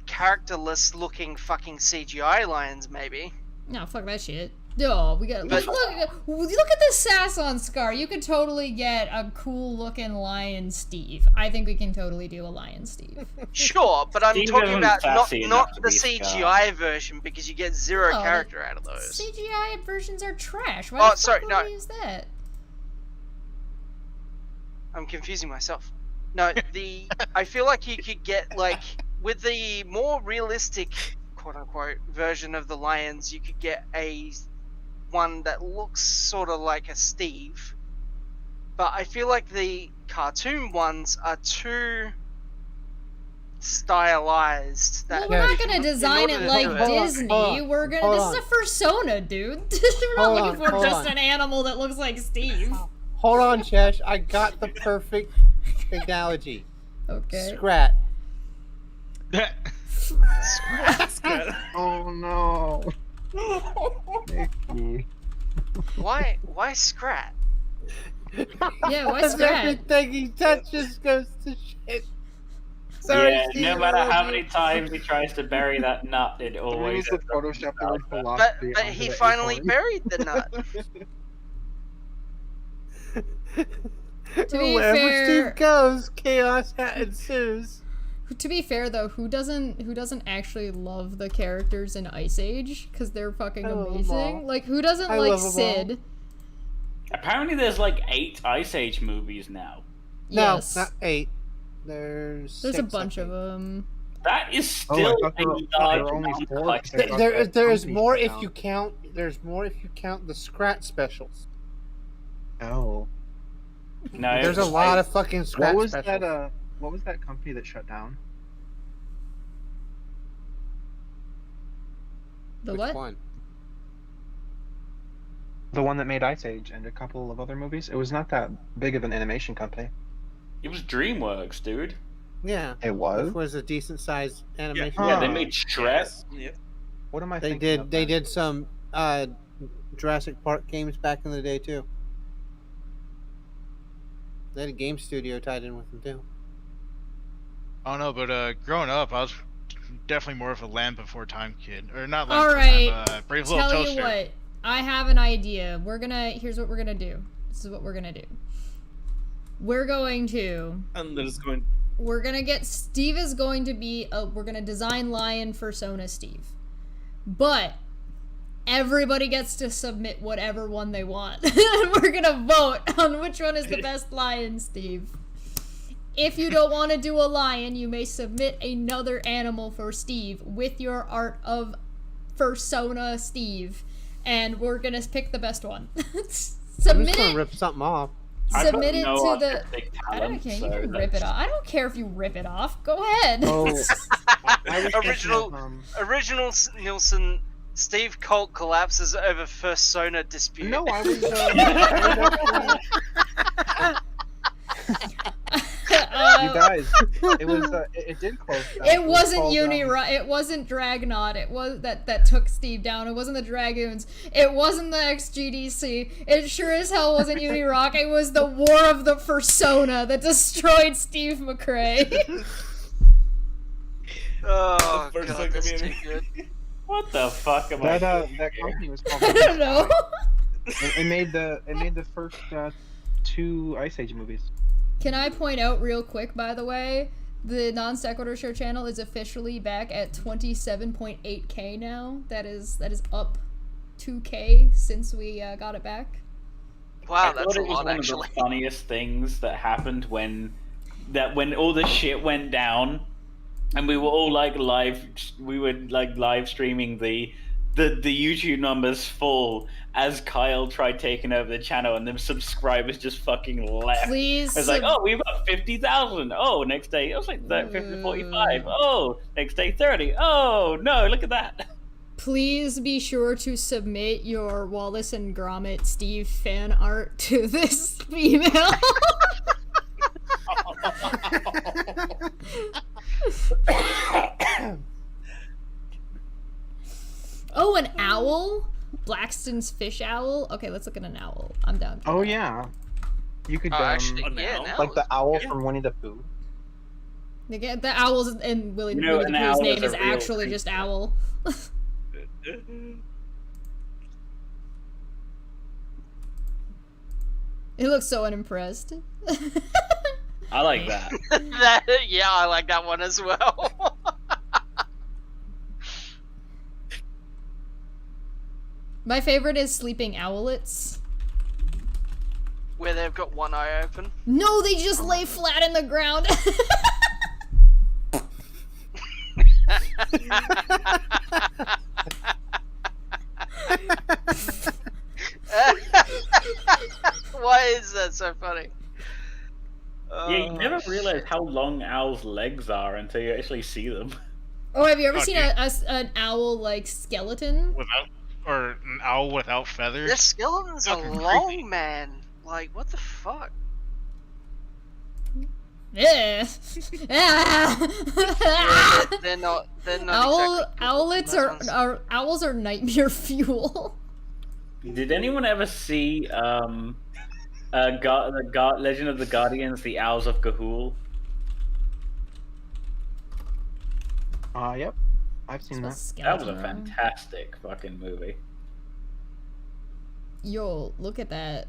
characterless looking fucking CGI lions, maybe. no fuck that shit. No, we got But- look at the sass on Scar. You could totally get a cool looking lion Steve. I think we can totally do a lion Steve. Sure, but I'm Steve talking isn't about not sassy enough to the be CGI version because you get zero Oh, character out of those. CGI versions are trash. Why Oh, the fuck sorry, would no. we use that? I'm confusing myself. No, I feel like you could get like with the more realistic quote unquote version of the lions, you could get a one that looks sort of like a Steve. But I feel like the cartoon ones are too stylized. That Well, we're not in- gonna in design order it to like do it- Hold on, Disney. hold on, We're gonna. hold This on. is a persona, dude. We're not Hold looking on, for hold just on. an animal that looks like Steve. Hold on, Chesh. I got the perfect analogy. Okay. Scrat. Oh no. Nikki. Why Scrat? Yeah, why Because Scrat? everything he touches goes to shit. Sorry, Yeah, Steve, no I matter love how you. many times he tries to bury that nut, it always Use the ends up Photoshop the word But philosophy. but onto he the finally acorn. buried the nut. To be Wherever fair, Steve goes, chaos ensues. to be fair though, who doesn't actually love the characters in Ice Age? Because they're fucking I love 'em amazing. all. Like who doesn't I like love 'em all. Sid? Apparently, there's like 8 Ice Age movies now. Yes. No, not 8. There's a 6, I bunch of think. them. That is Oh, I still thought there were a large only amount of 4. Ice because I Age. thought There, that there's company more shut if down. you count. There's more if you count the Scrat specials. Oh. No, There's a lot of fucking Scrat What was specials. that? What was that company that shut down? The Which what? one? The one that made Ice Age and a couple of other movies. It was not that big of an animation company. It was DreamWorks, dude. Yeah, It was. which was a decent sized animation. Yeah, they Huh. made Shrek. Yeah. What am I They thinking? did. of They then? did some Jurassic Park games back in the day too. They had a game studio tied in with them too. I don't know, but growing up, I was definitely more of a Land Before Time kid, or not Land All Before right. Time, Brave Little Tell Toaster. you what, I have an idea. Here's what we're gonna do. This is what we're gonna do. We're going to And there's going. we're gonna get Steve is going to be we're gonna design Lion Fursona Steve, but everybody gets to submit whatever one they want. We're gonna vote on which one is the best lion, Steve. If you don't want to do a lion, you may submit another animal for Steve with your art of Fursona Steve, and we're gonna pick the best one. I'm just Submit gonna it. rip something off. Submit it no to the. artistic I talent, don't care. so You can rip that's- it off. I don't care if you rip it off. Go ahead. Oh, I was thinking Original, of, original Nielsen. Steve Colt collapses over Fursona dispute. No, I was. I was you guys, it was. It did close. Down. It wasn't called, It wasn't Dragnot. It was that took Steve down. It wasn't the Dragoons. It wasn't the XGDC. It sure as hell wasn't Unirock. It was the War of the Fursona that destroyed Steve McRae. Oh The first god, that's too community. good. What the fuck am That I? that company was called. I don't know. It made the first 2 Ice Age movies. Can I point out real quick, by the way, the Non Sequitur Show channel is officially back at 27.8k now. That is up 2k since we got it back. Wow, I that's thought a it was lot one actually. of the funniest things that happened when all the shit went down, and we were all like live streaming the YouTube numbers fall as Kyle tried taking over the channel, and the subscribers just fucking left. Please. It's like, oh, we've got 50,000. Oh, next day it was like 50, 45. Oh, next day 30. Oh no, look at that. Please be sure to submit your Wallace and Gromit Steve fan art to this email. Oh, an owl? Blackston's fish owl? Okay, let's look at an owl. I'm down. for Oh that. yeah, you could. Oh, actually, Oh, yeah, now? now. like the owl from Winnie the Pooh. The owls and Willie You know, Willie an the Pooh's owl name is a is real actually just creature. Owl. He looks so unimpressed. I like that. Yeah, I like that one as well. My favorite is Sleeping Owlets. Where they've got one eye open. No, they just lay flat in the ground. Why is that so funny? Yeah, you never realize how long owls' legs are until you actually see them. Oh, have you ever Oh, seen dude. an owl like skeleton? Without, or an owl without feathers. Their skeletons are Fucking long, creepy. man. Like, what the fuck? Yeah. Yeah, they're not. They're not exactly. Owlets Those ones- are owls are nightmare fuel. Did anyone ever see Legend of the Guardians, the Owls of Ga'Hoole? Yep, I've seen that. That was a fantastic fucking movie. Yo, look at that.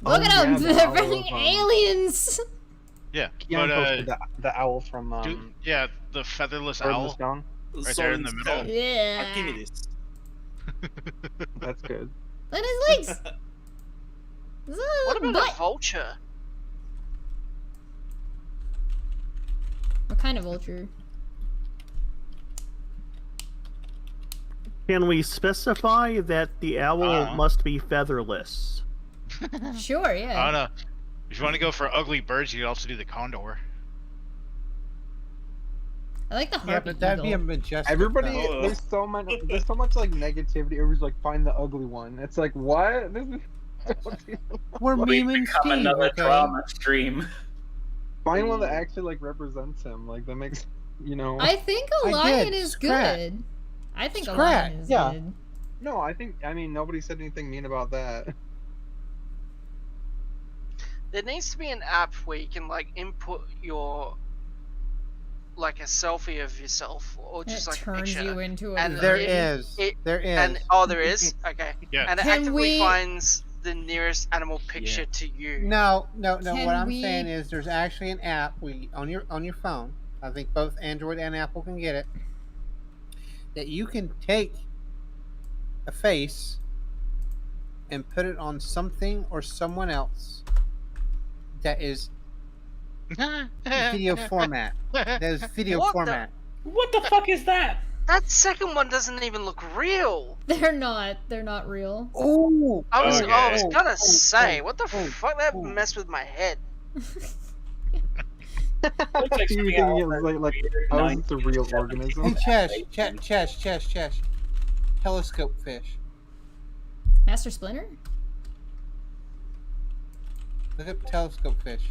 Oh, Look at yeah, them! the They're owl bringing of, Yeah, aliens! Keon but posted the owl from yeah, the featherless Bird in the owl Stone. right there in the middle. Yeah. Archimedes. That's good. Look at his legs. What about butt. a vulture? What kind of vulture? Can we specify that the owl must be featherless? Sure, yeah. I don't know. If you want to go for ugly birds, you could also do the condor. I like the harpy Yeah, but that'd be a eagle. majestic. Everybody, though. there's so much like negativity. Everybody's like, find the ugly one. It's like, what? This is... We're We memeing become Steve, another okay? drama stream. Find one that actually like represents him. Like that makes, you know. I think a I lion did. is Scrat. good. I think a Scrat, lion is yeah. good. No, I mean, nobody said anything mean about that. There needs to be an app where you can like input your like a selfie of yourself or And just it like a turns picture. you into a And There bird. is. There is. And oh, there is. Okay. Yeah. And it Can actively we- finds the nearest animal picture to you. No. Can What I'm we- saying is, there's actually an app on your phone. I think both Android and Apple can get it. That you can take a face and put it on something or someone else that is video format. That is video What the- format. What the fuck is that? That second one doesn't even look real. They're not. They're not real. Oh, I was Okay. gonna say, what the oh, fuck? That oh. messed with my head. Looks like You something think out it of was a like weird how is this a real 1970s organism? Hey, Chesh. Telescope fish. Master Splinter? Look up telescope fish.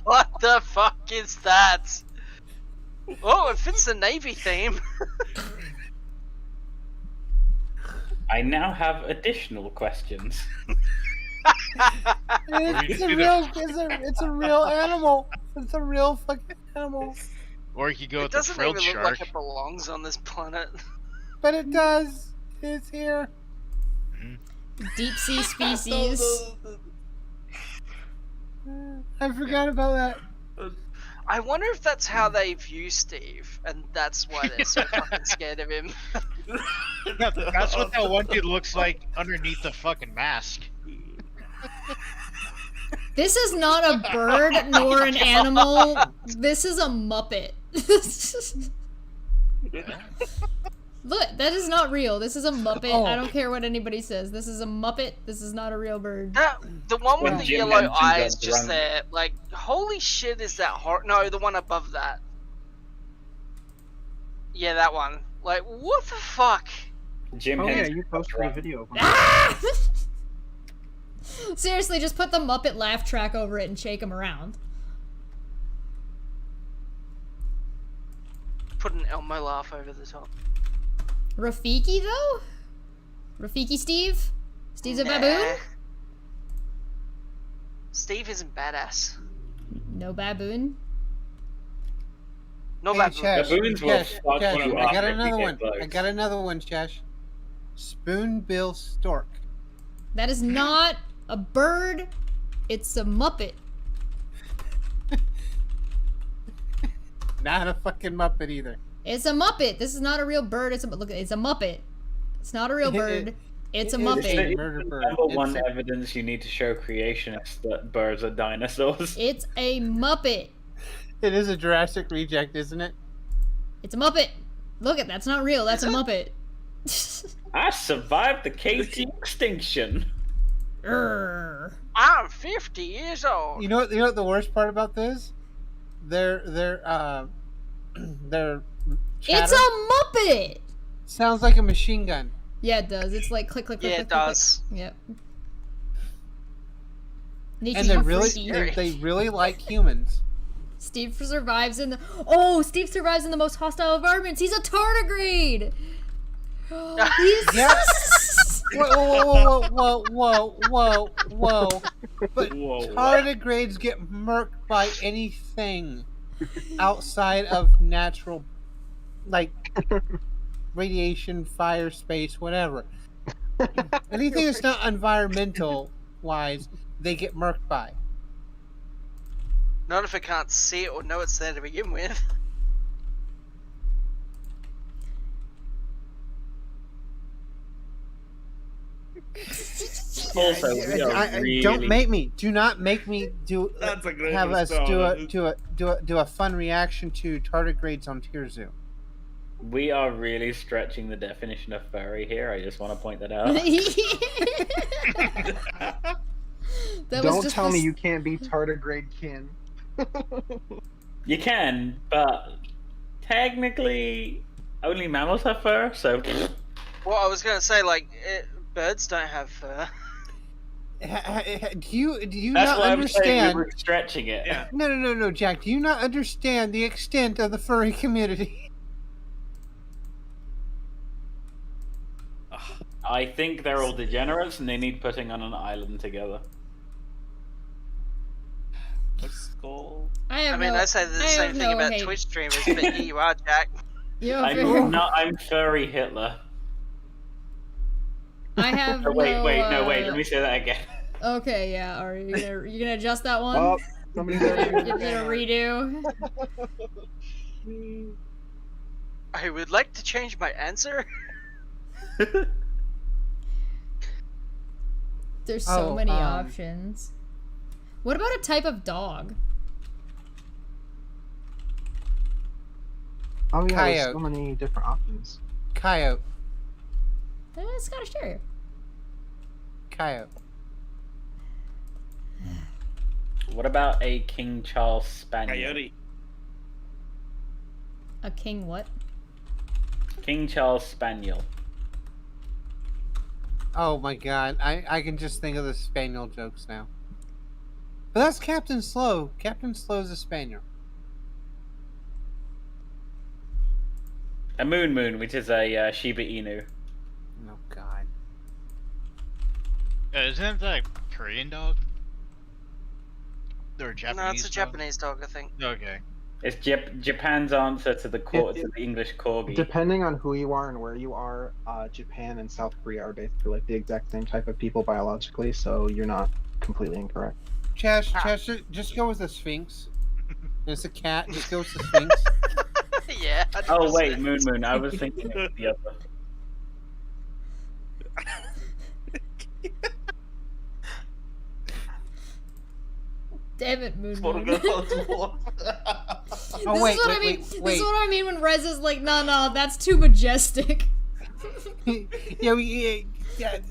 What the fuck is that? Oh, it fits the Navy theme. I now have additional questions. It's a real animal. It's a real fucking animal. Or you could go It with the doesn't frilled even look shark. like it belongs on this planet. But it does. It's here. Deep sea species. I forgot about that. I wonder if that's how they view Steve, and that's why they're so fucking scared of him. Yeah, that's what that one dude looks like underneath the fucking mask. This is not a bird nor an animal. This is a Muppet. Look, that is not real. This is a Muppet. I don't care what anybody says. This is a Muppet. This is not a real bird. The one with When the Jim yellow Henson eyes got just drunk. there, like, holy shit, is that No, the one above that. Yeah, that one. Like, what the fuck? Jim Oh yeah, Henson you got posted a drunk. video of him. Ah! Seriously, just put the Muppet laugh track over it and shake him around. Put an Elmo laugh over the top. Rafiki, though? Rafiki Steve? Steve's a baboon? Nah. Steve isn't badass. No baboon. No Hey, baboon. Chesh, Baboons will Chesh, fuck Chesh, you I up got if you another get one. close. I got another one, Chesh. Spoonbill stork. That is not a bird. It's a Muppet. Not a fucking Muppet either. It's a Muppet. This is not a real bird. Look. It's a Muppet. It's not a real bird. It's a It is Muppet. a murder bird. Number It's one a- evidence you need to show creationists that birds are dinosaurs. It's a Muppet. It is a Jurassic reject, isn't it? It's a Muppet. Look at that's not real. That's a Muppet. I survived the KT extinction. Urgh. I'm 50 years old. You know what the worst part about this? Their It's chatter a Muppet. sounds like a machine gun. Yeah, it does. It's like click, click, click, Yeah, click, it click, click. does. Yep. Nikki, And they you really freaky. they really like humans. Steve survives in the. Oh, Steve survives in the most hostile environments. He's a tardigrade. He's. Yeah. Whoa. But Whoa. tardigrades get murked by anything outside of natural, like radiation, fire, space, whatever. Anything that's not environmental wise, they get murked by. Not if I can't see it or know it's there to begin with. Also, we are really... Don't make me. Do not make me do. That's a great have us response. do a fun reaction to tardigrades on Tearzu. We are really stretching the definition of furry here. I just want to point that out. Don't tell me you can't be tardigrade kin. You can, but technically, only mammals have fur, so. Well, I was gonna say, like, birds don't have fur. Do you That's not why understand? I'm saying we were stretching it. Yeah. No, Jack. Do you not understand the extent of the furry community? I think they're all degenerates and they need putting on an island together. Let's go. I mean, I say the same thing about Twitch streamers, but here you are, Jack. I'm furry Hitler. I have wait, let me say that again. Okay, yeah. Are you gonna adjust that one? Oh, somebody's You're gonna redo. I would like to change my answer. There's so many options. What about a type of dog? Oh yeah, Coyote. there's so many different options. Coyote. Scottish Terrier. Coyote. What about a King Charles Spaniel? Coyote. A king what? King Charles Spaniel. Oh my god, I can just think of the spaniel jokes now. But that's Captain Slow. Captain Slow's a spaniel. A Moon, which is a Shiba Inu. Oh god. Isn't that a Korean dog? Or a Japanese No, it's a dog? Japanese dog, I think. Okay. It's Japan's answer to the to the English corgi. Depending on who you are and where you are, Japan and South Korea are basically like the exact same type of people biologically, so you're not completely incorrect. Chess, just go with the Sphinx. It's a cat. Just go with the Sphinx. Yeah. 100%. Oh wait, Moon. I was thinking of the other. Damn it, Moon. Oh, This wait, is what I mean. wait. This is what I mean when Rez is like, no, that's too majestic. Yeah,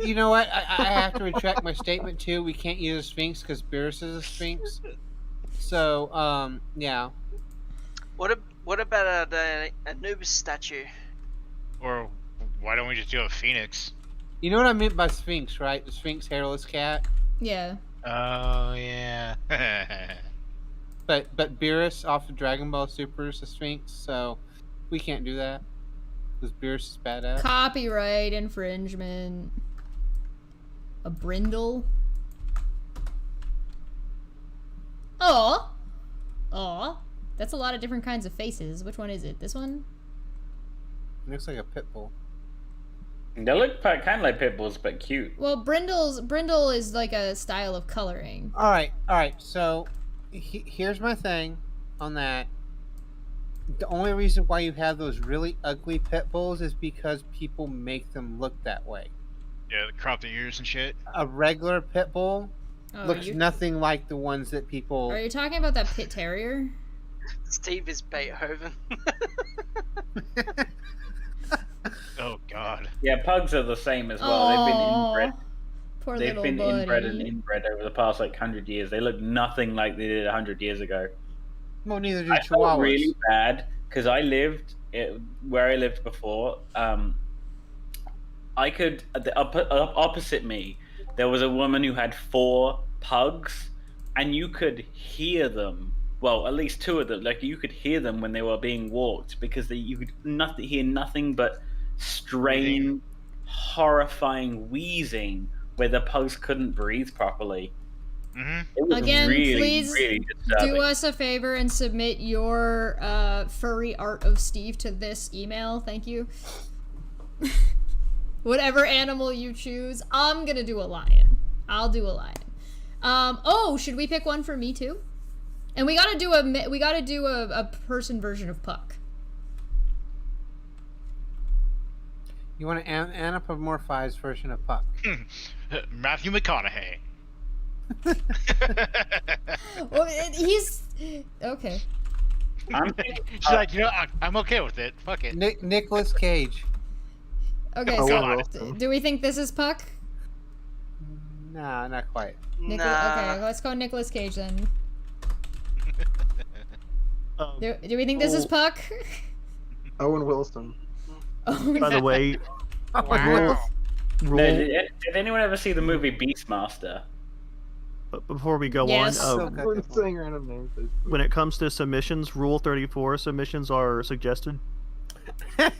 you know what? I have to retract my statement too. We can't use a Sphinx because Beerus is a Sphinx. So, yeah. What about a Anubis statue? Or why don't we just do a phoenix? You know what I meant by Sphinx, right? The Sphinx hairless cat. Yeah. Oh yeah. But Beerus off of Dragon Ball Super is a Sphinx, so we can't do that. Because Beerus is badass. Copyright infringement. A brindle. Aw. That's a lot of different kinds of faces. Which one is it? This one? It looks like a pit bull. They look kind of like pit bulls, but cute. Well, brindle is like a style of coloring. All right. So here's my thing on that. The only reason why you have those really ugly pit bulls is because people make them look that way. Yeah, crop the ears and shit. A regular pit bull looks nothing like the ones that people. Are you talking about that pit terrier? Steve is Beethoven. Oh god. Yeah, pugs are the same as well. They've been inbred. Poor They've little been buddy. inbred and inbred over the past 100 years. They look nothing like they did 100 years ago. Well, neither do I felt Chihuahuas. really bad because I lived where I lived before. I could opposite me, there was a woman who had 4 pugs, and you could hear them. Well, at least 2 of them. Like you could hear them when they were being walked because you could hear nothing but strange, horrifying wheezing where the pugs couldn't breathe properly. Mm-hmm. It was Again, really, please really disturbing. do us a favor and submit your furry art of Steve to this email. Thank you. Whatever animal you choose, I'm gonna do a lion. I'll do a lion. Oh, should we pick one for me too? And we gotta do a person version of Puck. You want to anthropomorphize version of Puck? Matthew McConaughey. Well, he's okay. She's like, you know, I'm okay with it. Fuck it. Nicolas Cage. Okay, Oh, so God. do we think this is Puck? Nah, not quite. Okay, let's go Nicolas Cage then. Do we think this is Puck? Owen Wilson. Oh, By the way, Wow. rule, No, did anyone ever see the movie Beastmaster? before we go Yes. on, We're saying random names. when it comes to submissions, Rule 34 submissions are suggested.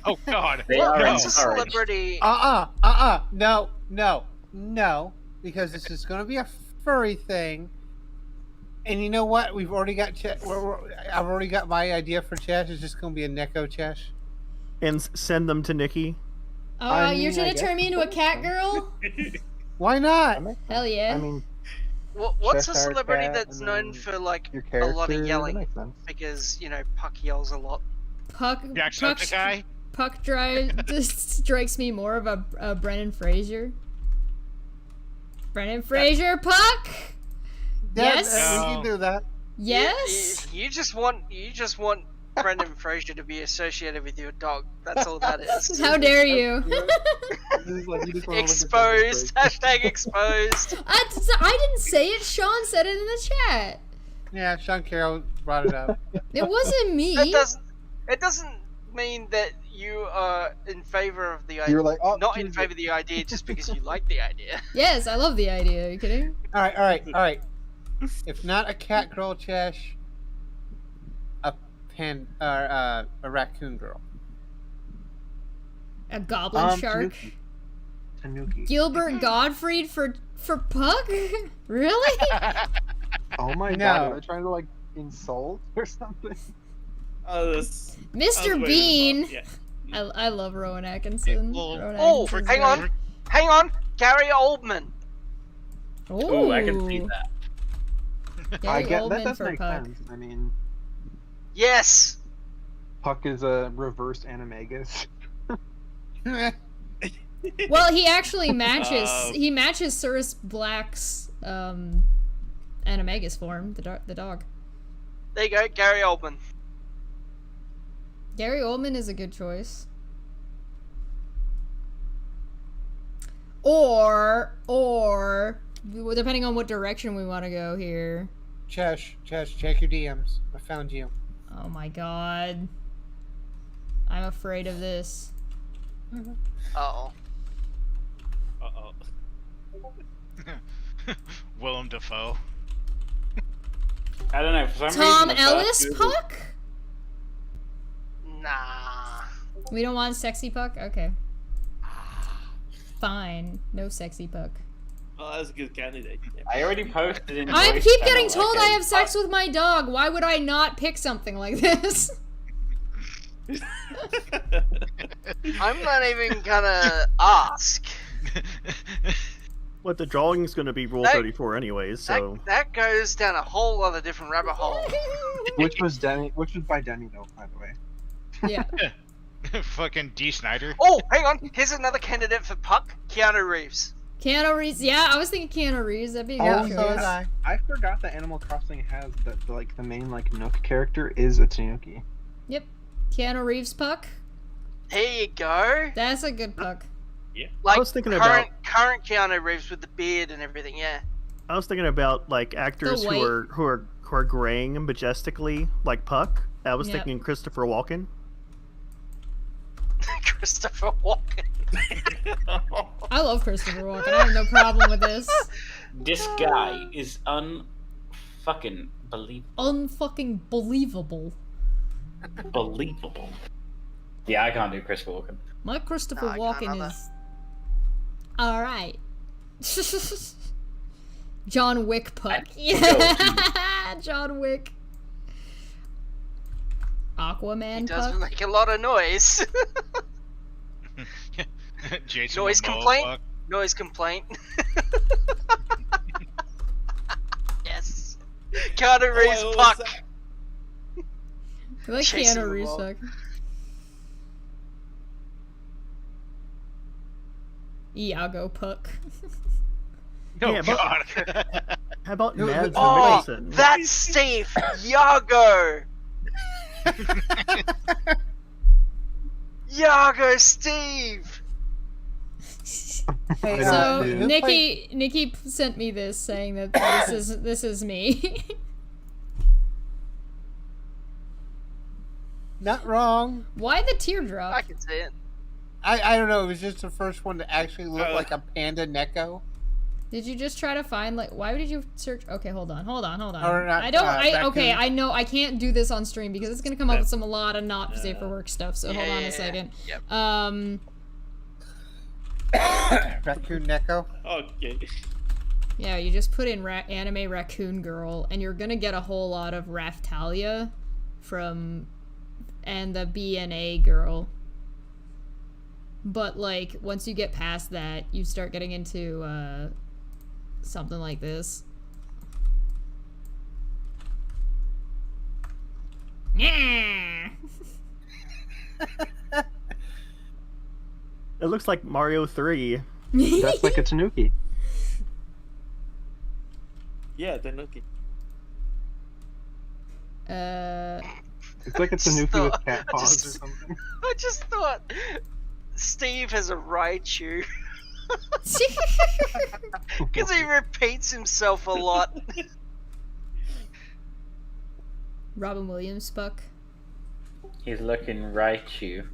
Oh God. They are What's a encouraged. celebrity? No, because this is going to be a furry thing. And you know what? We've already got I've already got my idea for Chesh. It's just going to be a Neko Chesh. And send them to Nikki. Oh, I you're mean, trying I to turn me into a cat girl? Why not? Hell yeah. I mean, What's a Cheshire celebrity Cat, that's and known then for like your a character. lot of that yelling? makes sense. Because Puck yells a lot. Puck Jacksepticeye? Puck strikes me more of a Brendan Fraser. Brendan Fraser, Puck. Yes. We can do that. Yes. You just want Brendan Fraser to be associated with your dog. That's all that is. How dare you? Exposed. Hashtag exposed. I didn't say it. Sean said it in the chat. Yeah, Sean Carroll brought it up. It wasn't me. It doesn't mean that you are in favor of the idea. You're like, oh, not in favor of the idea just because you like the idea. Yes, I love the idea. Are you kidding? All right. If not a cat girl, Chesh, a raccoon girl. A goblin shark. Tanuki. Gilbert Gottfried for Puck? Really? Oh my No. God! Are they trying to like insult or something? That's Mr. Bean. Yeah. I love Rowan Atkinson. Rowan Oh, Atkinson's hang on, Gary Oldman. great. Ooh, I can see that. Gary I get Oldman that does for make Puck. sense. I mean, Yes. Puck is a reverse animagus. Well, he actually matches. He matches Sirius Black's animagus form, the dog. There you go, Gary Oldman. Gary Oldman is a good choice. Or depending on what direction we want to go here. Chesh, check your DMs. I found you. Oh my god. I'm afraid of this. Uh-oh. Willem Dafoe. I don't know. For some Tom reason, the Ellis first- Puck? Nah. We don't want sexy Puck? Okay. Fine. No sexy Puck. Oh, that's a good candidate. I already posted in. I voice keep channel, getting told okay, I have sex with my dog. Why would I not pick something like this? I'm not even gonna ask. What the drawing's going to be Rule That- 34 anyways, so That goes down a whole lot of different rabbit hole. Which was by Demi though, by the way. Yeah. Fucking D. Snyder. Oh, hang on. Here's another candidate for Puck. Keanu Reeves. Keanu Reeves. Yeah, I was thinking Keanu Reeves. That'd be a Oh, good so choice. I forgot that Animal Crossing has that the main Nook character is a Tanuki. Yep. Keanu Reeves Puck. There you go. That's a good Puck. Like I was thinking current Keanu Reeves with the beard and everything. Yeah. I was thinking about like actors white- who are graying majestically like Puck. I was Yep. thinking Christopher Walken. Christopher Walken. I love Christopher Walken. I have no problem with this. This guy is unfucking believable. Unfucking believable. Believable. Yeah, I can't do Christopher Walken. My Christopher No, I can't Walken either. is alright. John Wick Puck. Yeah. John Wick. Aquaman He does Puck. make a lot of noise. Jason Noise Momoa, complaint? fuck. Noise complaint. Yes. Keanu Reeves what Puck. was that? I like Chasing Keanu the Reeves. ball. Fuck. Iago Puck. Oh Yeah, but- god. How about Who- Mads Oh, Mikkelsen? that's Steve. Yago. Yago Steve. Hey, So who Nikki sent me this saying that this is me. Not wrong. Why the I teardrop? can see it. I don't know. It was just the first one to actually look Uh, like a panda Neko. Did you just try to find like why did you search? Okay, hold on. Or not, I don't. Okay, raccoon. I know I can't do this on stream because it's gonna come up with some a lot of not safe for work stuff. So hold on a second. Yep. Raccoon Neko. Okay. Yeah, you just put in anime raccoon girl, and you're gonna get a whole lot of Raftalia from and the BNA girl. But like once you get past that, you start getting into something like this. Yeah. It looks like Mario 3. That's like a Tanuki. Yeah, Tanuki. It's like a just Tanuki thought- with cat I paws just- or something. I just thought Steve has a Raichu because he repeats himself a lot. Robin Williams Buck. He's looking Raichu.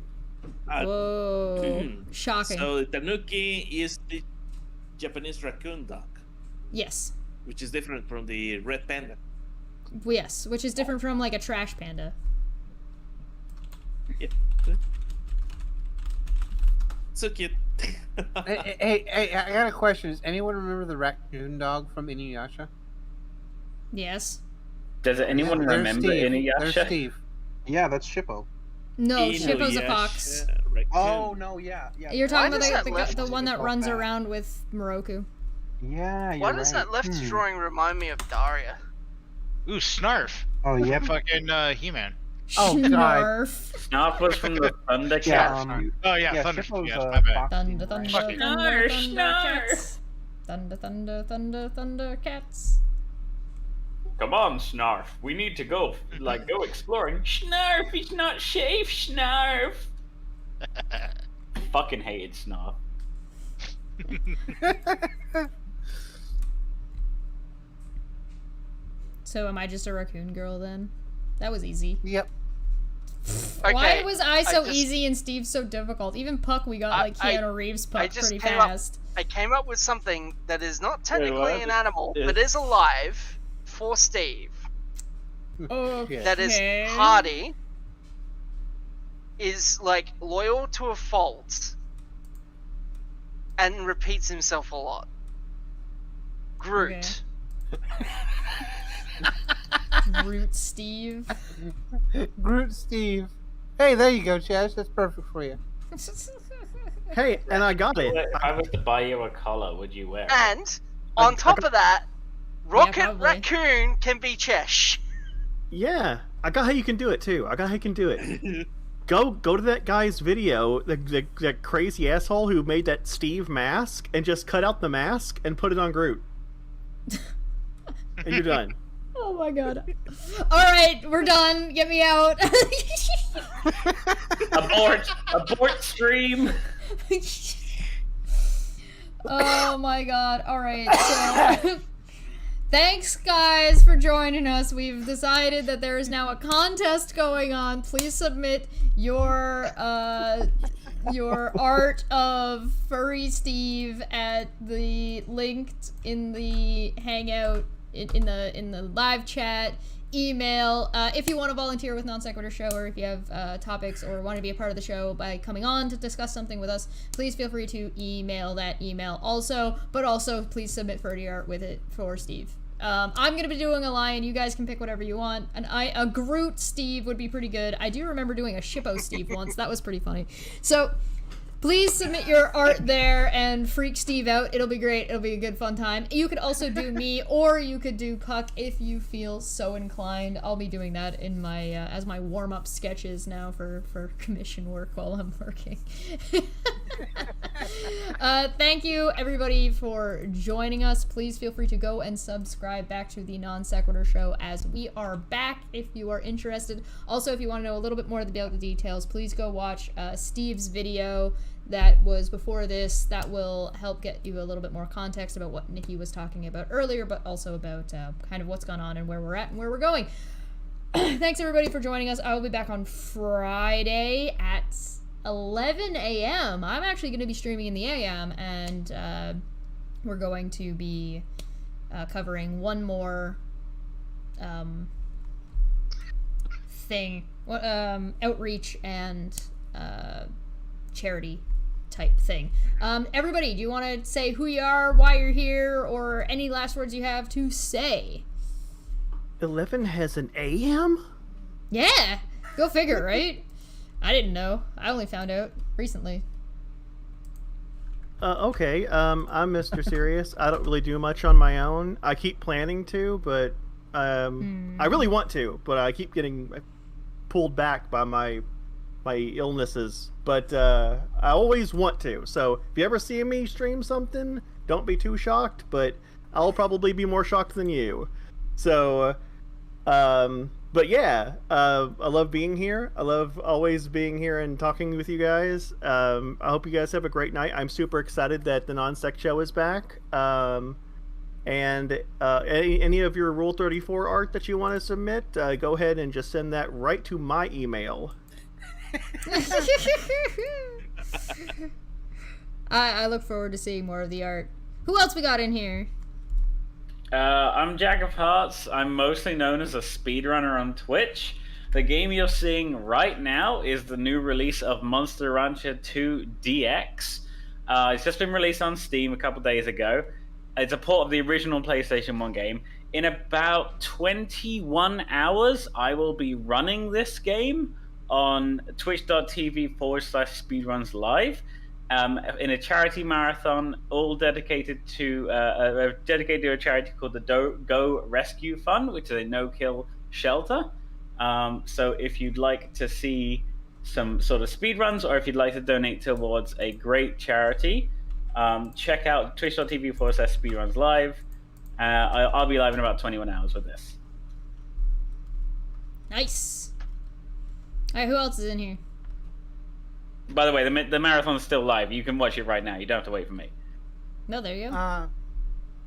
Whoa. Shocking. So Tanuki is the Japanese raccoon dog, Yes. which is different from the red panda. Yes, which is different from like a trash panda. Yeah. So cute. Hey, I got a question. Does anyone remember the raccoon dog from Inuyasha? Yes. Does anyone There's remember Steve. There's Inuyasha? Steve. Yeah, that's Shippo. No, Shippo's a fox. Oh no, yeah. You're talking Why about does that the left- one that It's all runs bad. around with Moroku. Yeah, you're Why does right. that left drawing remind me of Daria? Ooh, Snarf. Oh, yep. Fucking He-Man. Oh, God. Snarf. Snarf was from the Thundercats. Yeah, Oh yeah, yeah, Thunder. Shippo's Yes, a my bad. fox Thunder, team, thunder, right? Fucking- thunder, Snarf, thundercats. Thunder, thunder, thunder, thunder, cats. Come on, Snarf. We need to go, go exploring. Snarf, he's not safe, Snarf. Fucking hated Snarf. So am I just a raccoon girl then? That was easy. Yep. Why Okay, was I so just- easy and Steve so difficult? Even Puck, we got like Keanu Reeves I Puck just pretty came up- fast. I came up with something that is not what? technically an animal, Yeah. but is alive for Steve. Okay. That is hardy, is like loyal to a fault, and repeats himself a lot. Groot. Root Steve. Groot Steve. Hey, there you go, Chaz. That's perfect for you. Hey, and I got it. If I was to buy you a collar, would you wear it? And on top of that, Rocket probably. Raccoon can be Chesh. Yeah, I got how you can do it too. I got how you can do it. Go to that guy's video, that crazy asshole who made that Steve mask, and just cut out the mask and put it on Groot. And you're done. Oh my god. Alright, we're done. Get me out. Abort stream. Oh my god. Alright, so thanks guys for joining us. We've decided that there is now a contest going on. Please submit your art of Furry Steve at the linked in the hangout in the live chat. Email if you want to volunteer with Non Sequitur Show, or if you have topics or want to be a part of the show by coming on to discuss something with us, please feel free to email that email also, but also please submit Furry art with it for Steve. I'm gonna be doing a lion. You guys can pick whatever you want. A Groot Steve would be pretty good. I do remember doing a Shippo Steve once. That was pretty funny. So Please submit your art there and freak Steve out. It'll be great. It'll be a good fun time. You could also do me, or you could do Puck if you feel so inclined. I'll be doing that in my as my warm-up sketches now for commission work while I'm working. Thank you everybody for joining us. Please feel free to go and subscribe back to the Non Sequitur Show as we are back if you are interested. Also, if you want to know a little bit more of the details, please go watch Steve's video that was before this. That will help get you a little bit more context about what Nikki was talking about earlier, but also about kind of what's gone on and where we're at and where we're going. Thanks everybody for joining us. I will be back on Friday at 11 a.m. I'm actually going to be streaming in the AM, and we're going to be covering one more thing, outreach and charity type thing. Everybody, do you want to say who you are, why you're here, or any last words you have to say? 11 has an AM? Yeah, go figure, right? I didn't know. I only found out recently. Okay, I'm Mr. Serious. I don't really do much on my own. I keep planning to, but I really want to, but I keep getting pulled back by my illnesses. But I always want to. So if you ever see me stream something, don't be too shocked, but I'll probably be more shocked than you. So, but yeah, I love being here. I love always being here and talking with you guys. I hope you guys have a great night. I'm super excited that the Non-Sec Show is back. And any of your Rule 34 art that you want to submit, go ahead and just send that right to my email. I look forward to seeing more of the art. Who else we got in here? I'm Jack of Hearts. I'm mostly known as a speedrunner on Twitch. The game you're seeing right now is the new release of Monster Rancher 2 DX. It's just been released on Steam a couple days ago. It's a port of the original PlayStation 1 game. In about 21 hours, I will be running this game on twitch.tv/speedrunslive. In a charity marathon, all dedicated to a charity called the Go Rescue Fund, which is a no-kill shelter. So if you'd like to see some sort of speedruns, or if you'd like to donate towards a great charity, check out twitch.tv/speedrunslive. I'll be live in about 21 hours with this. Nice. All right, who else is in here? By the way, the marathon's still live. You can watch it right now. You don't have to wait for me. No, there you go.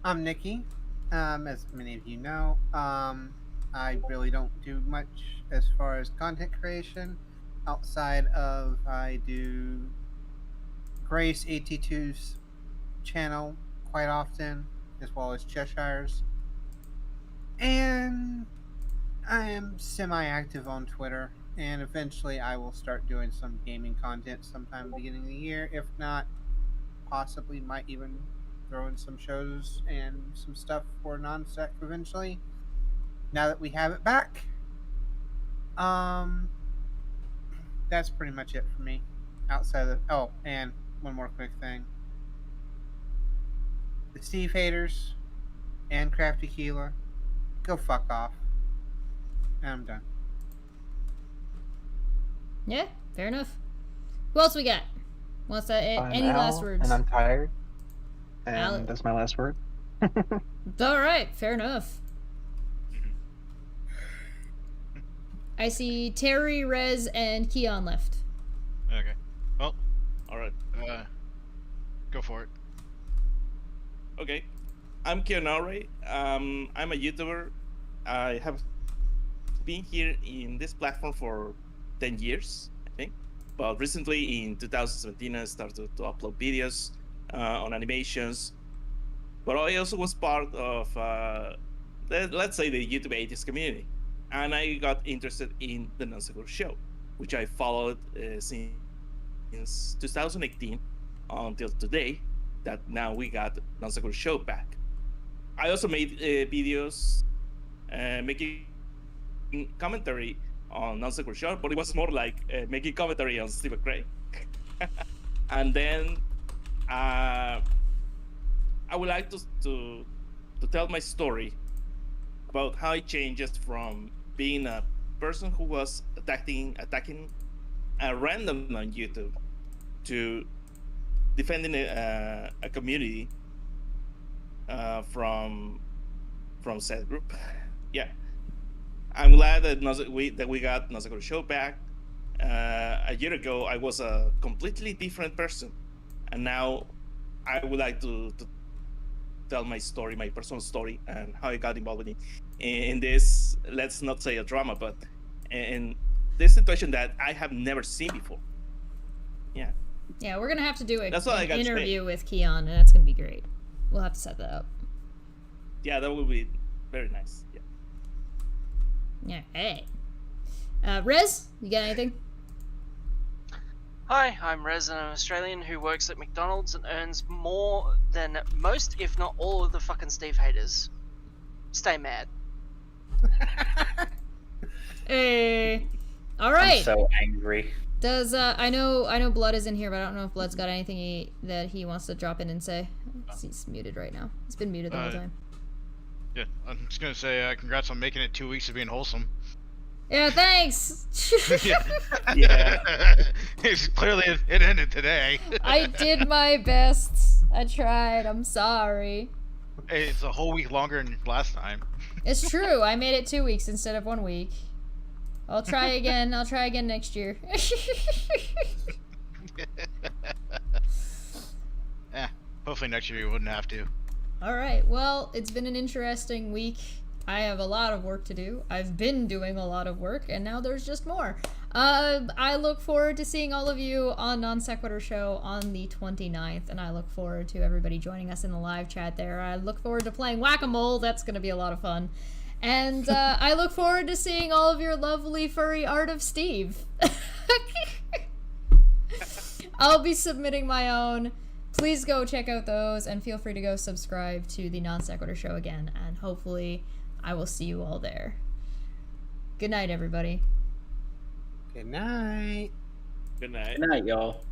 I'm Nikki. As many of you know, I really don't do much as far as content creation outside of I do Grace 82's channel quite often, as well as Cheshire's. And I am semi-active on Twitter. And eventually I will start doing some gaming content sometime at the beginning of the year. If not, possibly might even throw in some shows and some stuff for Non-Sec eventually. Now that we have it back. That's pretty much it for me. Outside of oh, and one more quick thing. The Steve haters and Crafty Keeler, go fuck off. And I'm done. Yeah, fair enough. Who else we got? What's that? Any last words? And I'm tired. And Al- that's my last word. All right, fair enough. I see Terry, Rez, and Keon left. Okay. Well, All right. go for it. Okay. I'm Kionore. I'm a YouTuber. I have been here in this platform for 10 years, I think. But recently in 2017, I started to upload videos on animations. But I also was part of, let's say, the YouTube 80s community. And I got interested in the Non-Sequitur Show, which I followed since 2018 until today, that now we got Non-Sequitur Show back. I also made videos making commentary on Non-Sequitur Show, but it was more like making commentary on Steve McRae. And then I would like to tell my story about how it changes from being a person who was attacking a random on YouTube to defending a community from said group. Yeah, I'm glad that we got Nazagoro Show back. A year ago, I was a completely different person, and now I would like to tell my story, my personal story, and how I got involved in this. Let's not say a drama, but in this situation that I have never seen before. Yeah. Yeah, we're gonna have to do That's all I an got to say. interview with Keon, and that's gonna be great. We'll have to set that up. Yeah, that would be very nice. Yeah. Yeah. Hey. Rez, you got anything? Hi, I'm Rez, and I'm an Australian who works at McDonald's and earns more than most, if not all, of the fucking Steve haters. Stay mad. Hey. All right. I'm so angry. Does I know Blood is in here, but I don't know if Blood's got anything that he wants to drop in and say. He's muted right now. He's been muted the whole time. Yeah, I'm just gonna say congrats on making it 2 weeks of being wholesome. Yeah, thanks. Yeah. It's clearly it ended today. I did my best. I tried. I'm sorry. Hey, it's a whole week longer than last time. It's true. I made it 2 weeks instead of 1 week. I'll try again. I'll try again next year. Hopefully next year you wouldn't have to. Alright, well, it's been an interesting week. I have a lot of work to do. I've been doing a lot of work, and now there's just more. I look forward to seeing all of you on Non Sequitur Show on the 29th, and I look forward to everybody joining us in the live chat there. I look forward to playing Whack-A-Mole. That's going to be a lot of fun. And I look forward to seeing all of your lovely furry art of Steve. I'll be submitting my own. Please go check out those, and feel free to go subscribe to the Non Sequitur Show again, and hopefully I will see you all there. Good night, everybody. Good night. Good night. Good night, y'all.